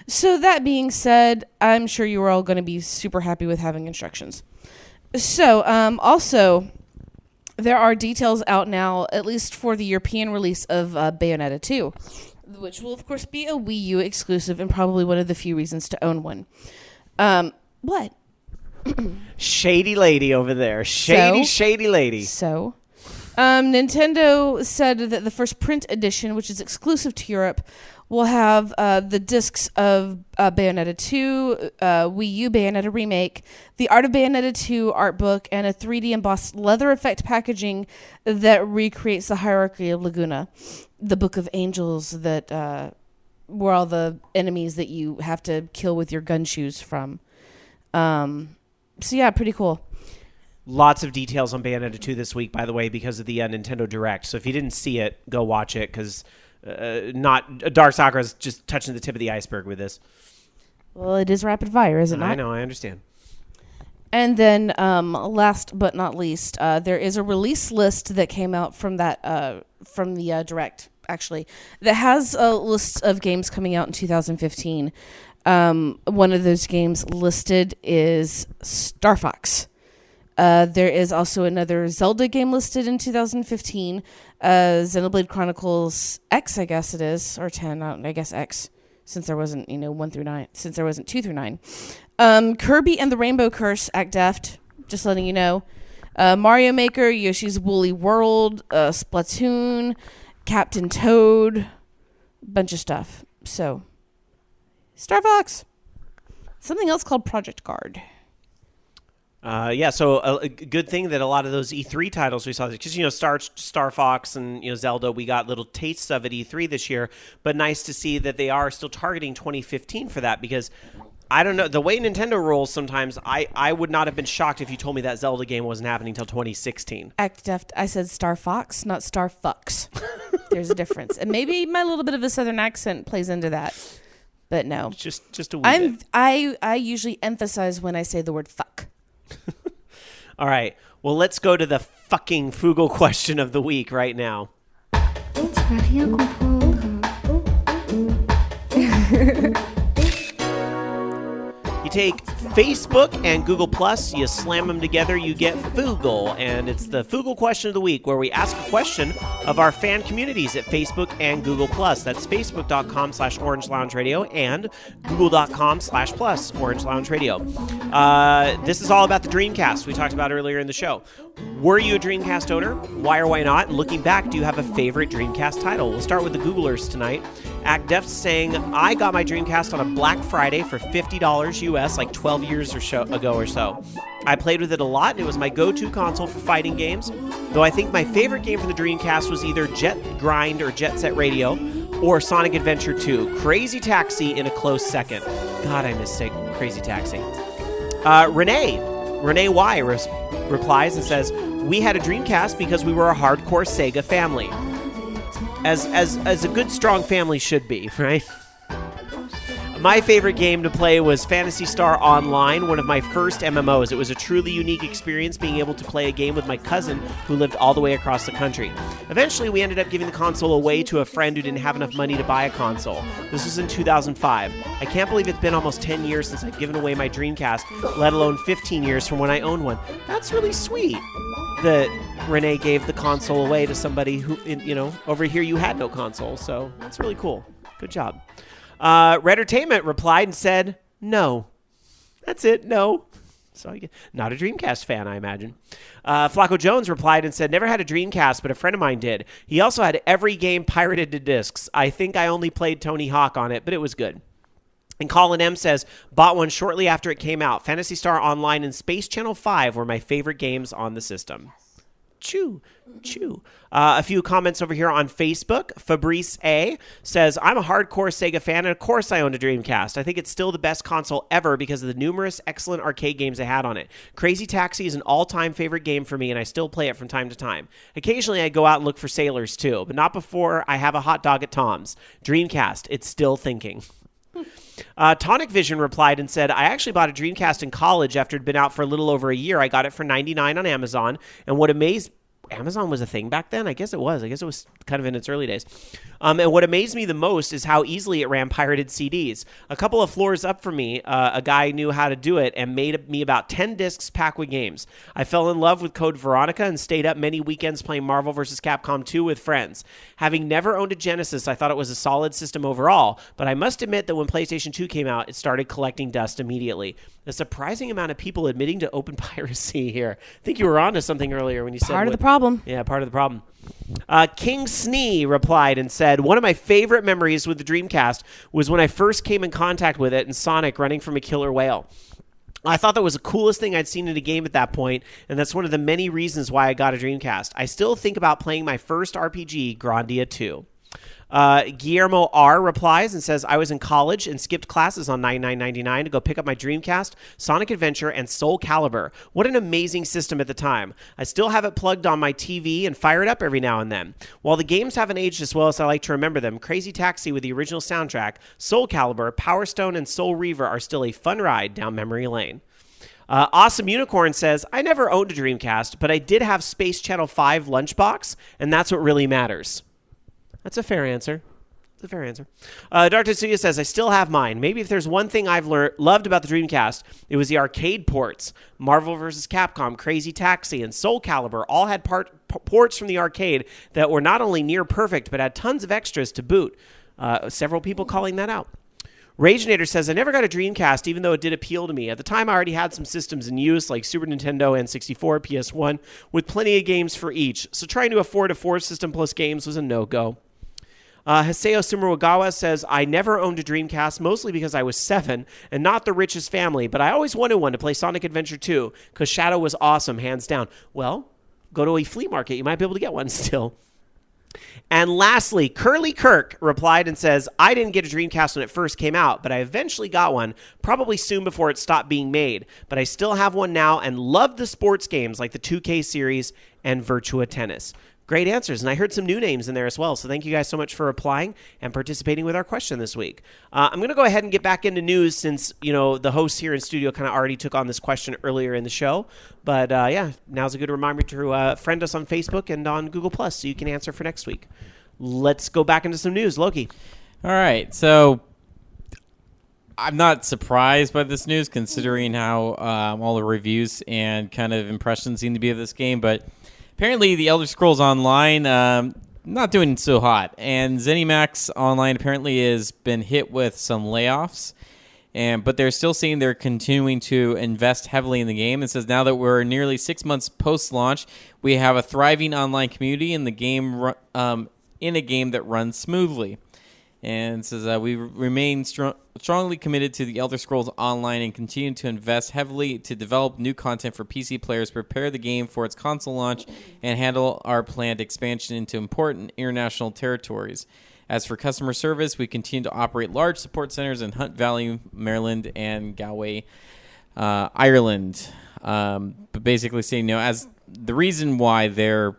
So that being said, I'm sure you are all going to be super happy with having instructions. So also, there are details out now, at least for the European release of Bayonetta 2, which will, of course, be a Wii U exclusive and probably one of the few reasons to own one. What? Shady lady over there. Shady lady. So, Nintendo said that the first print edition, which is exclusive to Europe, will have the discs of Bayonetta 2, Wii U Bayonetta Remake, the Art of Bayonetta 2 art book, and a 3D embossed leather effect packaging that recreates the Hierarchy of Laguna, the Book of Angels that were all the enemies that you have to kill with your gun shoes from. So yeah, pretty cool. Lots of details on Bayonetta 2 this week, by the way, because of the Nintendo Direct. So if you didn't see it, go watch it, because Dark Sakura is just touching the tip of the iceberg with this. Well, it is rapid fire, is it not? I know, I understand. And then last but not least, there is a release list that came out from that from the Direct, actually, that has a list of games coming out in 2015. One of those games listed is Star Fox. There is also another Zelda game listed in 2015, Xenoblade Chronicles X, I guess it is, or 10, I guess X, since there wasn't 1 through 9, since there wasn't 2 through 9. Kirby and the Rainbow Curse, Act Deft, just letting you know. Mario Maker, Yoshi's Woolly World, Splatoon, Captain Toad, bunch of stuff. So, Star Fox. Something else called Project Guard. So a good thing that a lot of those E3 titles we saw, because, Star Fox and, Zelda, we got little tastes of at E3 this year, but nice to see that they are still targeting 2015 for that, because I don't know, the way Nintendo rolls sometimes, I would not have been shocked if you told me that Zelda game wasn't happening until 2016. Act Deft, I said Star Fox, not Star Fucks. There's a difference. And maybe my little bit of a southern accent plays into that, but no. Just a wee bit. I usually emphasize when I say the word fuck. All right. Well, let's go to the fucking Fugle question of the week right now. It's Radio You take Facebook and Google Plus, you slam them together, you get Fugle. And it's the Fugle question of the week, where we ask a question of our fan communities at Facebook and Google Plus. That's facebook.com/orangeloungeradio and google.com/plus orangeloungeradio. This is all about the Dreamcast we talked about earlier in the show. Were you a Dreamcast owner? Why or why not? And looking back, do you have a favorite Dreamcast title? We'll start with the Googlers tonight. Act Def saying, I got my Dreamcast on a Black Friday for $50 US, like 12 years ago or so. I played with it a lot, and it was my go-to console for fighting games, though I think my favorite game for the Dreamcast was either Jet Grind or Jet Set Radio, or Sonic Adventure 2. Crazy Taxi in a close second. God, I miss Crazy Taxi. Renee Y replies and says, we had a Dreamcast because we were a hardcore Sega family. As a good, strong family should be, right? My favorite game to play was Phantasy Star Online, one of my first MMOs. It was a truly unique experience being able to play a game with my cousin who lived all the way across the country. Eventually, we ended up giving the console away to a friend who didn't have enough money to buy a console. This was in 2005. I can't believe it's been almost 10 years since I've given away my Dreamcast, let alone 15 years from when I owned one. That's really sweet that Renee gave the console away to somebody who, over here you had no console, so that's really cool. Good job. Redtertainment replied and said, no. That's it, no. So not a Dreamcast fan, I imagine. Flacco Jones replied and said, never had a Dreamcast, but a friend of mine did. He also had every game pirated to discs. I think I only played Tony Hawk on it, but it was good. And Colin M says, bought one shortly after it came out. Phantasy Star Online and Space Channel 5 were my favorite games on the system. Chew. A few comments over here on Facebook. Fabrice A says, I'm a hardcore Sega fan, and of course I owned a Dreamcast. I think it's still the best console ever because of the numerous excellent arcade games it had on it. Crazy Taxi is an all-time favorite game for me, and I still play it from time to time. Occasionally I go out and look for Sailors too, but not before I have a hot dog at Tom's. Dreamcast, it's still thinking. Tonic Vision replied and said, I actually bought a Dreamcast in college after it had been out for a little over a year. I got it for $99 on Amazon, and what amazed Amazon was a thing back then? I guess it was. I guess it was kind of in its early days. And what amazed me the most is how easily it ran pirated CDs. A couple of floors up from me, a guy knew how to do it and made me about 10 discs packed with games. I fell in love with Code Veronica and stayed up many weekends playing Marvel vs. Capcom 2 with friends. Having never owned a Genesis, I thought it was a solid system overall, but I must admit that when PlayStation 2 came out, it started collecting dust immediately. A surprising amount of people admitting to open piracy here. I think you were onto something earlier when you said... Part of the problem. Yeah, part of the problem. King Snee replied and said, one of my favorite memories with the Dreamcast was when I first came in contact with it and Sonic running from a killer whale. I thought that was the coolest thing I'd seen in a game at that point, and that's one of the many reasons why I got a Dreamcast. I still think about playing my first RPG, Grandia 2. Guillermo R. replies and says, I was in college and skipped classes on $99.99 to go pick up my Dreamcast, Sonic Adventure, and Soul Calibur. What an amazing system at the time. I still have it plugged on my TV and fire it up every now and then. While the games haven't aged as well as I like to remember them, Crazy Taxi with the original soundtrack, Soul Calibur, Power Stone, and Soul Reaver are still a fun ride down memory lane. Awesome Unicorn says, I never owned a Dreamcast, but I did have Space Channel 5 Lunchbox, and that's what really matters. That's a fair answer. That's a fair answer. Dr. Tetsuya says, I still have mine. Maybe if there's one thing I've loved about the Dreamcast, it was the arcade ports. Marvel vs. Capcom, Crazy Taxi, and Soul Calibur all had ports from the arcade that were not only near perfect, but had tons of extras to boot. Several people calling that out. Ragenator says, I never got a Dreamcast, even though it did appeal to me. At the time, I already had some systems in use, like Super Nintendo, N64, PS1, with plenty of games for each. So trying to afford a 4-system plus games was a no-go. Haseo Sumerugawa says, I never owned a Dreamcast, mostly because I was 7 and not the richest family, but I always wanted one to play Sonic Adventure 2 because Shadow was awesome, hands down. Well, go to a flea market. You might be able to get one still. And lastly, Curly Kirk replied and says, I didn't get a Dreamcast when it first came out, but I eventually got one, probably soon before it stopped being made. But I still have one now and love the sports games like the 2K series and Virtua Tennis. Great answers, and I heard some new names in there as well, so thank you guys so much for replying and participating with our question this week. I'm going to go ahead and get back into news since, the host here in studio kind of already took on this question earlier in the show. But, now's a good reminder to friend us on Facebook and on Google+, so you can answer for next week. Let's go back into some news. Loki. All right, so I'm not surprised by this news considering how all the reviews and kind of impressions seem to be of this game, but... Apparently, the Elder Scrolls Online not doing so hot, and ZeniMax Online apparently has been hit with some layoffs, but they're still saying they're continuing to invest heavily in the game. It says now that we're nearly 6 months post-launch, we have a thriving online community in the game in a game that runs smoothly. And it says we remain strongly committed to the Elder Scrolls Online and continue to invest heavily to develop new content for PC players, prepare the game for its console launch, and handle our planned expansion into important international territories. As for customer service, we continue to operate large support centers in Hunt Valley, Maryland, and Galway, Ireland. But basically saying, as the reason why they're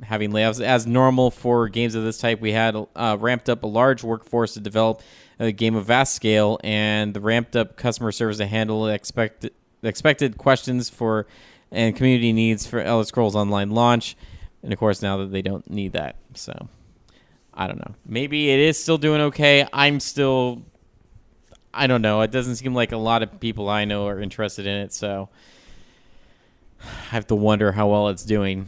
having layoffs. As normal for games of this type, we had ramped up a large workforce to develop a game of vast scale, and the ramped up customer service to handle expected questions for and community needs for Elder Scrolls Online launch. And of course, now that they don't need that, so I don't know. Maybe it is still doing okay. I don't know. It doesn't seem like a lot of people I know are interested in it, so I have to wonder how well it's doing.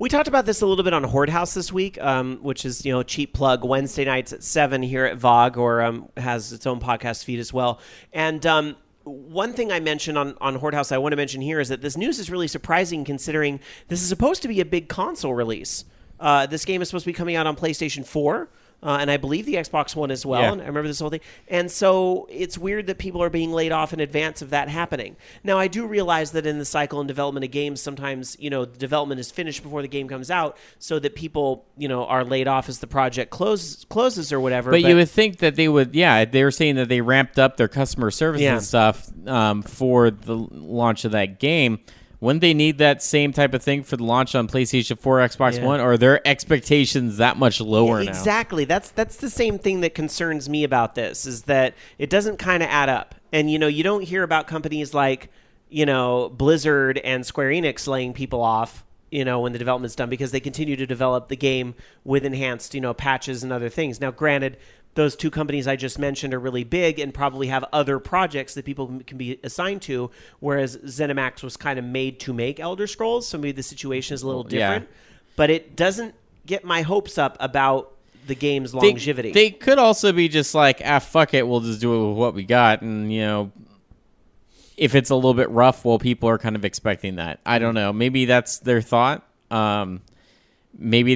We talked about this a little bit on Horde House this week, which is, cheap plug, Wednesday nights at 7 here at VOG, or has its own podcast feed as well. And one thing I mentioned on Horde House I want to mention here is that this news is really surprising considering this is supposed to be a big console release. This game is supposed to be coming out on PlayStation 4. And I believe the Xbox One as well. Yeah. And I remember this whole thing. And so it's weird that people are being laid off in advance of that happening. Now, I do realize that in the cycle and development of games, sometimes, the development is finished before the game comes out so that people, are laid off as the project closes or whatever. But you would think that they would, they were saying that they ramped up their customer service and stuff for the launch of that game. Wouldn't they need that same type of thing for the launch on PlayStation 4, Xbox One? Or are their expectations that much lower now? Exactly. That's the same thing that concerns me about this, is that it doesn't kind of add up. And, you don't hear about companies like, Blizzard and Square Enix laying people off, when the development's done, because they continue to develop the game with enhanced, patches and other things. Now, granted, those two companies I just mentioned are really big and probably have other projects that people can be assigned to, whereas ZeniMax was kind of made to make Elder Scrolls, so maybe the situation is a little different. Yeah. But it doesn't get my hopes up about the game's longevity. They could also be just like, fuck it, we'll just do it with what we got, and, if it's a little bit rough, well, people are kind of expecting that. I don't know. Maybe that's their thought. Maybe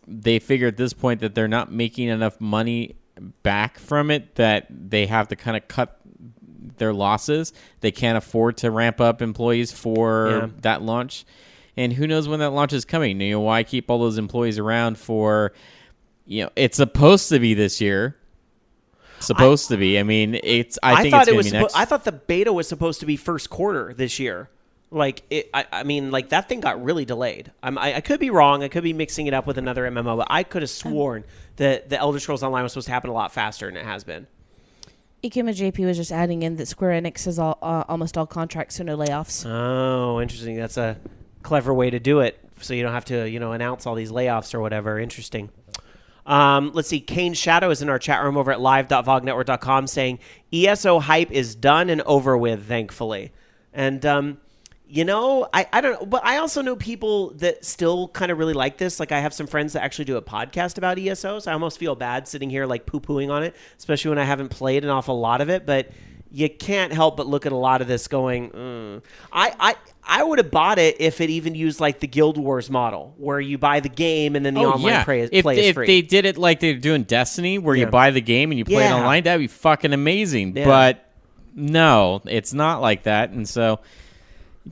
they figure at this point that they're not making enough money back from it, that they have to kind of cut their losses. They can't afford to ramp up employees for that launch. And who knows when that launch is coming? Why keep all those employees around for, it's supposed to be this year. Supposed to be. I mean, I think it's going to be next. I thought the beta was supposed to be first quarter this year. That thing got really delayed. I could be wrong. I could be mixing it up with another MMO, but I could have sworn that the Elder Scrolls Online was supposed to happen a lot faster than it has been. Ikema JP was just adding in that Square Enix has almost all contracts, so no layoffs. Oh, interesting. That's a clever way to do it, so you don't have to, announce all these layoffs or whatever. Interesting. Let's see. Kane Shadow is in our chat room over at live.vognetwork.com saying ESO hype is done and over with, thankfully. And, I don't know, but I also know people that still kind of really like this. Like, I have some friends that actually do a podcast about ESO, so I almost feel bad sitting here, like, poo-pooing on it, especially when I haven't played an awful lot of it. But you can't help but look at a lot of this going, I would have bought it if it even used, like, the Guild Wars model, where you buy the game and then the online play is free. If they did it like they're doing Destiny, where you buy the game and you play it online, that'd be fucking amazing. Yeah. But no, it's not like that. And so...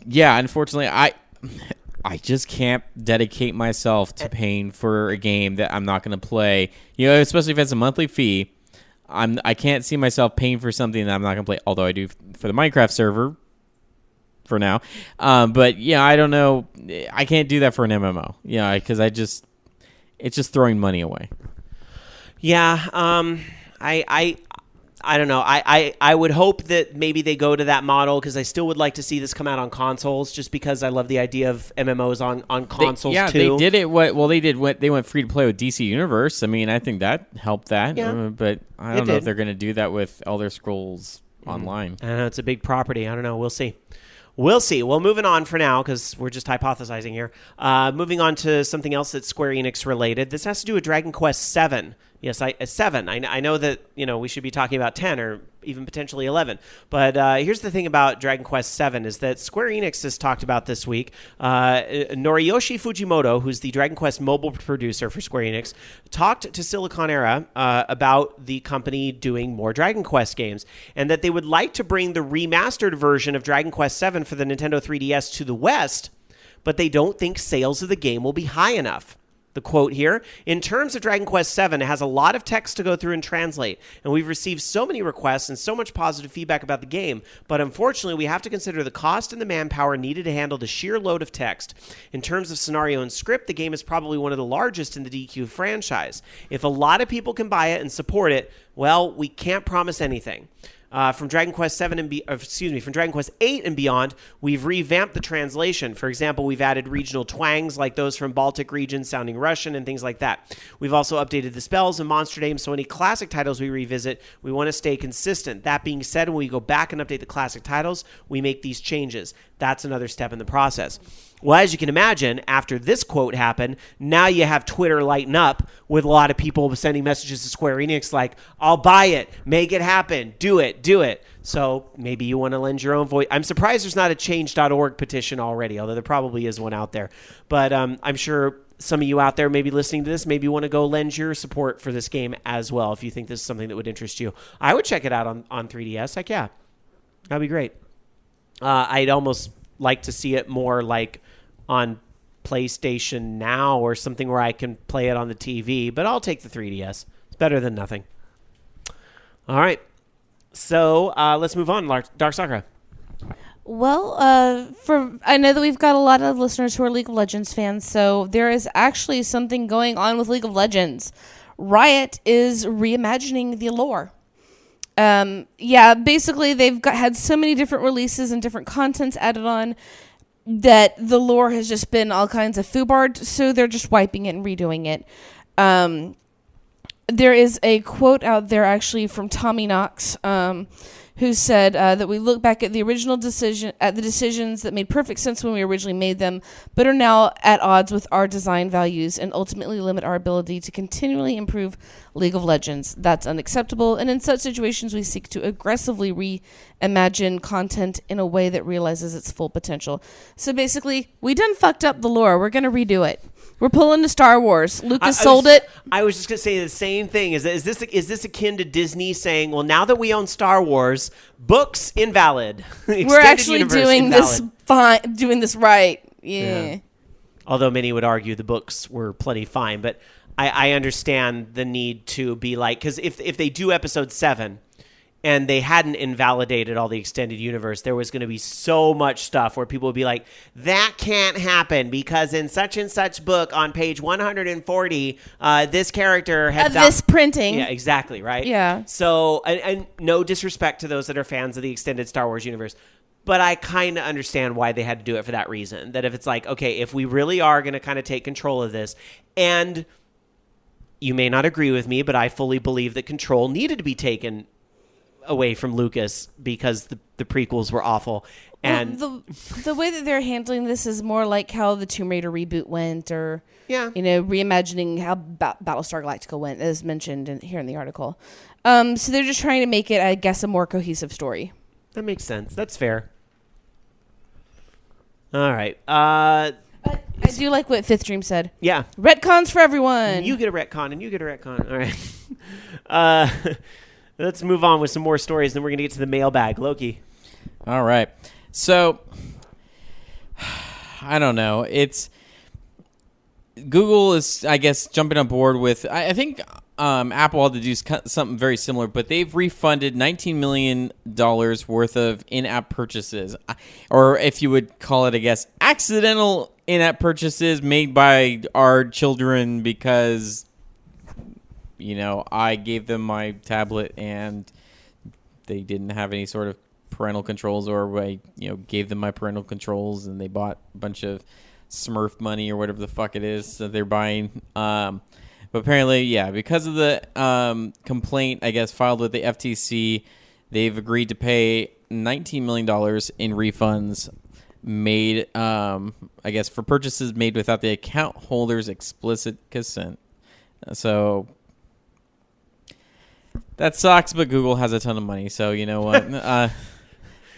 yeah, unfortunately, I just can't dedicate myself to paying for a game that I'm not going to play. Especially if it's a monthly fee. I can't see myself paying for something that I'm not going to play. Although I do for the Minecraft server for now. But yeah, I don't know. I can't do that for an MMO. Yeah, because it's just throwing money away. Yeah, I don't know. I would hope that maybe they go to that model, because I still would like to see this come out on consoles, just because I love the idea of MMOs on consoles too. They did it. They went free to play with DC Universe. I mean, I think that helped that. Yeah. But I don't know if they're going to do that with Elder Scrolls Online. I know it's a big property. I don't know. We'll see. Well, moving on for now, because we're just hypothesizing here. Moving on to something else that's Square Enix related. This has to do with Dragon Quest VII. Yes, 7. I know that we should be talking about 10 or even potentially 11. But here's the thing about Dragon Quest VII is that Square Enix has talked about this week. Noriyoshi Fujimoto, who's the Dragon Quest mobile producer for Square Enix, talked to Silicon Era about the company doing more Dragon Quest games, and that they would like to bring the remastered version of Dragon Quest VII for the Nintendo 3DS to the West, but they don't think sales of the game will be high enough. The quote here, in terms of Dragon Quest VII, it has a lot of text to go through and translate, and we've received so many requests and so much positive feedback about the game, but unfortunately we have to consider the cost and the manpower needed to handle the sheer load of text. In terms of scenario and script, the game is probably one of the largest in the DQ franchise. If a lot of people can buy it and support it, well, we can't promise anything. From Dragon Quest from Dragon Quest 8 and beyond, we've revamped the translation. For example, we've added regional twangs like those from Baltic regions sounding Russian and things like that. We've also updated the spells and monster names, so any classic titles we revisit, we want to stay consistent. That being said, when we go back and update the classic titles, we make these changes. That's another step in the process. Well, as you can imagine, after this quote happened, now you have Twitter lighten up with a lot of people sending messages to Square Enix like, I'll buy it, make it happen, do it. So maybe you want to lend your own voice. I'm surprised there's not a change.org petition already, although there probably is one out there. But I'm sure some of you out there maybe listening to this, maybe you want to go lend your support for this game as well if you think this is something that would interest you. I would check it out on 3DS. Heck yeah. That'd be great. I'd almost like to see it more like on PlayStation Now or something where I can play it on the TV, but I'll take the 3DS. It's better than nothing. All right. So let's move on. Dark Sakura. Well, I know that we've got a lot of listeners who are League of Legends fans, so there is actually something going on with League of Legends. Riot is reimagining the lore. Basically they've had so many different releases and different contents added on. that the lore has just been all kinds of foobarred, so they're just wiping it and redoing it. There is a quote out there actually from Tommy Knox, who said that we look back at the original decisions that made perfect sense when we originally made them, but are now at odds with our design values and ultimately limit our ability to continually improve League of Legends. That's unacceptable, and in such situations we seek to aggressively reimagine content in a way that realizes its full potential. So basically, we done fucked up the lore. We're going to redo it. We're pulling to Star Wars. Lucas sold it. I was just going to say the same thing. Is this akin to Disney saying, well, now that we own Star Wars, books invalid. We're actually doing this fine, doing this right. Yeah. Although many would argue the books were plenty fine, but I understand the need to be like, because if they do episode 7 and they hadn't invalidated all the extended universe, there was going to be so much stuff where people would be like, that can't happen because in such and such book on page 140, this character had this printing. Yeah, exactly, right? Yeah. So, and no disrespect to those that are fans of the extended Star Wars universe, but I kind of understand why they had to do it for that reason. That if it's like, okay, if we really are going to kind of take control of this, and you may not agree with me, but I fully believe that control needed to be taken away from Lucas because the prequels were awful. And the way that they're handling this is more like how the Tomb Raider reboot went, or reimagining how Battlestar Galactica went, as mentioned here in the article. So they're just trying to make it, I guess, a more cohesive story. That makes sense. That's fair. All right. I do like what Fifth Dream said. Yeah. Retcons for everyone. You get a retcon, and you get a retcon. All right. Let's move on with some more stories, then we're going to get to the mailbag. Loki. All right. So, I don't know. Google is, I guess, jumping on board with, I think Apple had to do something very similar, but they've refunded $19 million worth of in-app purchases, or if you would call it, I guess, accidental in-app purchases made by our children because I gave them my tablet and they didn't have any sort of parental controls, or I, gave them my parental controls and they bought a bunch of Smurf money or whatever the fuck it is that they're buying. But apparently, because of the complaint, I guess, filed with the FTC, they've agreed to pay $19 million in refunds made, I guess, for purchases made without the account holder's explicit consent. So that sucks, but Google has a ton of money, so you know what?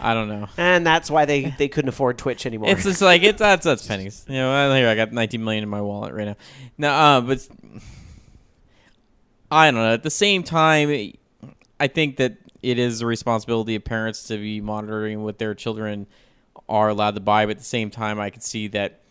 I don't know. And that's why they couldn't afford Twitch anymore. It's just like, that's pennies. Here, I got $19 million in my wallet right now. No, but I don't know. At the same time, I think that it is the responsibility of parents to be monitoring what their children are allowed to buy, but at the same time, I could see that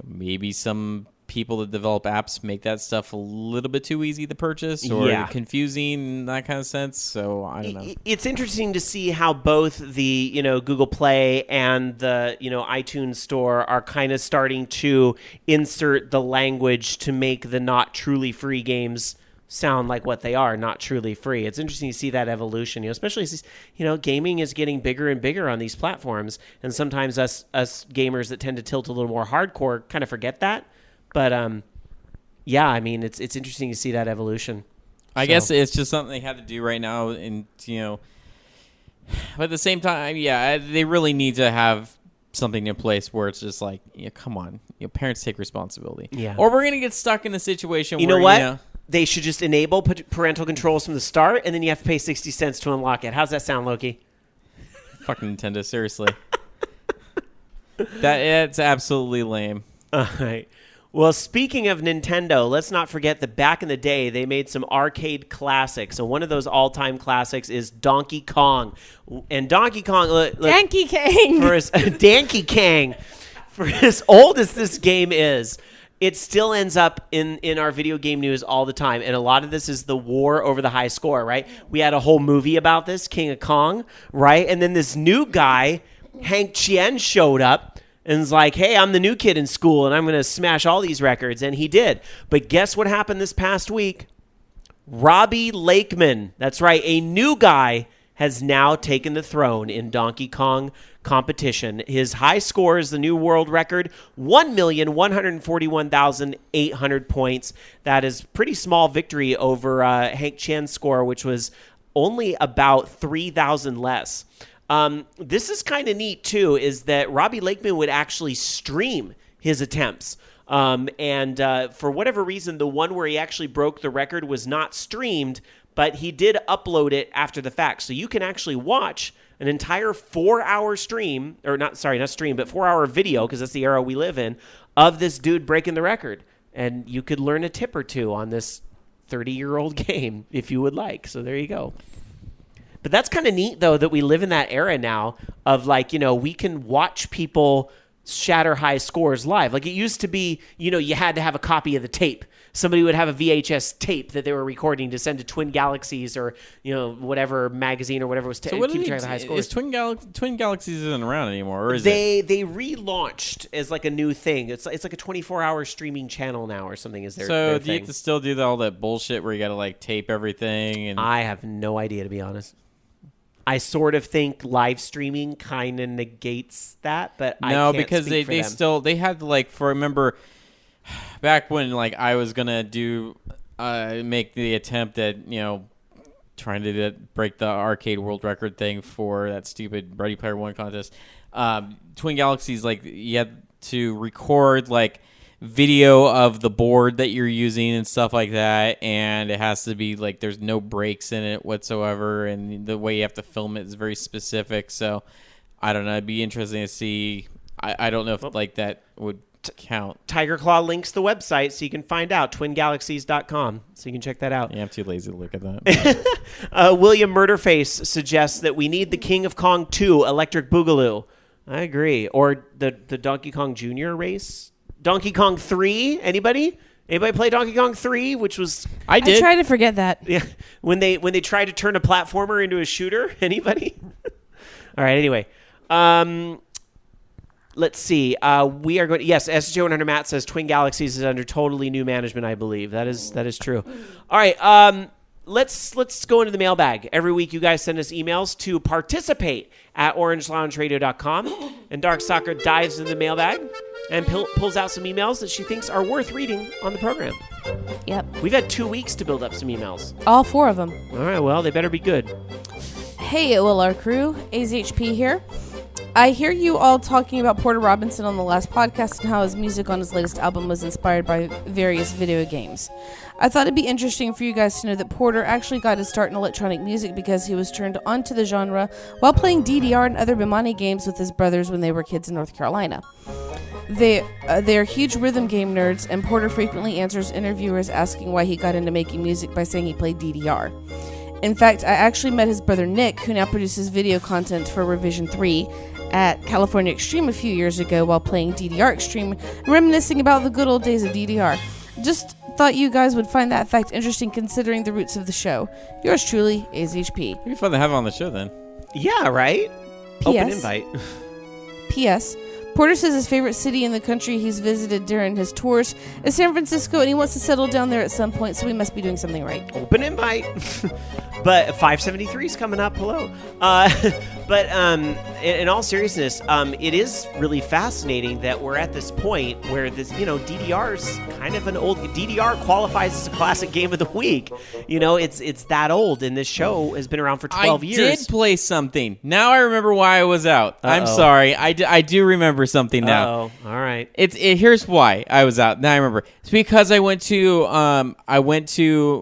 maybe some people that develop apps make that stuff a little bit too easy to purchase or confusing in that kind of sense. So I don't know. It's interesting to see how both the Google Play and the iTunes Store are kind of starting to insert the language to make the not truly free games sound like what they are, not truly free. It's interesting to see that evolution, especially as gaming is getting bigger and bigger on these platforms, and sometimes us gamers that tend to tilt a little more hardcore kind of forget that. But I mean, it's interesting to see that evolution. I guess it's just something they have to do right now, and but at the same time, they really need to have something in place where it's just like, come on, parents take responsibility. Yeah. Or we're gonna get stuck in a situation where know what? They should just enable parental controls from the start, and then you have to pay 60 cents to unlock it. How's that sound, Loki? Fucking Nintendo, seriously. It's absolutely lame. All right. Well, speaking of Nintendo, let's not forget that back in the day, they made some arcade classics. So one of those all-time classics is Donkey Kong. And Donkey Kong... Donkey Kong! Donkey Kong. For as old as this game is, it still ends up in our video game news all the time. And a lot of this is the war over the high score, right? We had a whole movie about this, King of Kong, right? And then this new guy, Hank Chien, showed up. And it's like, hey, I'm the new kid in school, and I'm going to smash all these records. And he did. But guess what happened this past week? Robbie Lakeman, that's right, a new guy, has now taken the throne in Donkey Kong competition. His high score is the new world record, 1,141,800 points. That is pretty small victory over Hank Chen's score, which was only about 3,000 less. This is kind of neat, too, is that Robbie Lakeman would actually stream his attempts. And for whatever reason, the one where he actually broke the record was not streamed, but he did upload it after the fact. So you can actually watch an entire 4-hour stream, or not stream, but 4-hour video, because that's the era we live in, of this dude breaking the record. And you could learn a tip or two on this 30-year-old game if you would like. So there you go. But that's kind of neat, though, that we live in that era now of, like, we can watch people shatter high scores live. Like, it used to be, you had to have a copy of the tape. Somebody would have a VHS tape that they were recording to send to Twin Galaxies or, whatever magazine or whatever was keeping track of the high scores. Is Twin Galaxies isn't around anymore, or is it? They relaunched as like a new thing. It's like a 24-hour streaming channel now or something. Is there? So do you have to still do all that bullshit where you got to like tape everything? And I have no idea, to be honest. I sort of think live streaming kind of negates that, but I can't because speak for them. they had to remember back when I was gonna make the attempt at trying to break the arcade world record thing for that stupid Ready Player One contest. Twin Galaxies, you had to record video of the board that you're using and stuff like that, and it has to be there's no breaks in it whatsoever, and the way you have to film it is very specific. So I don't know, it'd be interesting to see. I don't know if that would count. Tiger Claw links the website so you can find out, twingalaxies.com, so you can check that out. Yeah, I'm too lazy to look at that. William Murderface suggests that we need the King of Kong 2 Electric Boogaloo. I agree. Or the Donkey Kong Jr. race. Donkey Kong 3, anybody play Donkey Kong 3, which was... I try to forget that. Yeah, when they tried to turn a platformer into a shooter, anybody? All right, anyway. Let's see. We are going. Yes, SJ100 Matt says Twin Galaxies is under totally new management, I believe. That is true. All right, let's go into the mailbag. Every week you guys send us emails to participate at orangeloungeradio.com, and Dark Soccer dives into the mailbag and pulls out some emails that she thinks are worth reading on the program. Yep. We've had 2 weeks to build up some emails. All 4 of them. All right, well, they better be good. Hey, OLR crew. AZHP here. I hear you all talking about Porter Robinson on the last podcast and how his music on his latest album was inspired by various video games. I thought it'd be interesting for you guys to know that Porter actually got his start in electronic music because he was turned onto the genre while playing DDR and other Bimani games with his brothers when they were kids in North Carolina. They're huge rhythm game nerds, and Porter frequently answers interviewers asking why he got into making music by saying he played DDR. In fact, I actually met his brother Nick, who now produces video content for Revision 3, at California Extreme a few years ago while playing DDR Extreme, reminiscing about the good old days of DDR. Just thought you guys would find that fact interesting considering the roots of the show. Yours truly, AZHP. It'd be fun to have him on the show then. Yeah, right? P.S. Open invite. P.S. Porter says his favorite city in the country he's visited during his tours is San Francisco, and he wants to settle down there at some point, so we must be doing something right. Open invite. But 573 is coming up. Hello. But in all seriousness, it is really fascinating that we're at this point where this, DDR is kind of an old... DDR qualifies as a classic game of the week. It's that old, and this show has been around for 12 years. I did play something. Now I remember why I was out. Uh-oh. I'm sorry. I do remember something now. Oh, all right. Here's why I was out. Now I remember. It's because I went to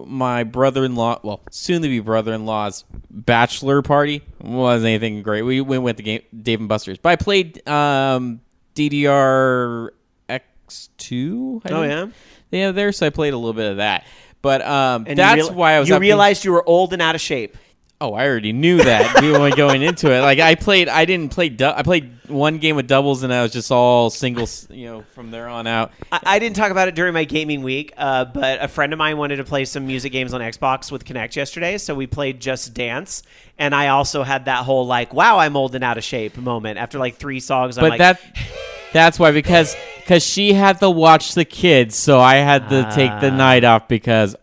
my brother-in-law, well, soon-to-be brother-in-law's bachelor party. Wasn't anything great. We went to Dave & Buster's, but I played DDR X2. Oh yeah, there. So I played a little bit of that. But and that's why I was. You realized you were old and out of shape. Oh, I already knew that going into it. I played one game with doubles, and I was just all singles, from there on out. I didn't talk about it during my gaming week, but a friend of mine wanted to play some music games on Xbox with Kinect yesterday, so we played Just Dance, and I also had that whole wow, I'm old and out of shape moment after 3 songs. That's why, because she had to watch the kids, so I had to take the night off because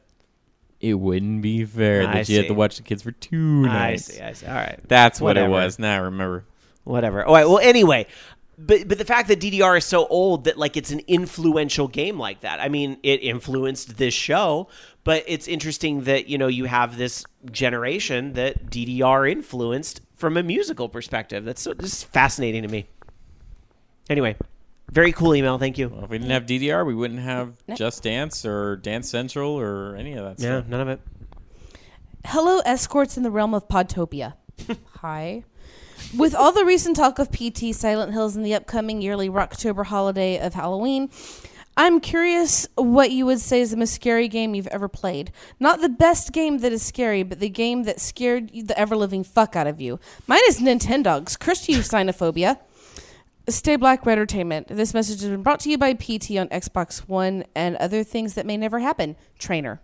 it wouldn't be fair I that you had see. to watch the kids for 2 nights. I see. All right. That's what Whatever. it was. Now I remember. Whatever. All right. Well, anyway, but the fact that DDR is so old that like it's an influential game like that. I mean, it influenced this show, but it's interesting that you have this generation that DDR influenced from a musical perspective. That's just fascinating to me. Anyway, very cool email. Thank you. Well, if we didn't have DDR, we wouldn't have Just Dance or Dance Central or any of that Yeah, stuff. none of it. Hello, escorts in the realm of Podtopia. Hi. With all the recent talk of PT, Silent Hills, and the upcoming yearly Rocktober holiday of Halloween, I'm curious what you would say is the most scary game you've ever played. Not the best game that is scary, but the game that scared the ever-living fuck out of you. Mine is Nintendogs. Curse to you, Sinophobia. Stay Black Entertainment. This message has been brought to you by PT on Xbox One and other things that may never happen. Trainer.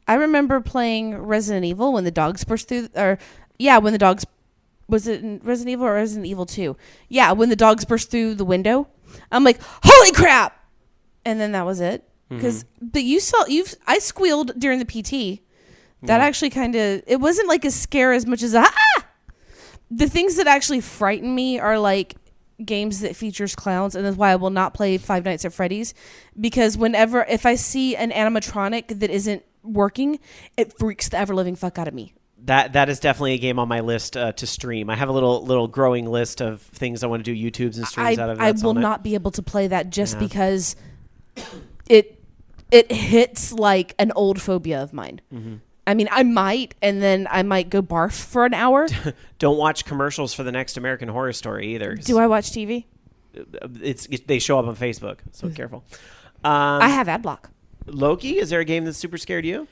I remember playing Resident Evil when the dogs burst through, when the dogs, was it in Resident Evil or Resident Evil 2? Yeah, when the dogs burst through the window. I'm like, holy crap! And then that was it. But I squealed during the PT. That actually it wasn't like a scare as much as the things that actually frighten me are like games that features clowns, and that's why I will not play Five Nights at Freddy's, because if I see an animatronic that isn't working, it freaks the ever living fuck out of me. That is definitely a game on my list to stream. I have a little growing list of things I want to do YouTubes and streams out of. I will not be able to play that just because it hits like an old phobia of mine. Mm-hmm. I mean, I might, and then I might go barf for an hour. Don't watch commercials for the next American Horror Story either. Do I watch TV? They show up on Facebook, so careful. I have ad block. Loki, is there a game that super scared you?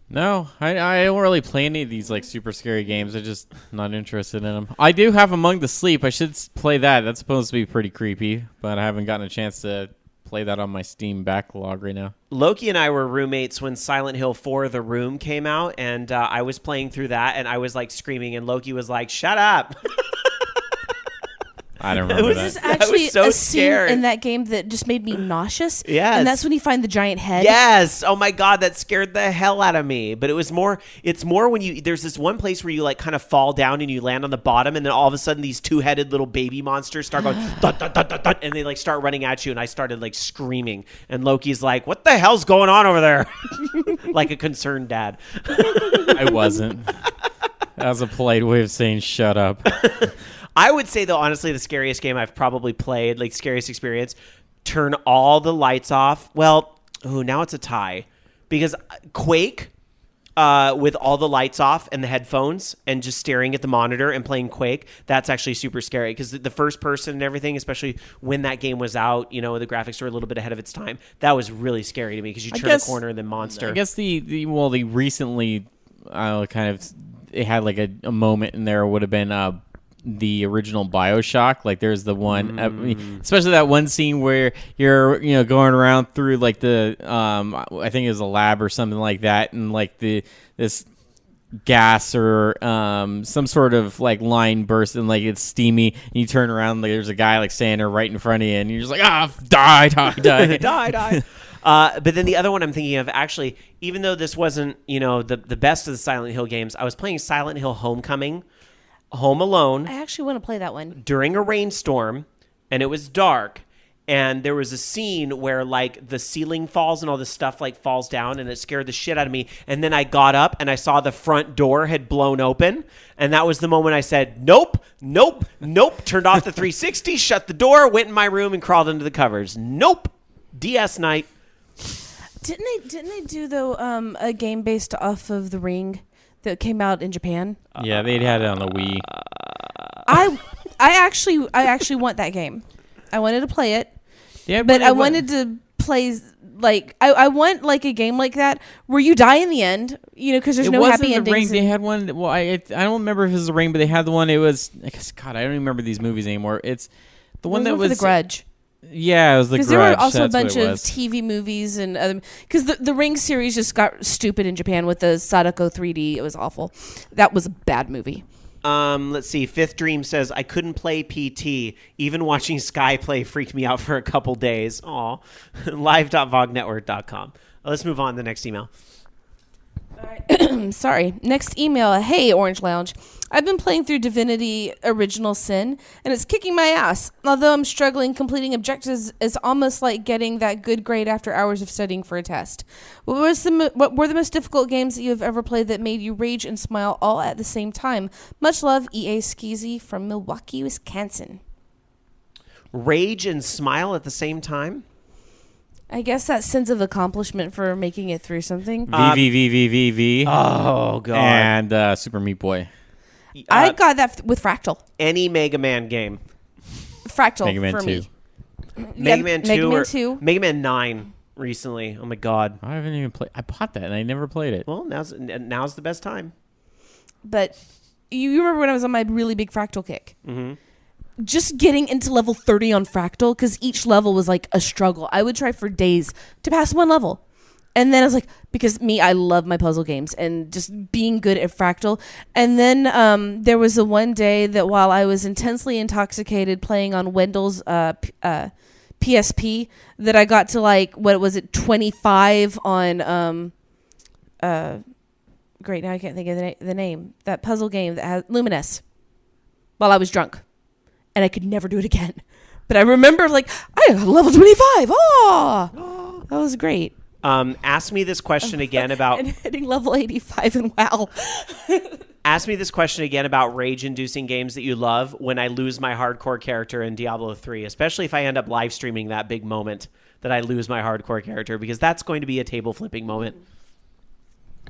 No, I don't really play any of these like super scary games. I'm just not interested in them. I do have Among the Sleep. I should play that. That's supposed to be pretty creepy, but I haven't gotten a chance to play that on my Steam backlog right now. Loki and I were roommates when Silent Hill 4 The Room came out, and I was playing through that, and I was like screaming, and Loki was like, shut up. I don't remember that. There's actually so a scared. scene in that game that just made me nauseous. Yes. And that's when you find the giant head. Yes. Oh my God, that scared the hell out of me. But it's more when there's this one place where you like kind of fall down and you land on the bottom, and then all of a sudden these two-headed little baby monsters start going dun, dun, dun, dun, dun, and they like start running at you, and I started like screaming, and Loki's like, what the hell's going on over there? Like a concerned dad. I wasn't. That was a polite way of saying shut up. I would say, though, honestly, the scariest game I've probably played, like scariest experience, turn all the lights off. Well, now it's a tie. Because Quake, with all the lights off and the headphones and just staring at the monitor and playing Quake, that's actually super scary. Because the first person and everything, especially when that game was out, the graphics were a little bit ahead of its time. That was really scary to me because you turn a corner and then monster. I guess the recently it had like a moment in there would have been the original BioShock. Like there's the one, especially that one scene where you're going around through like the I think it was a lab or something like that, and like this gas or some sort of like line burst and like it's steamy, and you turn around and like, there's a guy like standing there right in front of you, and you're just like die die. But then the other one I'm thinking of, actually, even though this wasn't the best of the Silent Hill games, I was playing Silent Hill Homecoming, Home Alone. I actually want to play that one. During a rainstorm, and it was dark, and there was a scene where like the ceiling falls and all this stuff like falls down, and it scared the shit out of me. And then I got up and I saw the front door had blown open, and that was the moment I said, nope, turned off the 360, shut the door, went in my room and crawled under the covers. Nope. DS night. Didn't they do though a game based off of The Ring that came out in Japan? Yeah, they'd had it on the Wii. I actually want that game. I wanted to play it. Yeah, but I wanted to play like I want like a game like that where you die in the end, because there's no happy endings. Ring. They had one. Well, I don't remember if it was The Ring, but they had the one. It was, I guess, God, I don't even remember these movies anymore. It's the one that was The Grudge. Yeah, it was The Grudge. Because there were also That's a bunch what it of was. TV movies and other. Because the Ring series just got stupid in Japan with the Sadako 3D. It was awful. That was a bad movie. Let's see. Fifth Dream says, I couldn't play PT. Even watching Sky play freaked me out for a couple days. Aw. Live.vognetwork.com. Let's move on to the next email. Sorry. Next email. Hey, Orange Lounge. I've been playing through Divinity Original Sin, and it's kicking my ass. Although I'm struggling, completing objectives is almost like getting that good grade after hours of studying for a test. What were the most difficult games that you have ever played that made you rage and smile all at the same time? Much love, EA Skeezy from Milwaukee, Wisconsin. Rage and smile at the same time? I guess that sense of accomplishment for making it through something. V. Oh, God. And Super Meat Boy. I got that with Fractal. Any Mega Man game. Fractal Mega Man for 2. me. Mega Man 2 Mega Man or 2. Mega Man 9 recently. Oh, my God. I haven't even played. I bought that and I never played it. Well, now's the best time. But you remember when I was on my really big Fractal kick? Mm-hmm. Just getting into level 30 on Fractal, because each level was like a struggle. I would try for days to pass one level. And then I was like, because I love my puzzle games and just being good at Fractal. And then there was a one day that while I was intensely intoxicated playing on Wendell's PSP, that I got to 25 on, great, now I can't think of the name. That puzzle game that has Luminous while I was drunk. And I could never do it again. But I remember, I got level 25. Oh, that was great. Ask me this question again about... and hitting level 85 in WoW. Ask me this question again about rage-inducing games that you love when I lose my hardcore character in Diablo 3, especially if I end up live streaming that big moment that I lose my hardcore character, because that's going to be a table-flipping moment.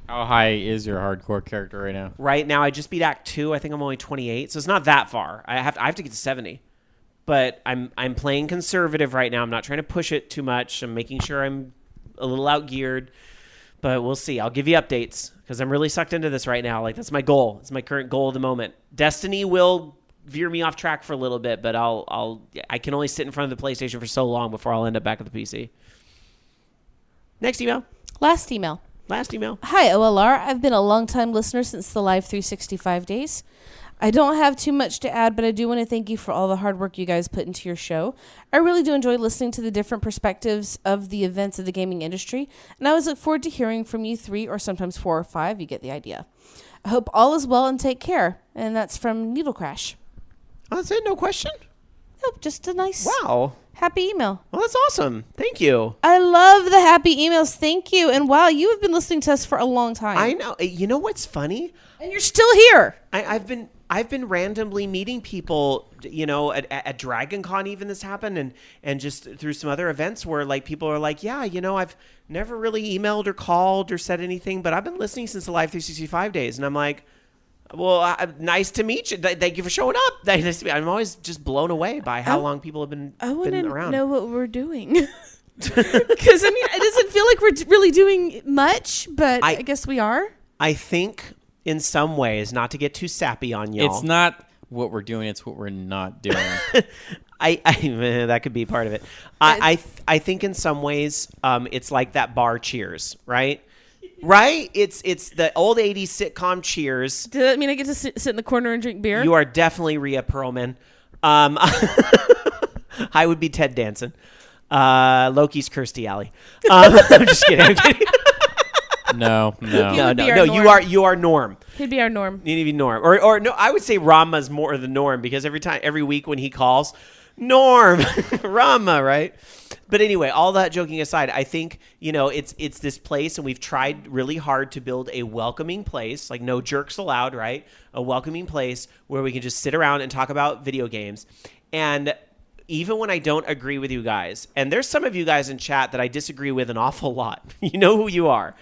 How high is your hardcore character right now? Right now, I just beat Act 2. I think I'm only 28, so it's not that far. I have to get to 70. But I'm playing conservative right now. I'm not trying to push it too much. I'm making sure I'm a little outgeared. But we'll see. I'll give you updates because I'm really sucked into this right now. That's my goal. It's my current goal of the moment. Destiny will veer me off track for a little bit, but I can only sit in front of the PlayStation for so long before I'll end up back at the PC. Next email. Last email. Hi, OLR. I've been a long-time listener since the live 365 days. I don't have too much to add, but I do want to thank you for all the hard work you guys put into your show. I really do enjoy listening to the different perspectives of the events of the gaming industry, and I always look forward to hearing from you 3 or sometimes 4 or 5. You get the idea. I hope all is well and take care. And that's from Needle Crash. Oh, that's it? No question? Nope, just a nice, happy email. Well, that's awesome. Thank you. I love the happy emails. Thank you. And wow, you have been listening to us for a long time. I know. You know what's funny? And you're still here. I've been randomly meeting people, at Dragon Con even this happened, and just through some other events where people are like, yeah, I've never really emailed or called or said anything, but I've been listening since the Live 365 days. And I'm like, well, nice to meet you. Thank you for showing up. I'm always just blown away by how long people have been around. I want to know what we're doing. Because, it doesn't feel like we're really doing much, but I guess we are. I think in some ways, not to get too sappy on y'all. It's not what we're doing, it's what we're not doing. That could be part of it. I think in some ways, it's like that bar Cheers, right? Right? It's the old 80s sitcom Cheers. Does that mean I get to sit in the corner and drink beer? You are definitely Rhea Perlman. I would be Ted Danson. Loki's Kirstie Alley. I'm just kidding. No. You are Norm. He'd be our Norm. You need to be Norm. Or no, I would say Rama's more the norm because every week when he calls, Norm, Rama, right? But anyway, all that joking aside, I think, it's this place, and we've tried really hard to build a welcoming place, no jerks allowed, right? A welcoming place where we can just sit around and talk about video games. And even when I don't agree with you guys, and there's some of you guys in chat that I disagree with an awful lot. You know who you are.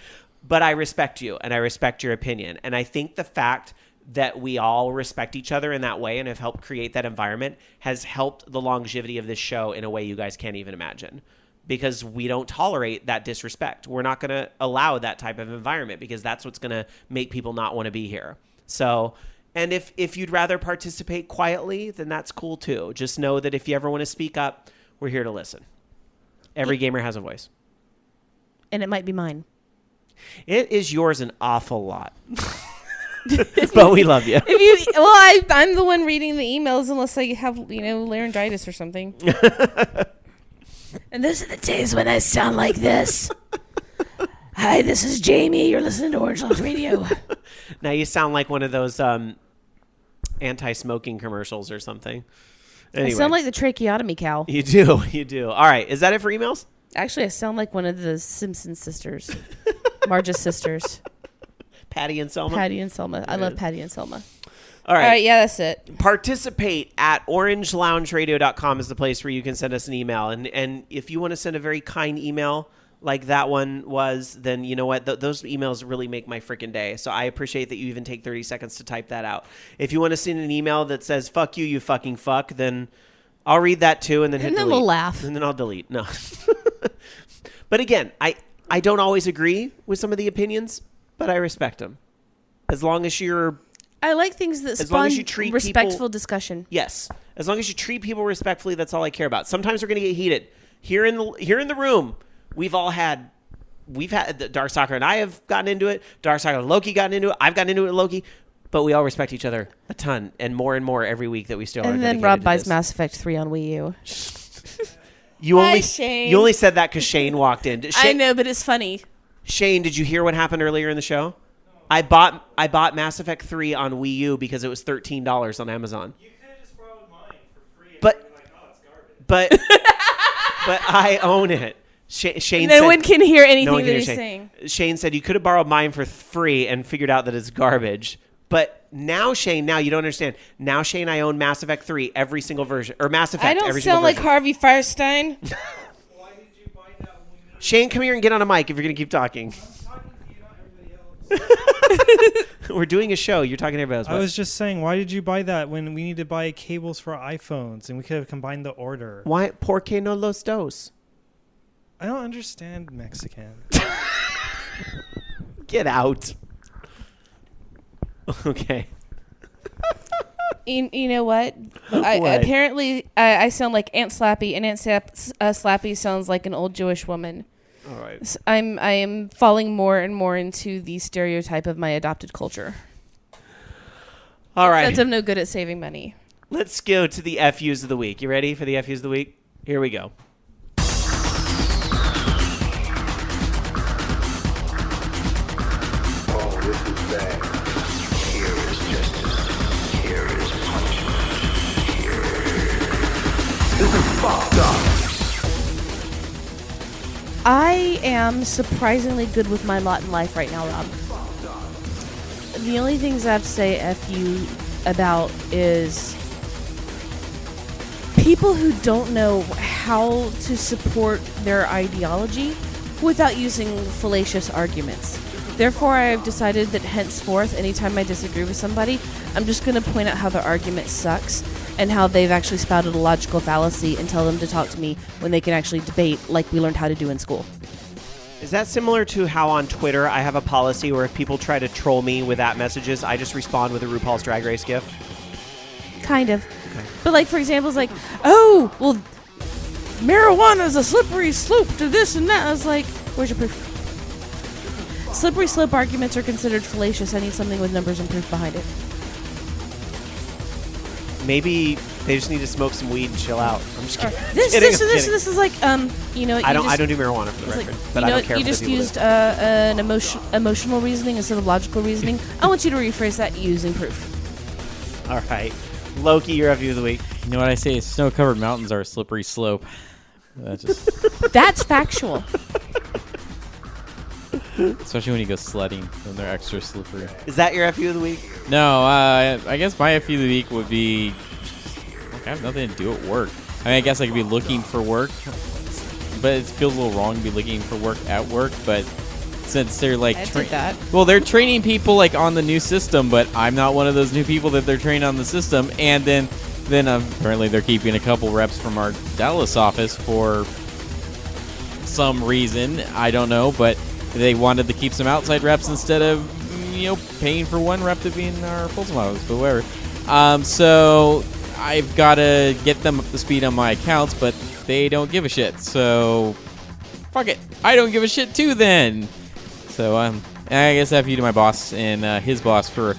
But I respect you, and I respect your opinion. And I think the fact that we all respect each other in that way and have helped create that environment has helped the longevity of this show in a way you guys can't even imagine. Because we don't tolerate that disrespect. We're not going to allow that type of environment because that's what's going to make people not want to be here. So, and if you'd rather participate quietly, then that's cool too. Just know that if you ever want to speak up, we're here to listen. Every gamer has a voice. And it might be mine. It is yours an awful lot. But we love you. I'm the one reading the emails unless I have, laryngitis or something. And those are the days when I sound like this. Hi, this is Jamie. You're listening to Orange Lounge Radio. Now you sound like one of those anti-smoking commercials or something. Anyway. I sound like the tracheotomy cow. You do. You do. All right. Is that it for emails? Actually, I sound like one of the Simpson sisters. Marge's sisters. Patty and Selma? Patty and Selma. I love Patty and Selma. All right. All right, yeah, that's it. Participate at orangeloungeradio.com is the place where you can send us an email. And if you want to send a very kind email like that one was, then you know what? Those emails really make my freaking day. So I appreciate that you even take 30 seconds to type that out. If you want to send an email that says, fuck you, you fucking fuck, then I'll read that too and then hit delete. And then we'll laugh. And then I'll delete. No. But again, I don't always agree with some of the opinions, but I respect them. As long as you're... I like things that as long spawn as you treat respectful people, discussion. Yes. As long as you treat people respectfully, that's all I care about. Sometimes we're going to get heated. Here in the room, we've had Darkstalker and I have gotten into it. Darkstalker and Loki gotten into it. I've gotten into it with Loki. But we all respect each other a ton and more every week that we still are And dedicated then Rob to buys this. Mass Effect 3 on Wii U. Shane. You only said that because Shane walked in. I know, but it's funny. Shane, did you hear what happened earlier in the show? I bought Mass Effect 3 on Wii U because it was $13 on Amazon. You could have just borrowed mine for free. But- And be like, oh, it's garbage. But I own it. Shane No said, one can hear anything no one that can he's hear saying. Shane said you could have borrowed mine for free and figured out that it's garbage. But now, Shane, you don't understand. Now, Shane, I own Mass Effect 3, every single version. Or Mass Effect, I don't every single sound like version. Harvey Firestein. Why did you buy that when we Shane, come here and get on a mic if you're going to keep talking. I'm talking to you, not everybody else? We're doing a show. You're talking to everybody else. I was just saying, why did you buy that when we need to buy cables for iPhones and we could have combined the order? Why? ¿Por qué no los dos? I don't understand Mexican. Get out. Okay. You know what? What? Apparently, I sound like Aunt Slappy, and Aunt Slappy sounds like an old Jewish woman. All right. I am falling more and more into the stereotype of my adopted culture. All right. Since I'm no good at saving money. Let's go to the FUs of the week. You ready for the FUs of the week? Here we go. Oh, this is bad. Here is justice. Here is punishment. This is fucked up. I am surprisingly good with my lot in life right now, Rob. The only things I have to say F you about is people who don't know how to support their ideology without using fallacious arguments. Therefore, I have decided that henceforth, anytime I disagree with somebody, I'm just going to point out how their argument sucks and how they've actually spouted a logical fallacy and tell them to talk to me when they can actually debate like we learned how to do in school. Is that similar to how on Twitter I have a policy where if people try to troll me with that messages, I just respond with a RuPaul's Drag Race gif? Kind of. But like, for example, it's like, oh, well, marijuana is a slippery slope to this and that. I was like, where's your proof? Slippery slope arguments are considered fallacious. I need something with numbers and proof behind it. Maybe they just need to smoke some weed and chill out. I'm just kidding. This is like, you know, I don't do marijuana for the it's record, like, but you I know, don't care you for the just people used that- an emotional reasoning instead of logical reasoning. I want you to rephrase that using proof. All right. Loki, your review of the week. You know what I say? Snow-covered mountains are a slippery slope. That just, That's factual. especially when you go sledding, when they're extra slippery. Is that your FU of the week? No, I guess my FU of the week would be, I have nothing to do at work. I mean, I guess I could be looking for work, but it feels a little wrong to be looking for work at work. But since they're like, I did that. well, they're training people like on the new system, but I'm not one of those new people that they're training on the system. And then apparently they're keeping a couple reps from our Dallas office for some reason. I don't know, but they wanted to keep some outside reps instead of, paying for one rep to be in our full-time office, but whatever. So I've got to get them up to speed on my accounts, but they don't give a shit. So fuck it. I don't give a shit too then. So I guess F you to my boss and his boss for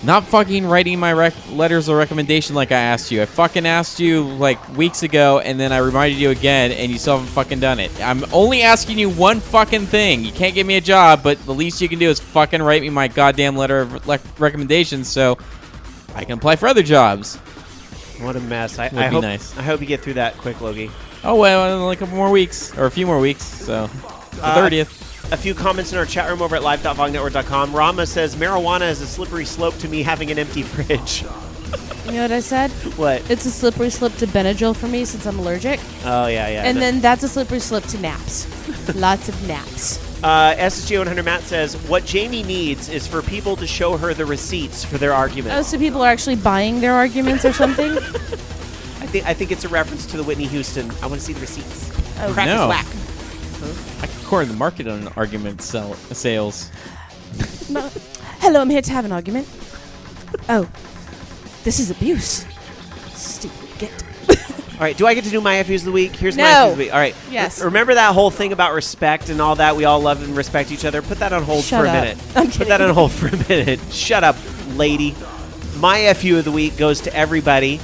not fucking writing my letters of recommendation like I asked you. I fucking asked you like weeks ago, and then I reminded you again, and you still haven't fucking done it. I'm only asking you one fucking thing. You can't give me a job, but the least you can do is fucking write me my goddamn letter of recommendation so I can apply for other jobs. What a mess. I Would be hope, nice. I hope you get through that quick, Logie. Oh, well, only a couple more weeks, or a few more weeks, so the 30th. A few comments in our chat room over at live.vognetwork.com. Rama says, marijuana is a slippery slope to me having an empty fridge. You know what I said? What? It's a slippery slope to Benadryl for me since I'm allergic. Oh, yeah. And then that's a slippery slope to naps. Lots of naps. SSG 100 Matt says, what Jamie needs is for people to show her the receipts for their Oh, arguments. so people are actually buying their arguments or something? I think it's a reference to the Whitney Houston. I want to see the receipts. Oh, Crack no. is whack. I can corner the market on argument sales. No. Hello, I'm here to have an argument. Oh, this is abuse. Stupid git. All right, do I get to do my FUs of the week? Here's my No. FUs of the week. All right. Yes. Remember that whole thing about respect and all that? We all love and respect each other. Put that on hold Shut for a up. minute. I'm Put that kidding. on hold for a minute. Shut up, lady. My FU of the week goes to everybody,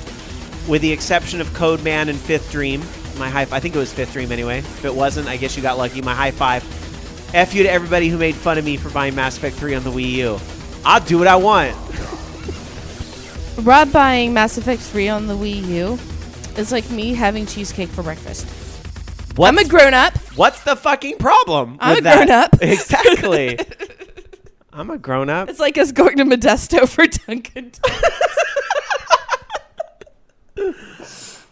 with the exception of Code Man and Fifth Dream. I think it was Fifth Dream anyway. If it wasn't, I guess you got lucky. My high five. FU to everybody who made fun of me for buying Mass Effect 3 on the Wii U. I'll do what I want. Rob buying Mass Effect 3 on the Wii U is like me having cheesecake for breakfast. I'm a grown-up. What's the fucking problem? I'm with a that? grown-up. Exactly. I'm a grown-up. It's like us going to Modesto for Dunkin'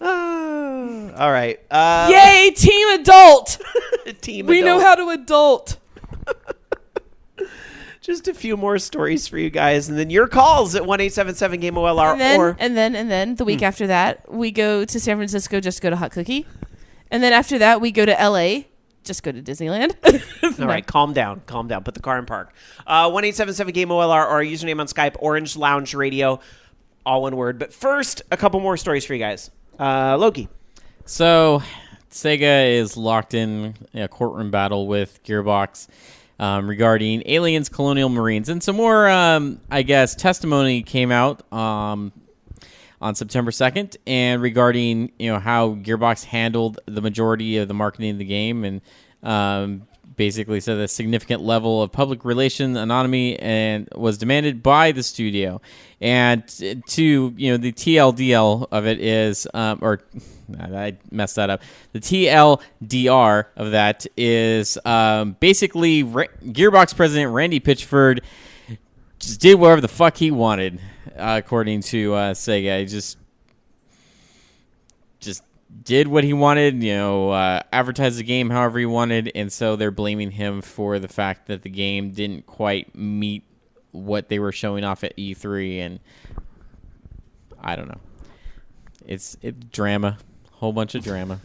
All right. Yay, team adult. Team We know adult. how to adult. Just a few more stories for you guys, and then your calls at 1-877-GAME-OLR. And then the week after that, we go to San Francisco, just go to Hot Cookie. And then after that, we go to LA, just go to Disneyland. All right, calm down. Put the car in park. 1-877-GAME-OLR, or our username on Skype, Orange Lounge Radio, all one word. But first, a couple more stories for you guys. Loki. So, Sega is locked in a courtroom battle with Gearbox regarding Aliens, Colonial Marines, and some more, I guess, testimony came out on September 2nd, and regarding how Gearbox handled the majority of the marketing of the game, and basically said a significant level of public relation anonymity and was demanded by the studio. And to the TLDL of it is, or I messed that up. The TLDR of that is basically Gearbox president Randy Pitchford just did whatever the fuck he wanted, according to Sega. He just did what he wanted, advertised the game however he wanted, and so they're blaming him for the fact that the game didn't quite meet what they were showing off at E3, and I don't know. It's drama. Whole bunch of drama.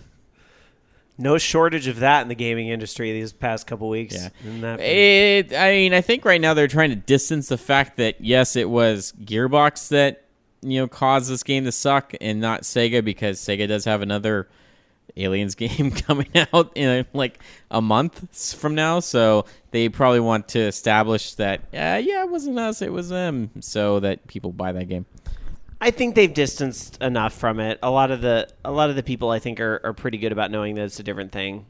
No shortage of that in the gaming industry these past couple weeks. Yeah. Isn't that I think right now they're trying to distance the fact that, yes, it was Gearbox that, caused this game to suck and not Sega, because Sega does have another Aliens game coming out in like a month from now. So they probably want to establish that, it wasn't us, it was them, so that people buy that game. I think they've distanced enough from it. A lot of the people, I think, are pretty good about knowing that it's a different thing.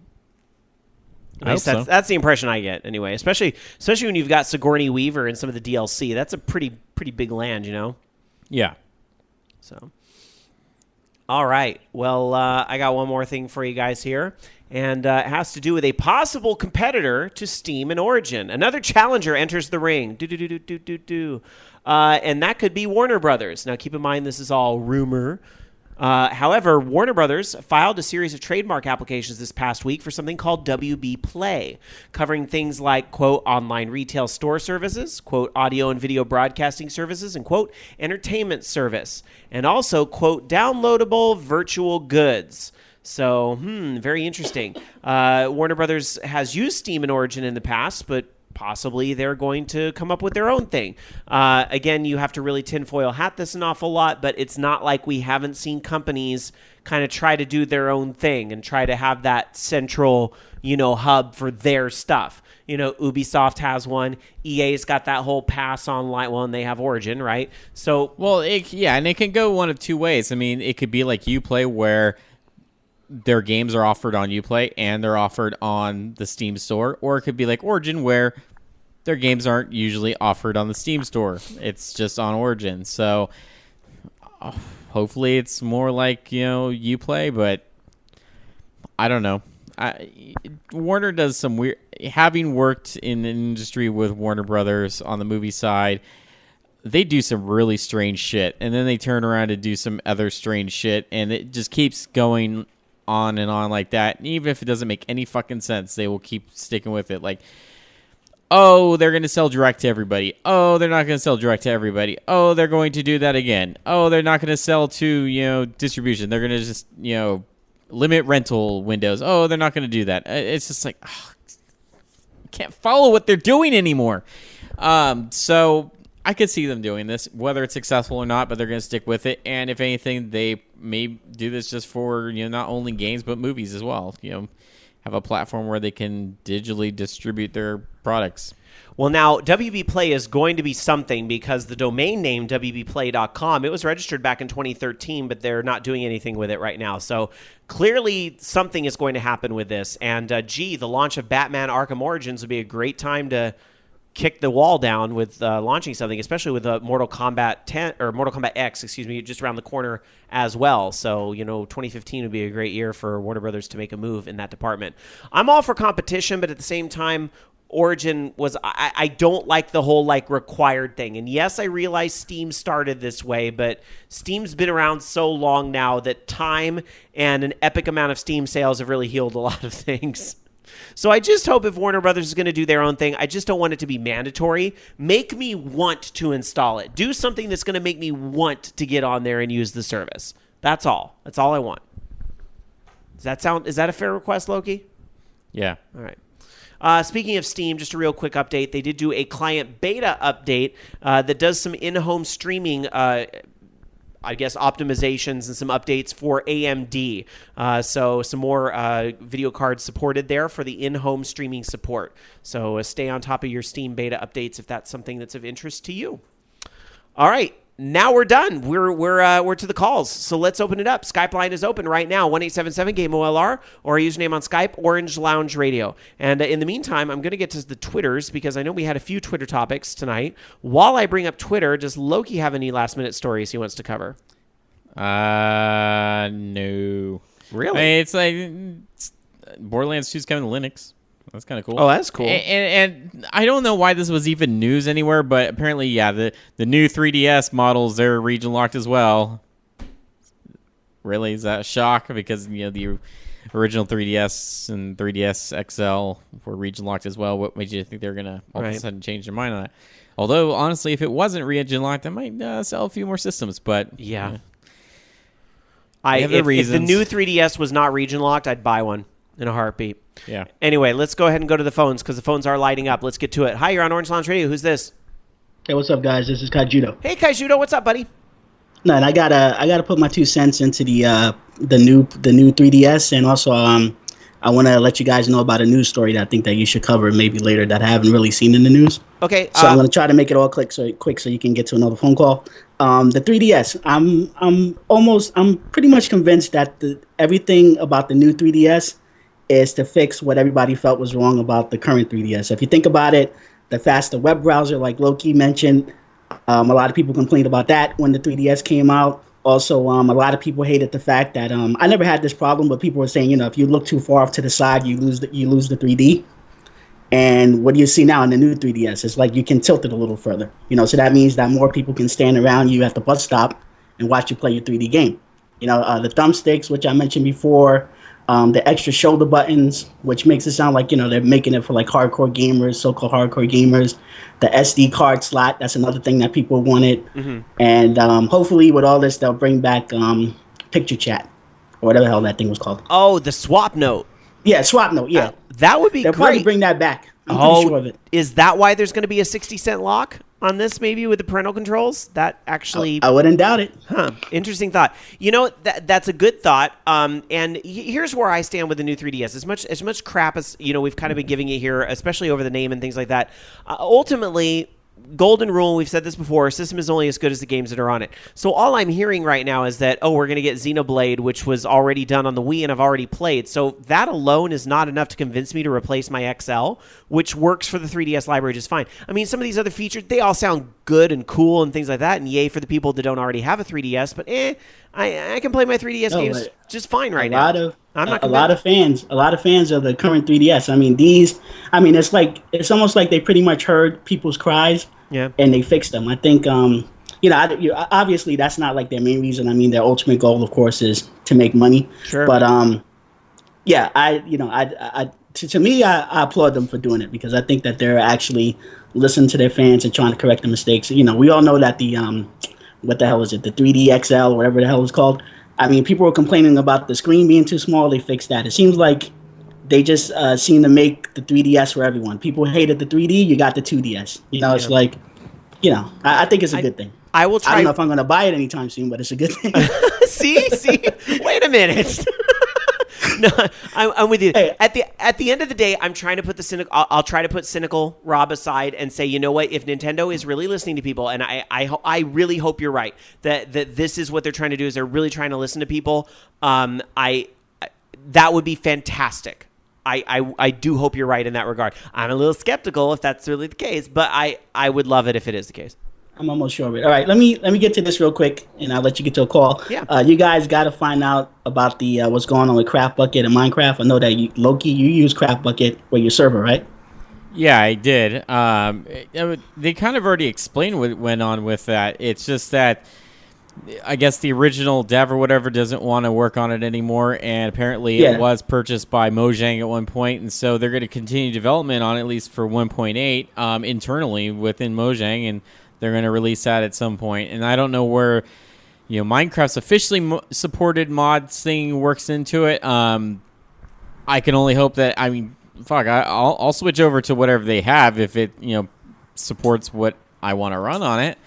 At least that's the impression I get, anyway. Especially when you've got Sigourney Weaver and some of the DLC. That's a pretty big land, Yeah. So, all right. Well, I got one more thing for you guys here, and it has to do with a possible competitor to Steam and Origin. Another challenger enters the ring. And that could be Warner Brothers. Now, keep in mind, this is all rumor. However, Warner Brothers filed a series of trademark applications this past week for something called WB Play, covering things like, quote, online retail store services, quote, audio and video broadcasting services, and, quote, entertainment service, and also, quote, downloadable virtual goods. So, very interesting. Warner Brothers has used Steam and Origin in the past, but possibly they're going to come up with their own thing. Again, you have to really tinfoil hat this an awful lot, but it's not like we haven't seen companies kind of try to do their own thing and try to have that central, hub for their stuff. Ubisoft has one. EA's got that whole pass online. Well, and they have Origin, right? So, well, and it can go one of two ways. I mean, it could be like Uplay, where their games are offered on Uplay and they're offered on the Steam store, or it could be like Origin, where their games aren't usually offered on the Steam store. It's just on Origin. So hopefully it's more like, Uplay, but I don't know. Warner does some weird... Having worked in an industry with Warner Brothers on the movie side, they do some really strange shit, and then they turn around to do some other strange shit, and it just keeps going on and on like that. And even if it doesn't make any fucking sense, they will keep sticking with it. Like, oh, they're going to sell direct to everybody. Oh, they're not going to sell direct to everybody. Oh, they're going to do that again. Oh, they're not going to sell to, distribution. They're going to just, limit rental windows. Oh, they're not going to do that. It's just like, I can't follow what they're doing anymore. So I could see them doing this, whether it's successful or not, but they're going to stick with it. And if anything, they may do this just for, not only games, but movies as well. Have a platform where they can digitally distribute their products. Well, now, WB Play is going to be something because the domain name WBPlay.com, it was registered back in 2013, but they're not doing anything with it right now. So clearly something is going to happen with this. And, the launch of Batman Arkham Origins would be a great time to kick the wall down with launching something, especially with Mortal Kombat 10 or Mortal Kombat X, just around the corner as well. So, 2015 would be a great year for Warner Brothers to make a move in that department. I'm all for competition, but at the same time, Origin was, I don't like the whole required thing. And yes, I realize Steam started this way, but Steam's been around so long now that time and an epic amount of Steam sales have really healed a lot of things. So I just hope if Warner Brothers is going to do their own thing, I just don't want it to be mandatory. Make me want to install it. Do something that's going to make me want to get on there and use the service. That's all. That's all I want. Is that a fair request, Loki? Yeah. All right. Speaking of Steam, just a real quick update. They did do a client beta update that does some in-home streaming optimizations and some updates for AMD. So some more video cards supported there for the in-home streaming support. So stay on top of your Steam beta updates if that's something that's of interest to you. All right. Now we're done. We're to the calls. So let's open it up. Skype line is open right now. 1-877-GAME-OLR or our username on Skype, Orange Lounge Radio. And in the meantime, I'm going to get to the Twitters because I know we had a few Twitter topics tonight. While I bring up Twitter, does Loki have any last minute stories he wants to cover? No. Really? I mean, it's like Borderlands 2 is coming to Linux. That's kind of cool. Oh, that's cool. And I don't know why this was even news anywhere, but apparently, yeah, the new 3DS models, they're region locked as well. Really? Is that a shock? Because, the original 3DS and 3DS XL were region locked as well. What made you think they were going to all of a sudden change their mind on that? Although, honestly, if it wasn't region locked, I might sell a few more systems, but... Yeah. If the new 3DS was not region locked, I'd buy one in a heartbeat. Yeah. Anyway, let's go ahead and go to the phones because the phones are lighting up. Let's get to it. Hi, you're on Orange Lounge Radio. Who's this? Hey, what's up, guys? This is Kaijudo. Hey, Kaijudo. What's up, buddy? No, and I gotta put my 2 cents into the new 3DS, and also I want to let you guys know about a news story that I think that you should cover maybe later that I haven't really seen in the news. Okay. So I'm gonna try to make it all quick so you can get to another phone call. The 3DS. I'm pretty much convinced that everything about the new 3DS is to fix what everybody felt was wrong about the current 3DS. If you think about it, the faster web browser, like Loki mentioned, a lot of people complained about that when the 3DS came out. Also, a lot of people hated the fact that I never had this problem, but people were saying, if you look too far off to the side, you lose the 3D. And what do you see now in the new 3DS? It's like you can tilt it a little further. So that means that more people can stand around you at the bus stop and watch you play your 3D game. The thumbsticks, which I mentioned before. The extra shoulder buttons, which makes it sound like, they're making it for like hardcore gamers, so-called hardcore gamers. The SD card slot, that's another thing that people wanted. Mm-hmm. And hopefully with all this, they'll bring back picture chat, or whatever the hell that thing was called. Oh, the swap note. Yeah, swap note, yeah. That would be They'll great. probably bring that back. I'm pretty sure of it. Is that why there's going to be a 60-cent lock on this, maybe with the parental controls. That actually, I wouldn't doubt it. Interesting thought. That's a good thought. And here's where I stand with the new 3DS. As much crap as we've kind of been giving it here, especially over the name and things like that. Ultimately, golden rule, we've said this before, a system is only as good as the games that are on it. So all I'm hearing right now is that, we're going to get Xenoblade, which was already done on the Wii and I've already played. So that alone is not enough to convince me to replace my XL, which works for the 3DS library just fine. I mean, some of these other features, they all sound good and cool and things like that, and yay for the people that don't already have a 3DS, but I can play my 3DS games just fine right now. A lot of fans of the current 3DS. It's almost like they pretty much heard people's cries, and they fixed them. I think, obviously that's not like their main reason. I mean, their ultimate goal, of course, is to make money. Sure. But to me, I applaud them for doing it because I think that they're actually listening to their fans and trying to correct the mistakes. We all know that the what the hell is it? The 3D XL, whatever the hell it's called. I mean, people were complaining about the screen being too small. They fixed that. It seems like they just seem to make the 3DS for everyone. People hated the 3D. You got the 2DS. It's like, I think it's a good thing. I will try. I don't know if I'm going to buy it anytime soon, but it's a good thing. See? Wait a minute. No, I'm with you. Hey. At the end of the day, I'm trying to put the cynical. I'll try to put cynical Rob aside and say, you know what? If Nintendo is really listening to people, and I really hope you're right that this is what they're trying to do is they're really trying to listen to people. That would be fantastic. I do hope you're right in that regard. I'm a little skeptical if that's really the case, but I would love it if it is the case. I'm almost sure of it. All right, let me get to this real quick, and I'll let you get to a call. Yeah. You guys got to find out about the what's going on with Craft Bucket and Minecraft. I know that Loki, you use Craft Bucket for your server, right? Yeah, I did. They kind of already explained what went on with that. It's just that I guess the original dev or whatever doesn't want to work on it anymore, and apparently it was purchased by Mojang at one point, and so they're going to continue development on it, at least for 1.8 internally within Mojang, and they're going to release that at some point. And I don't know where Minecraft's officially supported mods thing works into it. I can only hope that I'll switch over to whatever they have if it supports what I want to run on it.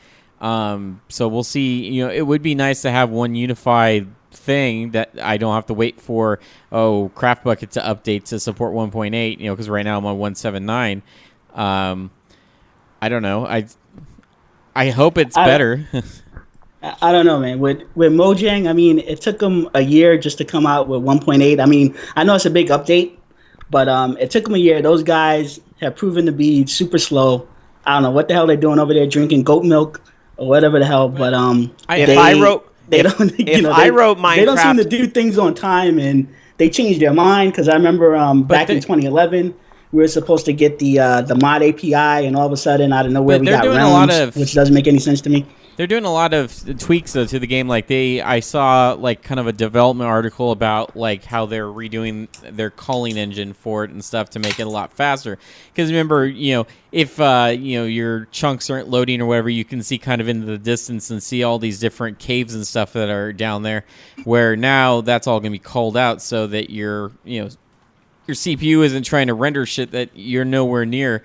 So we'll see. It would be nice to have one unified thing that I don't have to wait for Craft Bucket to update to support 1.8. Because right now I'm on 1.7.9. I don't know. I hope it's better. I don't know, man. With Mojang, I mean, it took them a year just to come out with 1.8. I mean, I know it's a big update, but it took them a year. Those guys have proven to be super slow. I don't know what the hell they're doing over there, drinking goat milk or whatever the hell. But I wrote Minecraft, they don't seem to do things on time, and they changed their mind because I remember back in 2011. We were supposed to get the mod API, and all of a sudden, out of nowhere, we got Realms, which doesn't make any sense to me. They're doing a lot of tweaks though to the game. Like I saw like kind of a development article about like how they're redoing their calling engine for it and stuff to make it a lot faster. Because remember, if your chunks aren't loading or whatever, you can see kind of into the distance and see all these different caves and stuff that are down there. Where now that's all going to be called out so that your CPU isn't trying to render shit that you're nowhere near.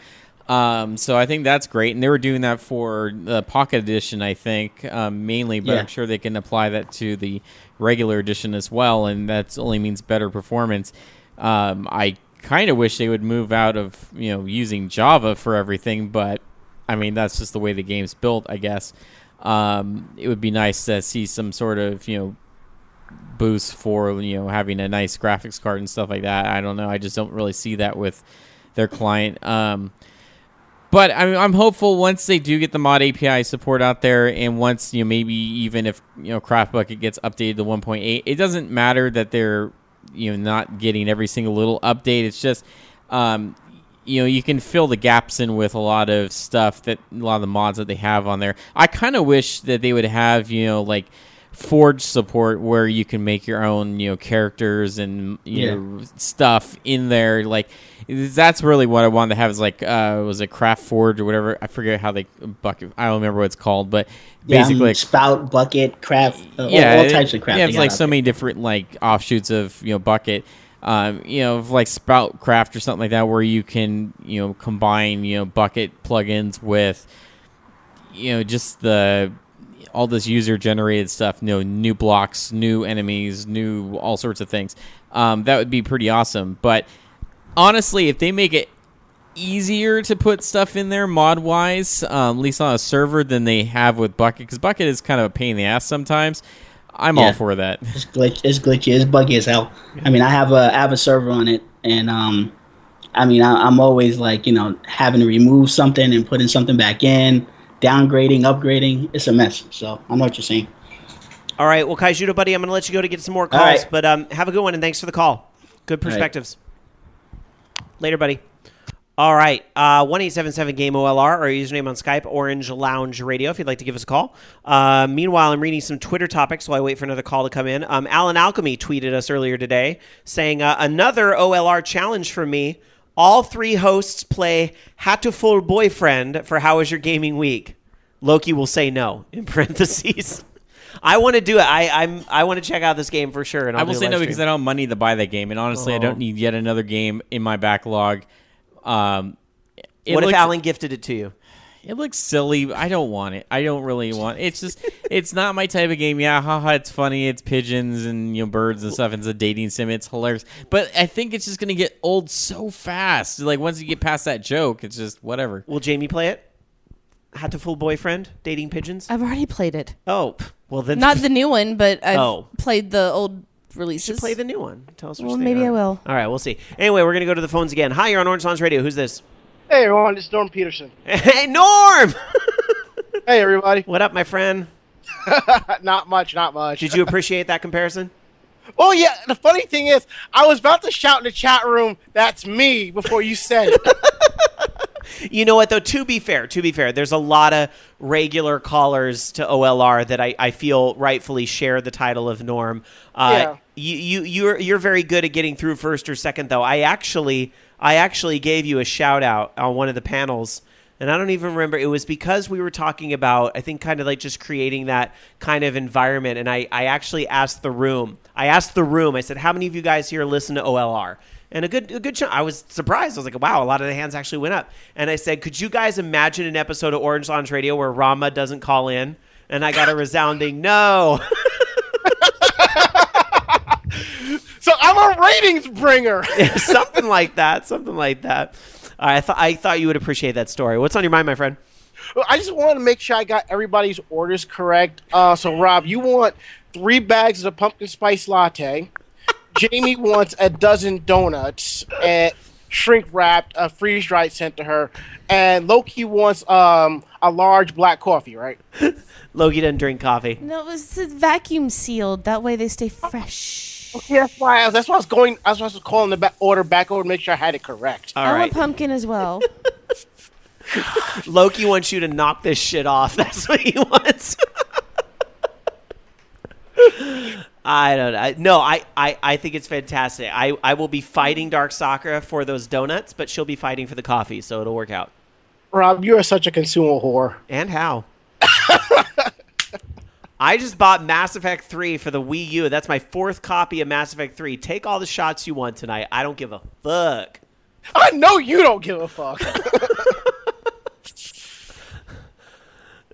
So I think that's great. And they were doing that for the Pocket Edition, I think, mainly. But I'm sure they can apply that to the regular edition as well. And that only means better performance. I kind of wish they would move out of, using Java for everything. But, I mean, that's just the way the game's built, I guess. It would be nice to see some sort of, boost for having a nice graphics card and stuff like that. I don't know. I just don't really see that with their client. But I'm hopeful once they do get the mod API support out there, and once maybe even if Craft Bucket gets updated to 1.8, it doesn't matter that they're not getting every single little update. It's just you can fill the gaps in with a lot of stuff that a lot of the mods that they have on there. I kind of wish that they would have like Forge support where you can make your own characters and stuff in there. Like that's really what I wanted to have is like was it Craft Forge or whatever, I forget how they bucket, I don't remember what it's called, but basically Spout, Bucket, Craft, all types of craft. Yeah, it's like so many different like offshoots of Bucket, like Spout Craft or something like that, where you can combine Bucket plugins with just all this user-generated stuff, new blocks, new enemies, new all sorts of things. That would be pretty awesome. But honestly, if they make it easier to put stuff in there mod-wise, at least on a server, than they have with Bucket, because Bucket is kind of a pain in the ass sometimes, I'm all for that. It's glitchy. It's buggy as hell. I mean, I have a server on it, and I'm always like, having to remove something and putting something back in, downgrading, upgrading. It's a mess. So I know what you're saying. All right. Well, Kaijudo, buddy, I'm going to let you go to get some more calls. Right. But have a good one, and thanks for the call. Good perspectives. Later, buddy. All right. 1-877-GAME-OLR, our username on Skype, Orange Lounge Radio, if you'd like to give us a call. Meanwhile, I'm reading some Twitter topics while I wait for another call to come in. Alan Alchemy tweeted us earlier today saying, another OLR challenge for me. All 3 hosts play Hatoful Boyfriend for How Was Your Gaming Week? Loki will say no, in parentheses. I want to do it. I want to check out this game for sure. And I will say no because I don't have money to buy that game. And honestly, I don't need yet another game in my backlog. What if Alan gifted it to you? It looks silly. I don't want it. I don't really want it. It's just, it's not my type of game. Yeah, haha, it's funny. It's pigeons and birds and stuff. It's a dating sim. It's hilarious. But I think it's just going to get old so fast. Like, once you get past that joke, it's just whatever. Will Jamie play it? Hatoful Boyfriend, Dating Pigeons? I've already played it. Oh, well then. Not the new one, but I've played the old releases. You should play the new one. Tell us Well, maybe I will. All right, we'll see. Anyway, we're going to go to the phones again. Hi, you're on Orange Lounge Radio. Who's this? Hey everyone, it's Norm Peterson. Hey, Norm! Hey everybody. What up, my friend? Not much. Did you appreciate that comparison? Oh yeah, the funny thing is, I was about to shout in the chat room, "That's me," before you said it. You know what, though? To be fair, there's a lot of regular callers to OLR that I feel rightfully share the title of Norm. Yeah. You're very good at getting through first or second, though. I actually gave you a shout out on one of the panels, and I don't even remember. It was because we were talking about, I think, kind of like just creating that kind of environment. And I actually asked the room. I said, "How many of you guys here listen to OLR?" And a good chunk. I was surprised. I was like, "Wow!" A lot of the hands actually went up. And I said, "Could you guys imagine an episode of Orange Lounge Radio where Rama doesn't call in?" And I got a resounding no. So I'm a ratings bringer. Something like that. I thought you would appreciate that story. What's on your mind, my friend? Well, I just wanted to make sure I got everybody's orders correct. So Rob, you want 3 bags of the pumpkin spice latte. Jamie wants a dozen donuts and shrink wrapped, freeze dried sent to her, and Loki wants a large black coffee, right? Loki doesn't drink coffee. No, it's vacuum sealed. That way they stay fresh. Okay, that's why I was calling the order back over to make sure I had it correct. All I right. want pumpkin as well. Loki wants you to knock this shit off. That's what he wants. I don't know. No, I think it's fantastic. I will be fighting Dark Sakura for those donuts, but she'll be fighting for the coffee, so it'll work out. Rob, you are such a consumer whore. And how? I just bought Mass Effect 3 for the Wii U. That's my 4th copy of Mass Effect 3. Take all the shots you want tonight. I don't give a fuck. I know you don't give a fuck.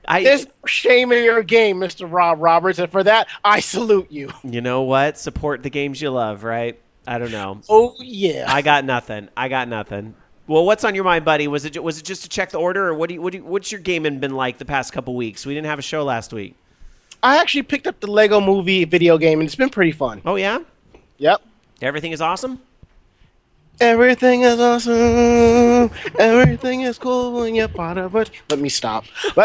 There's shame in your game, Mr. Rob Roberts, and for that, I salute you. You know what? Support the games you love, right? I don't know. Oh, yeah. I got nothing. Well, what's on your mind, buddy? Was it just to check the order, or what's your gaming been like the past couple weeks? We didn't have a show last week. I actually picked up the Lego Movie video game, and it's been pretty fun. Oh, yeah? Yep. Everything is awesome? Everything is awesome. Everything is cool when you're part of it. Let me stop. If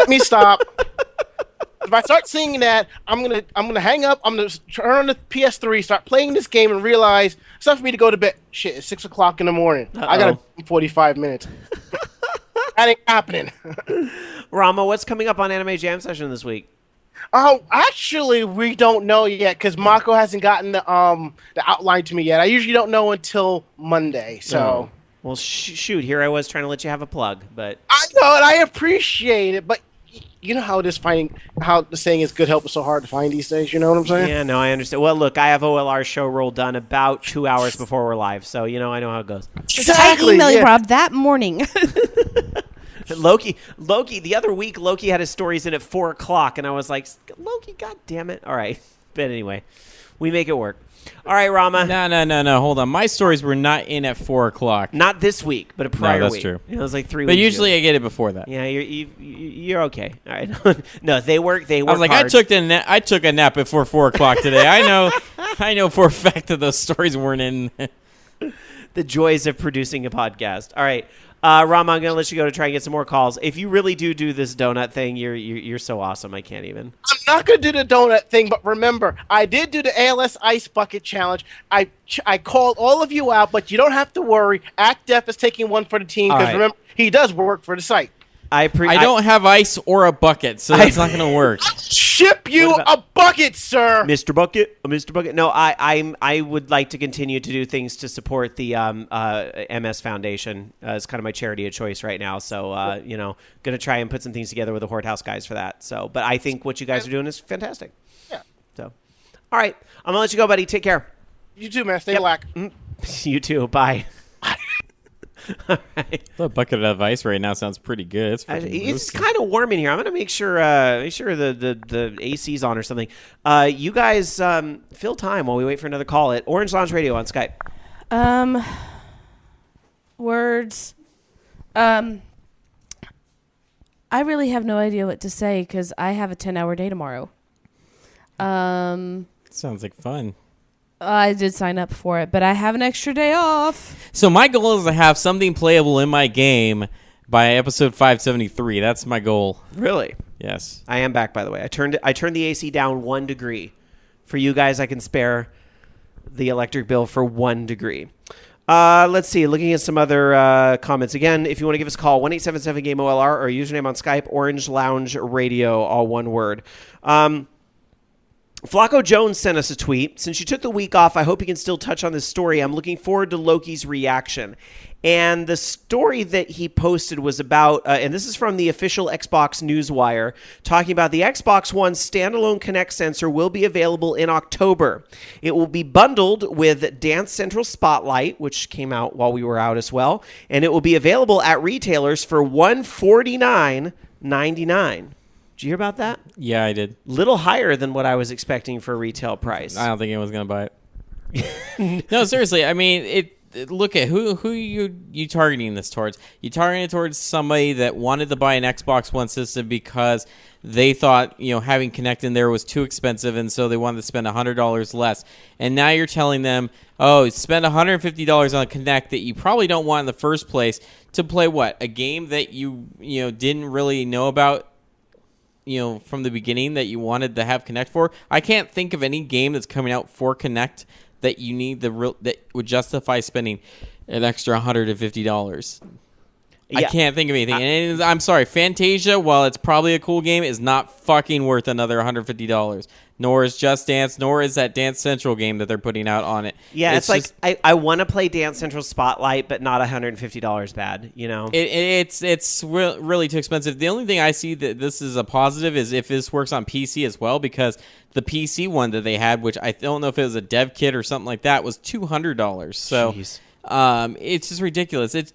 I start singing that, I'm gonna hang up. I'm gonna turn on the PS3, start playing this game, and realize it's time for me to go to bed. Shit, it's 6:00 in the morning. Uh-oh. I got 45 minutes. That ain't happening. Rama, what's coming up on Anime Jam Session this week? Oh, actually, we don't know yet because Mako hasn't gotten the outline to me yet. I usually don't know until Monday. So, Oh. Well, shoot, here I was trying to let you have a plug, but I know and I appreciate it, but you know how it is how the saying is good help is so hard to find these days. You know what I'm saying? yeah, no, I understand. Well, look, I have OLR show roll done about 2 hours before we're live, so I know how it goes. I emailed Rob that morning. Loki. The other week, Loki had his stories in at 4:00, and I was like, Loki, god damn it! All right, but anyway, we make it work. All right, Rama. No. Hold on. My stories were not in at 4:00. Not this week, but a prior that's week. true. It was like 3 But weeks. usually ago. I get it before that. Yeah, you're okay. All right. No, they work. They work. I was like, hard. I took a nap before 4:00 today. I know for a fact that those stories weren't in. The joys of producing a podcast. All right, Rama, I'm going to let you go to try and get some more calls. If you really do this donut thing, you're so awesome. I can't even. I'm not going to do the donut thing, but remember, I did do the ALS Ice Bucket Challenge. I called all of you out, but you don't have to worry. Act Def is taking one for the team All because right. remember, he does work for the site. I don't have ice or a bucket, so that's not going to work. Ship you a bucket, sir. Mr. Bucket. No, I would like to continue to do things to support the MS Foundation. It's kind of my charity of choice right now. So, going to try and put some things together with the Horde House guys for that. So, but I think what you guys are doing is fantastic. Yeah. So, all right. I'm going to let you go, buddy. Take care. You too, man. Stay black. You too. Bye. All right. The bucket of ice right now sounds pretty good. It's kind of warm in here. I'm gonna make sure the AC's on or something. You guys fill time while we wait for another call at Orange Lounge Radio on Skype. Words. I really have no idea what to say because I have a 10-hour day tomorrow. Sounds like fun. I did sign up for it, but I have an extra day off. So my goal is to have something playable in my game by episode 573. That's my goal. Really? Yes. I am back, by the way. I turned the AC down 1 degree. For you guys, I can spare the electric bill for 1 degree. Let's see. Looking at some other comments. Again, if you want to give us a call, 1-877-GAME-OLR or username on Skype, Orange Lounge Radio, all one word. Flacco Jones sent us a tweet. Since you took the week off, I hope you can still touch on this story. I'm looking forward to Loki's reaction. And the story that he posted was about, and this is from the official Xbox Newswire, talking about the Xbox One standalone Kinect sensor will be available in October. It will be bundled with Dance Central Spotlight, which came out while we were out as well, and it will be available at retailers for $149.99. Did you hear about that? Yeah, I did. Little higher than what I was expecting for retail price. I don't think anyone's going to buy it. No, seriously. I mean, look at who you targeting this towards. You targeting it towards somebody that wanted to buy an Xbox One system because they thought, having Kinect in there was too expensive, and so they wanted to spend $100 less. And now you're telling them, spend $150 on a Kinect that you probably don't want in the first place to play what? A game that you didn't really know about from the beginning that you wanted to have Kinect for. I can't think of any game that's coming out for Kinect that you need that would justify spending an extra $150. Yeah. I can't think of anything. And I'm sorry, Fantasia, while it's probably a cool game, is not fucking worth another $150. Nor is Just Dance, nor is that Dance Central game that they're putting out on it. Yeah, it's like I want to play Dance Central Spotlight, but not $150 bad, It's really too expensive. The only thing I see that this is a positive is if this works on PC as well, because the PC one that they had, which I don't know if it was a dev kit or something like that, was $200. So it's just ridiculous. It's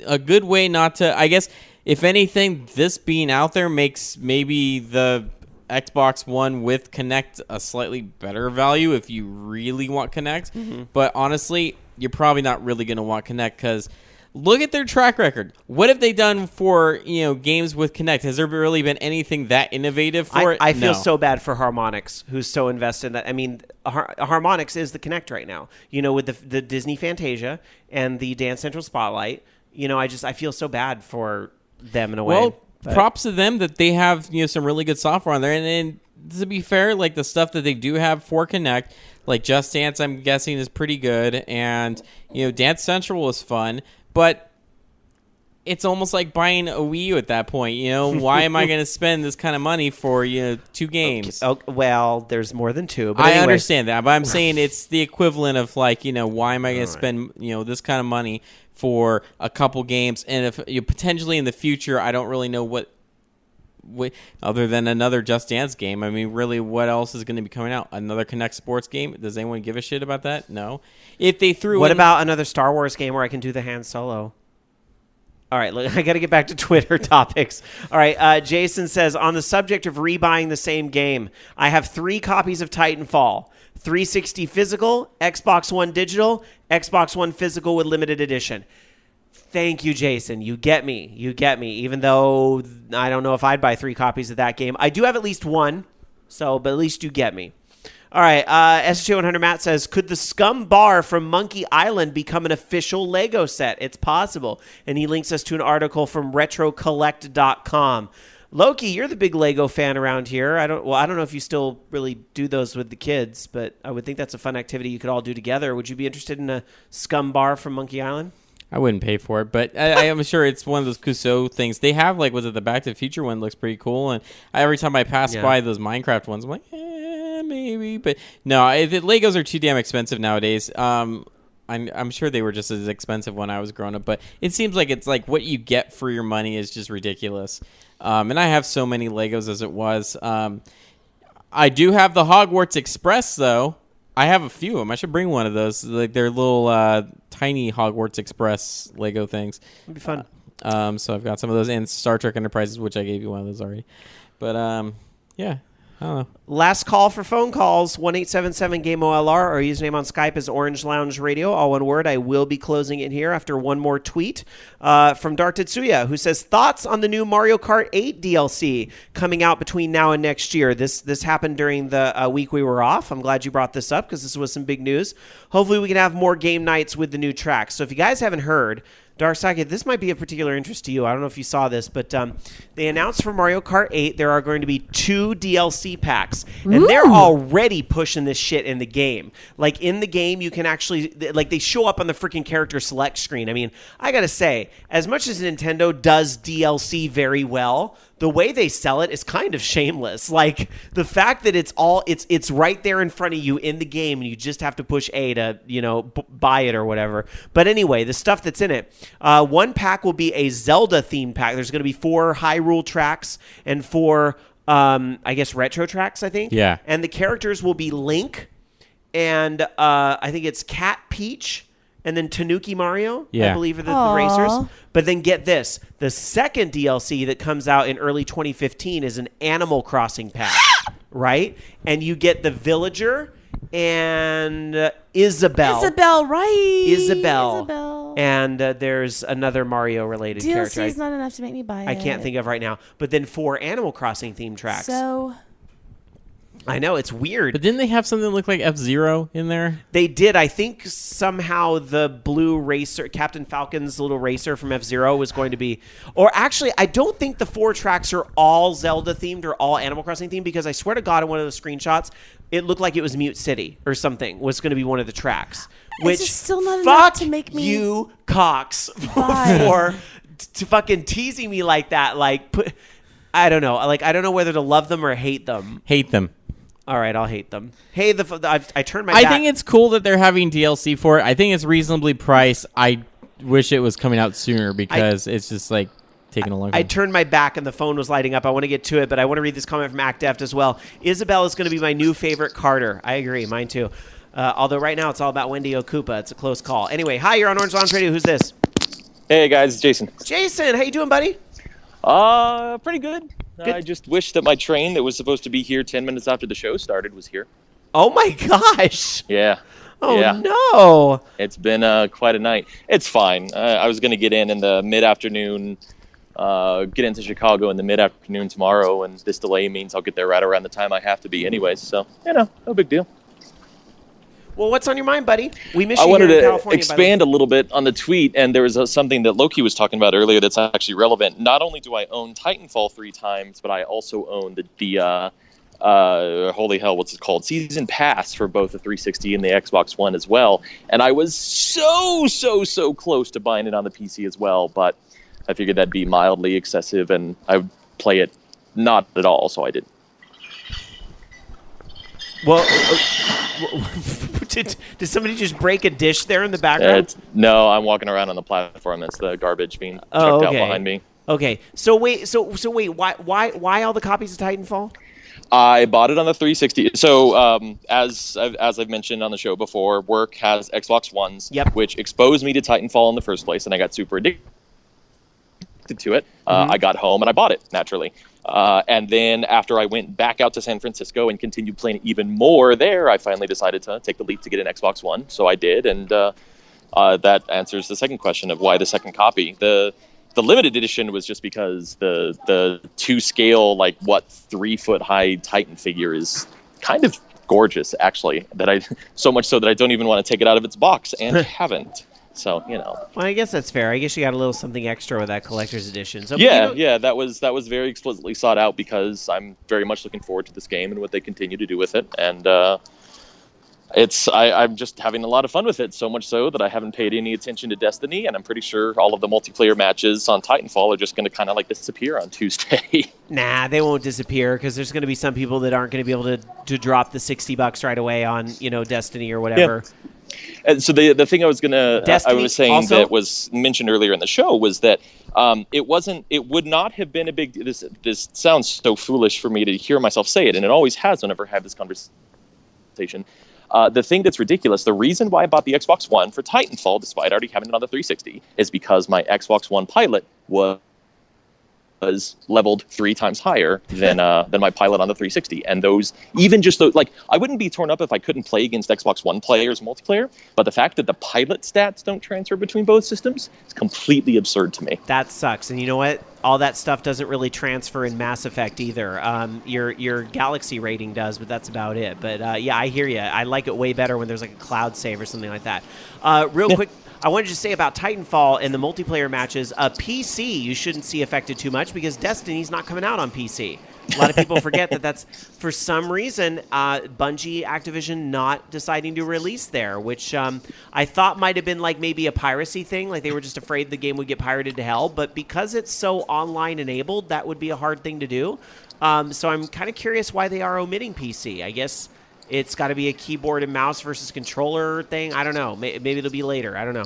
a good way not to, I guess, if anything, this being out there makes maybe the Xbox One with Kinect a slightly better value if you really want Kinect. Mm-hmm. But honestly, you're probably not really going to want Kinect because look at their track record. What have they done for games with Kinect? Has there really been anything that innovative for it? I feel so bad for Harmonix, who's so invested in that. I mean, Harmonix is the Kinect right now. With the Disney Fantasia and the Dance Central Spotlight. I feel so bad for them in a way. Well, props to them that they have some really good software on there. And to be fair, like the stuff that they do have for Kinect, like Just Dance, I'm guessing is pretty good, and Dance Central was fun, but it's almost like buying a Wii U at that point. Why am I going to spend this kind of money for 2 games? Okay. Well, there's more than 2. But I anyway. understand that, but I'm saying it's the equivalent of why am I going to spend this kind of money for a couple games, and if potentially in the future, I don't really know what other than another Just Dance game. I mean, really, what else is going to be coming out? Another Kinect sports game? Does anyone give a shit about that? No. If they threw what about another Star Wars game where I can do the Han Solo? All right, look, I got to get back to Twitter topics. All right, Jason says, on the subject of rebuying the same game, I have 3 copies of Titanfall. 360 physical, Xbox One digital, Xbox One physical with limited edition. Thank you, Jason. You get me. Even though I don't know if I'd buy 3 copies of that game. I do have at least 1, but at least you get me. All right, SJ100 Matt says, could the Scum Bar from Monkey Island become an official Lego set? It's possible. And he links us to an article from retrocollect.com. Loki, you're the big Lego fan around here. I don't know if you still really do those with the kids, but I would think that's a fun activity you could all do together. Would you be interested in a Scum Bar from Monkey Island? I wouldn't pay for it, but I am sure it's one of those Clouseau things. They have, was it the Back to the Future one looks pretty cool, and every time I pass by those Minecraft ones, I'm like, maybe. But no, Legos are too damn expensive nowadays. I'm sure they were just as expensive when I was growing up, but it seems like it's like what you get for your money is just ridiculous. And I have so many Legos as it was. I do have the Hogwarts Express, though. I have a few of them. I should bring one of those. They're little tiny Hogwarts Express Lego things. It'd be fun. So I've got some of those, and Star Trek Enterprises, which I gave you one of those already. But yeah. I don't know. Last call for phone calls, 1-877-GAME-OLR. Our username on Skype is Orange Lounge Radio, all one word. I will be closing it here after one more tweet from Dark Tetsuya, who says, thoughts on the new Mario Kart 8 DLC coming out between now and next year. This happened during the week we were off. I'm glad you brought this up because this was some big news. Hopefully we can have more game nights with the new tracks. So if you guys haven't heard, Darsaki, this might be of particular interest to you. I don't know if you saw this, but they announced for Mario Kart 8 there are going to be 2 DLC packs. And they're already pushing this shit in the game. Like, in the game, you can actually... they show up on the freaking character select screen. I mean, I gotta say, as much as Nintendo does DLC very well, the way they sell it is kind of shameless. Like, the fact that it's right there in front of you in the game, and you just have to push A to, buy it or whatever. But anyway, the stuff that's in it, one pack will be a Zelda-themed pack. There's going to be 4 Hyrule tracks and 4, I guess, retro tracks, I think. Yeah. And the characters will be Link, and I think it's Cat Peach, and then Tanuki Mario, I believe, are the racers. But then get this. The second DLC that comes out in early 2015 is an Animal Crossing pack, right? And you get the villager and Isabelle. Isabelle. And there's another Mario-related character. DLC is not enough to make me buy it. I can't think of right now. But then 4 Animal Crossing-themed tracks. So... I know, it's weird. But didn't they have something that looked like F-Zero in there? They did. I think somehow the blue racer, Captain Falcon's little racer from F-Zero was going to be... Or actually, I don't think the 4 tracks are all Zelda-themed or all Animal Crossing-themed, because I swear to God, in one of the screenshots, it looked like it was Mute City or something was going to be one of the tracks. Which, it's still not enough to make me... you, Cox, for fucking teasing me like that. I don't know. I don't know whether to love them or hate them. Hate them. All right, I'll hate them. Hey, I turned my back. I think it's cool that they're having DLC for it. I think it's reasonably priced. I wish it was coming out sooner because it's just taking a long time. I turned my back and the phone was lighting up. I want to get to it, but I want to read this comment from ActDeft as well. Isabelle is going to be my new favorite Carter. I agree, mine too. Although right now it's all about Wendy Okupa. It's a close call. Anyway, hi, you're on Orange Lounge Radio. Who's this? Hey guys, it's Jason. Jason, how you doing, buddy? Pretty good. I just wish that my train that was supposed to be here 10 minutes after the show started was here. Oh my gosh. Yeah. Oh yeah. No. It's been quite a night. It's fine. I was going to get in the mid-afternoon, get into Chicago in the mid-afternoon tomorrow, and this delay means I'll get there right around the time I have to be anyways. So, no big deal. Well, what's on your mind, buddy? We miss you here in California. I wanted to expand a little bit on the tweet, and there was something that Loki was talking about earlier that's actually relevant. Not only do I own Titanfall 3 times, but I also own the holy hell, what's it called? Season Pass for both the 360 and the Xbox One as well. And I was so close to buying it on the PC as well, but I figured that'd be mildly excessive, and I would play it not at all, so I didn't. Well, did somebody just break a dish there in the background? No, I'm walking around on the platform. That's the garbage being chucked out behind me. Okay. So wait. Why all the copies of Titanfall? I bought it on the 360. So as I've mentioned on the show before, work has Xbox Ones, which exposed me to Titanfall in the first place, and I got super addicted reacted to it. I got home and I bought it, naturally. And then after I went back out to San Francisco and continued playing it even more there, I finally decided to take the leap to get an Xbox One. So I did, and that answers the second question of why the second copy. The limited edition was just because the 2-scale, 3-foot high Titan figure is kind of gorgeous, actually. So much so that I don't even want to take it out of its box, and haven't. So, Well, I guess that's fair. I guess you got a little something extra with that collector's edition. So yeah, that was very explicitly sought out because I'm very much looking forward to this game and what they continue to do with it. And I'm just having a lot of fun with it, so much so that I haven't paid any attention to Destiny, and I'm pretty sure all of the multiplayer matches on Titanfall are just going to kind of disappear on Tuesday. Nah, they won't disappear because there's going to be some people that aren't going to be able to drop the $60 right away on Destiny or whatever. Yeah. And so the thing I was saying also, that was mentioned earlier in the show was that it would not have been a big. This sounds so foolish for me to hear myself say it, and it always has whenever I have this conversation. The thing that's ridiculous, the reason why I bought the Xbox One for Titanfall, despite already having it on the 360, is because my Xbox One Pilot was leveled 3 times higher than my Pilot on the 360. And those, even just those, I wouldn't be torn up if I couldn't play against Xbox One players multiplayer, but the fact that the Pilot stats don't transfer between both systems is completely absurd to me. That sucks. And you know what? All that stuff doesn't really transfer in Mass Effect either. Your Galaxy rating does, but that's about it. But yeah, I hear you. I like it way better when there's a cloud save or something like that. Real quick, I wanted to say about Titanfall and the multiplayer matches, PC you shouldn't see affected too much because Destiny's not coming out on PC. A lot of people forget that's, for some reason, Bungie, Activision not deciding to release there, which I thought might have been maybe a piracy thing, they were just afraid the game would get pirated to hell, but because it's so online enabled, that would be a hard thing to do. So I'm kind of curious why they are omitting PC. I guess it's got to be a keyboard and mouse versus controller thing. I don't know. Maybe it'll be later. I don't know.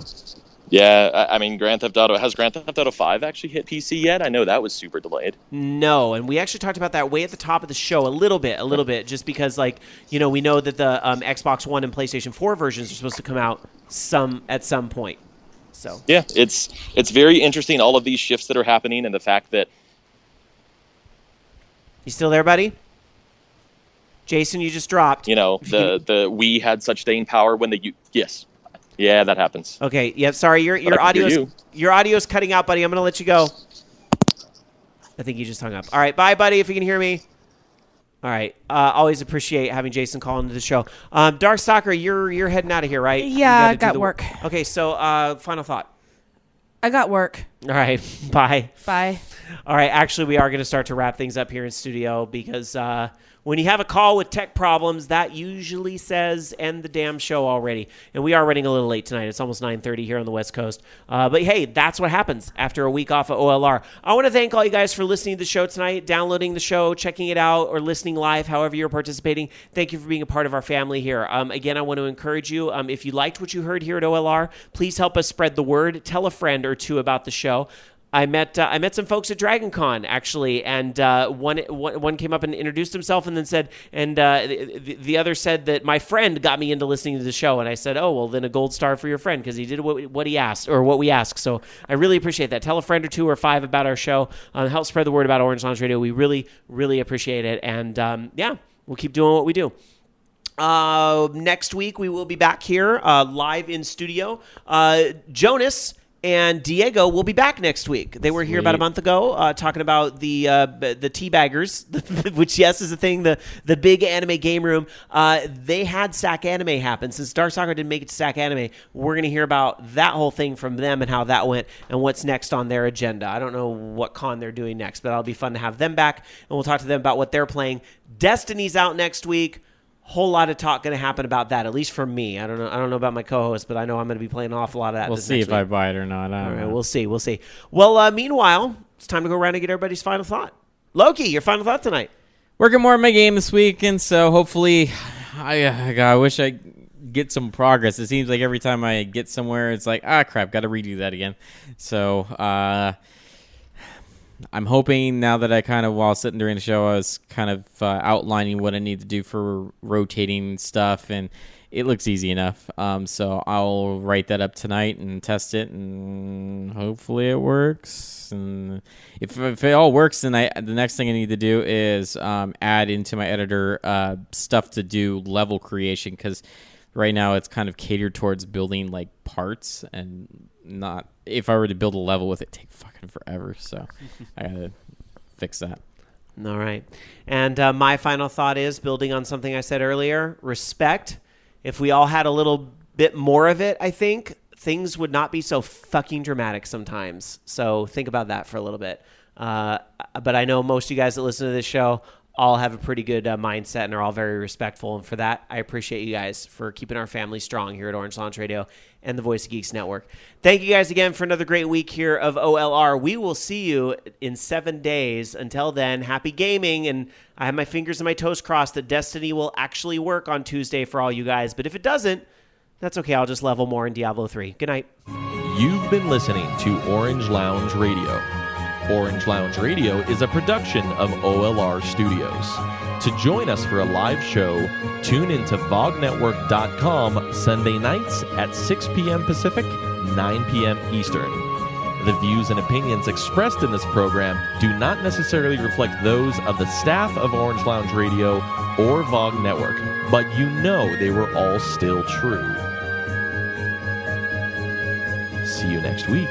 Yeah, I mean, Grand Theft Auto 5 actually hit PC yet? I know that was super delayed. No, and we actually talked about that way at the top of the show a little bit, just because, we know that the Xbox One and PlayStation 4 versions are supposed to come out at some point. So yeah, it's very interesting, all of these shifts that are happening, and the fact that... You still there, buddy? Jason, you just dropped. The Wii had such staying power when yes. Yeah, that happens. Okay. Yeah. Sorry, your audio's cutting out, buddy. I'm gonna let you go. I think you just hung up. All right. Bye, buddy. If you can hear me. All right. Always appreciate having Jason call into the show. Dark Soccer, you're heading out of here, right? Yeah, I got work. Okay. So, final thought. I got work. All right. Bye. Bye. All right. Actually, we are going to start to wrap things up here in studio because when you have a call with tech problems, that usually says end the damn show already. And we are running a little late tonight. It's almost 9:30 here on the West Coast. But hey, that's what happens after a week off of OLR. I want to thank all you guys for listening to the show tonight, downloading the show, checking it out, or listening live, however you're participating. Thank you for being a part of our family here. Again, I want to encourage you, if you liked what you heard here at OLR, please help us spread the word. Tell a friend or two about the show. I met some folks at Dragon Con, actually, and one came up and introduced himself and then said, and the other said that my friend got me into listening to the show, and I said, oh, well, then a gold star for your friend, because he did what he asked, or what we asked, so I really appreciate that. Tell a friend or two or 5 about our show. Help spread the word about Orange Lounge Radio. We really, really appreciate it, and yeah, we'll keep doing what we do. Next week, we will be back here live in studio. Jonas and Diego will be back next week. They were here about a month ago talking about the teabaggers, which, yes, is a thing, the big anime game room. They had SAC Anime happen. Since Dark Soccer didn't make it to SAC Anime, we're going to hear about that whole thing from them and how that went and what's next on their agenda. I don't know what con they're doing next, but that'll be fun to have them back, and we'll talk to them about what they're playing. Destiny's out next week. Whole lot of talk going to happen about that, at least from me. I don't know about my co-host, but I know I'm going to be playing an awful lot of that. We'll see if I buy it or not. All right, we'll see. Well, meanwhile, it's time to go around and get everybody's final thought. Loki, your final thought tonight. Working more on my game this week, and so hopefully, I wish I get some progress. It seems like every time I get somewhere, it's like, crap, got to redo that again. So, I'm hoping now that I kind of, while sitting during the show, I was kind of outlining what I need to do for rotating stuff, and it looks easy enough. So I'll write that up tonight and test it, and hopefully it works. And if it all works, then the next thing I need to do is add into my editor stuff to do level creation, because right now it's kind of catered towards building like parts, and not, if I were to build a level with it, it'd take fucking forever. So I gotta fix that. All right. And my final thought is, building on something I said earlier, respect. If we all had a little bit more of it, I think things would not be so fucking dramatic sometimes. So think about that for a little bit. But I know most of you guys that listen to this show all have a pretty good mindset and are all very respectful. And for that, I appreciate you guys for keeping our family strong here at Orange Lounge Radio and the Voice of Geeks Network. Thank you guys again for another great week here of OLR. We will see you in 7 days. Until then, happy gaming. And I have my fingers and my toes crossed that Destiny will actually work on Tuesday for all you guys. But if it doesn't, that's okay. I'll just level more in Diablo 3. Good night. You've been listening to Orange Lounge Radio. Orange Lounge Radio is a production of OLR Studios. To join us for a live show, tune into vognetwork.com Sunday nights at 6 p.m. Pacific, 9 p.m. Eastern. The views and opinions expressed in this program do not necessarily reflect those of the staff of Orange Lounge Radio or VOG Network, but you know they were all still true. See you next week.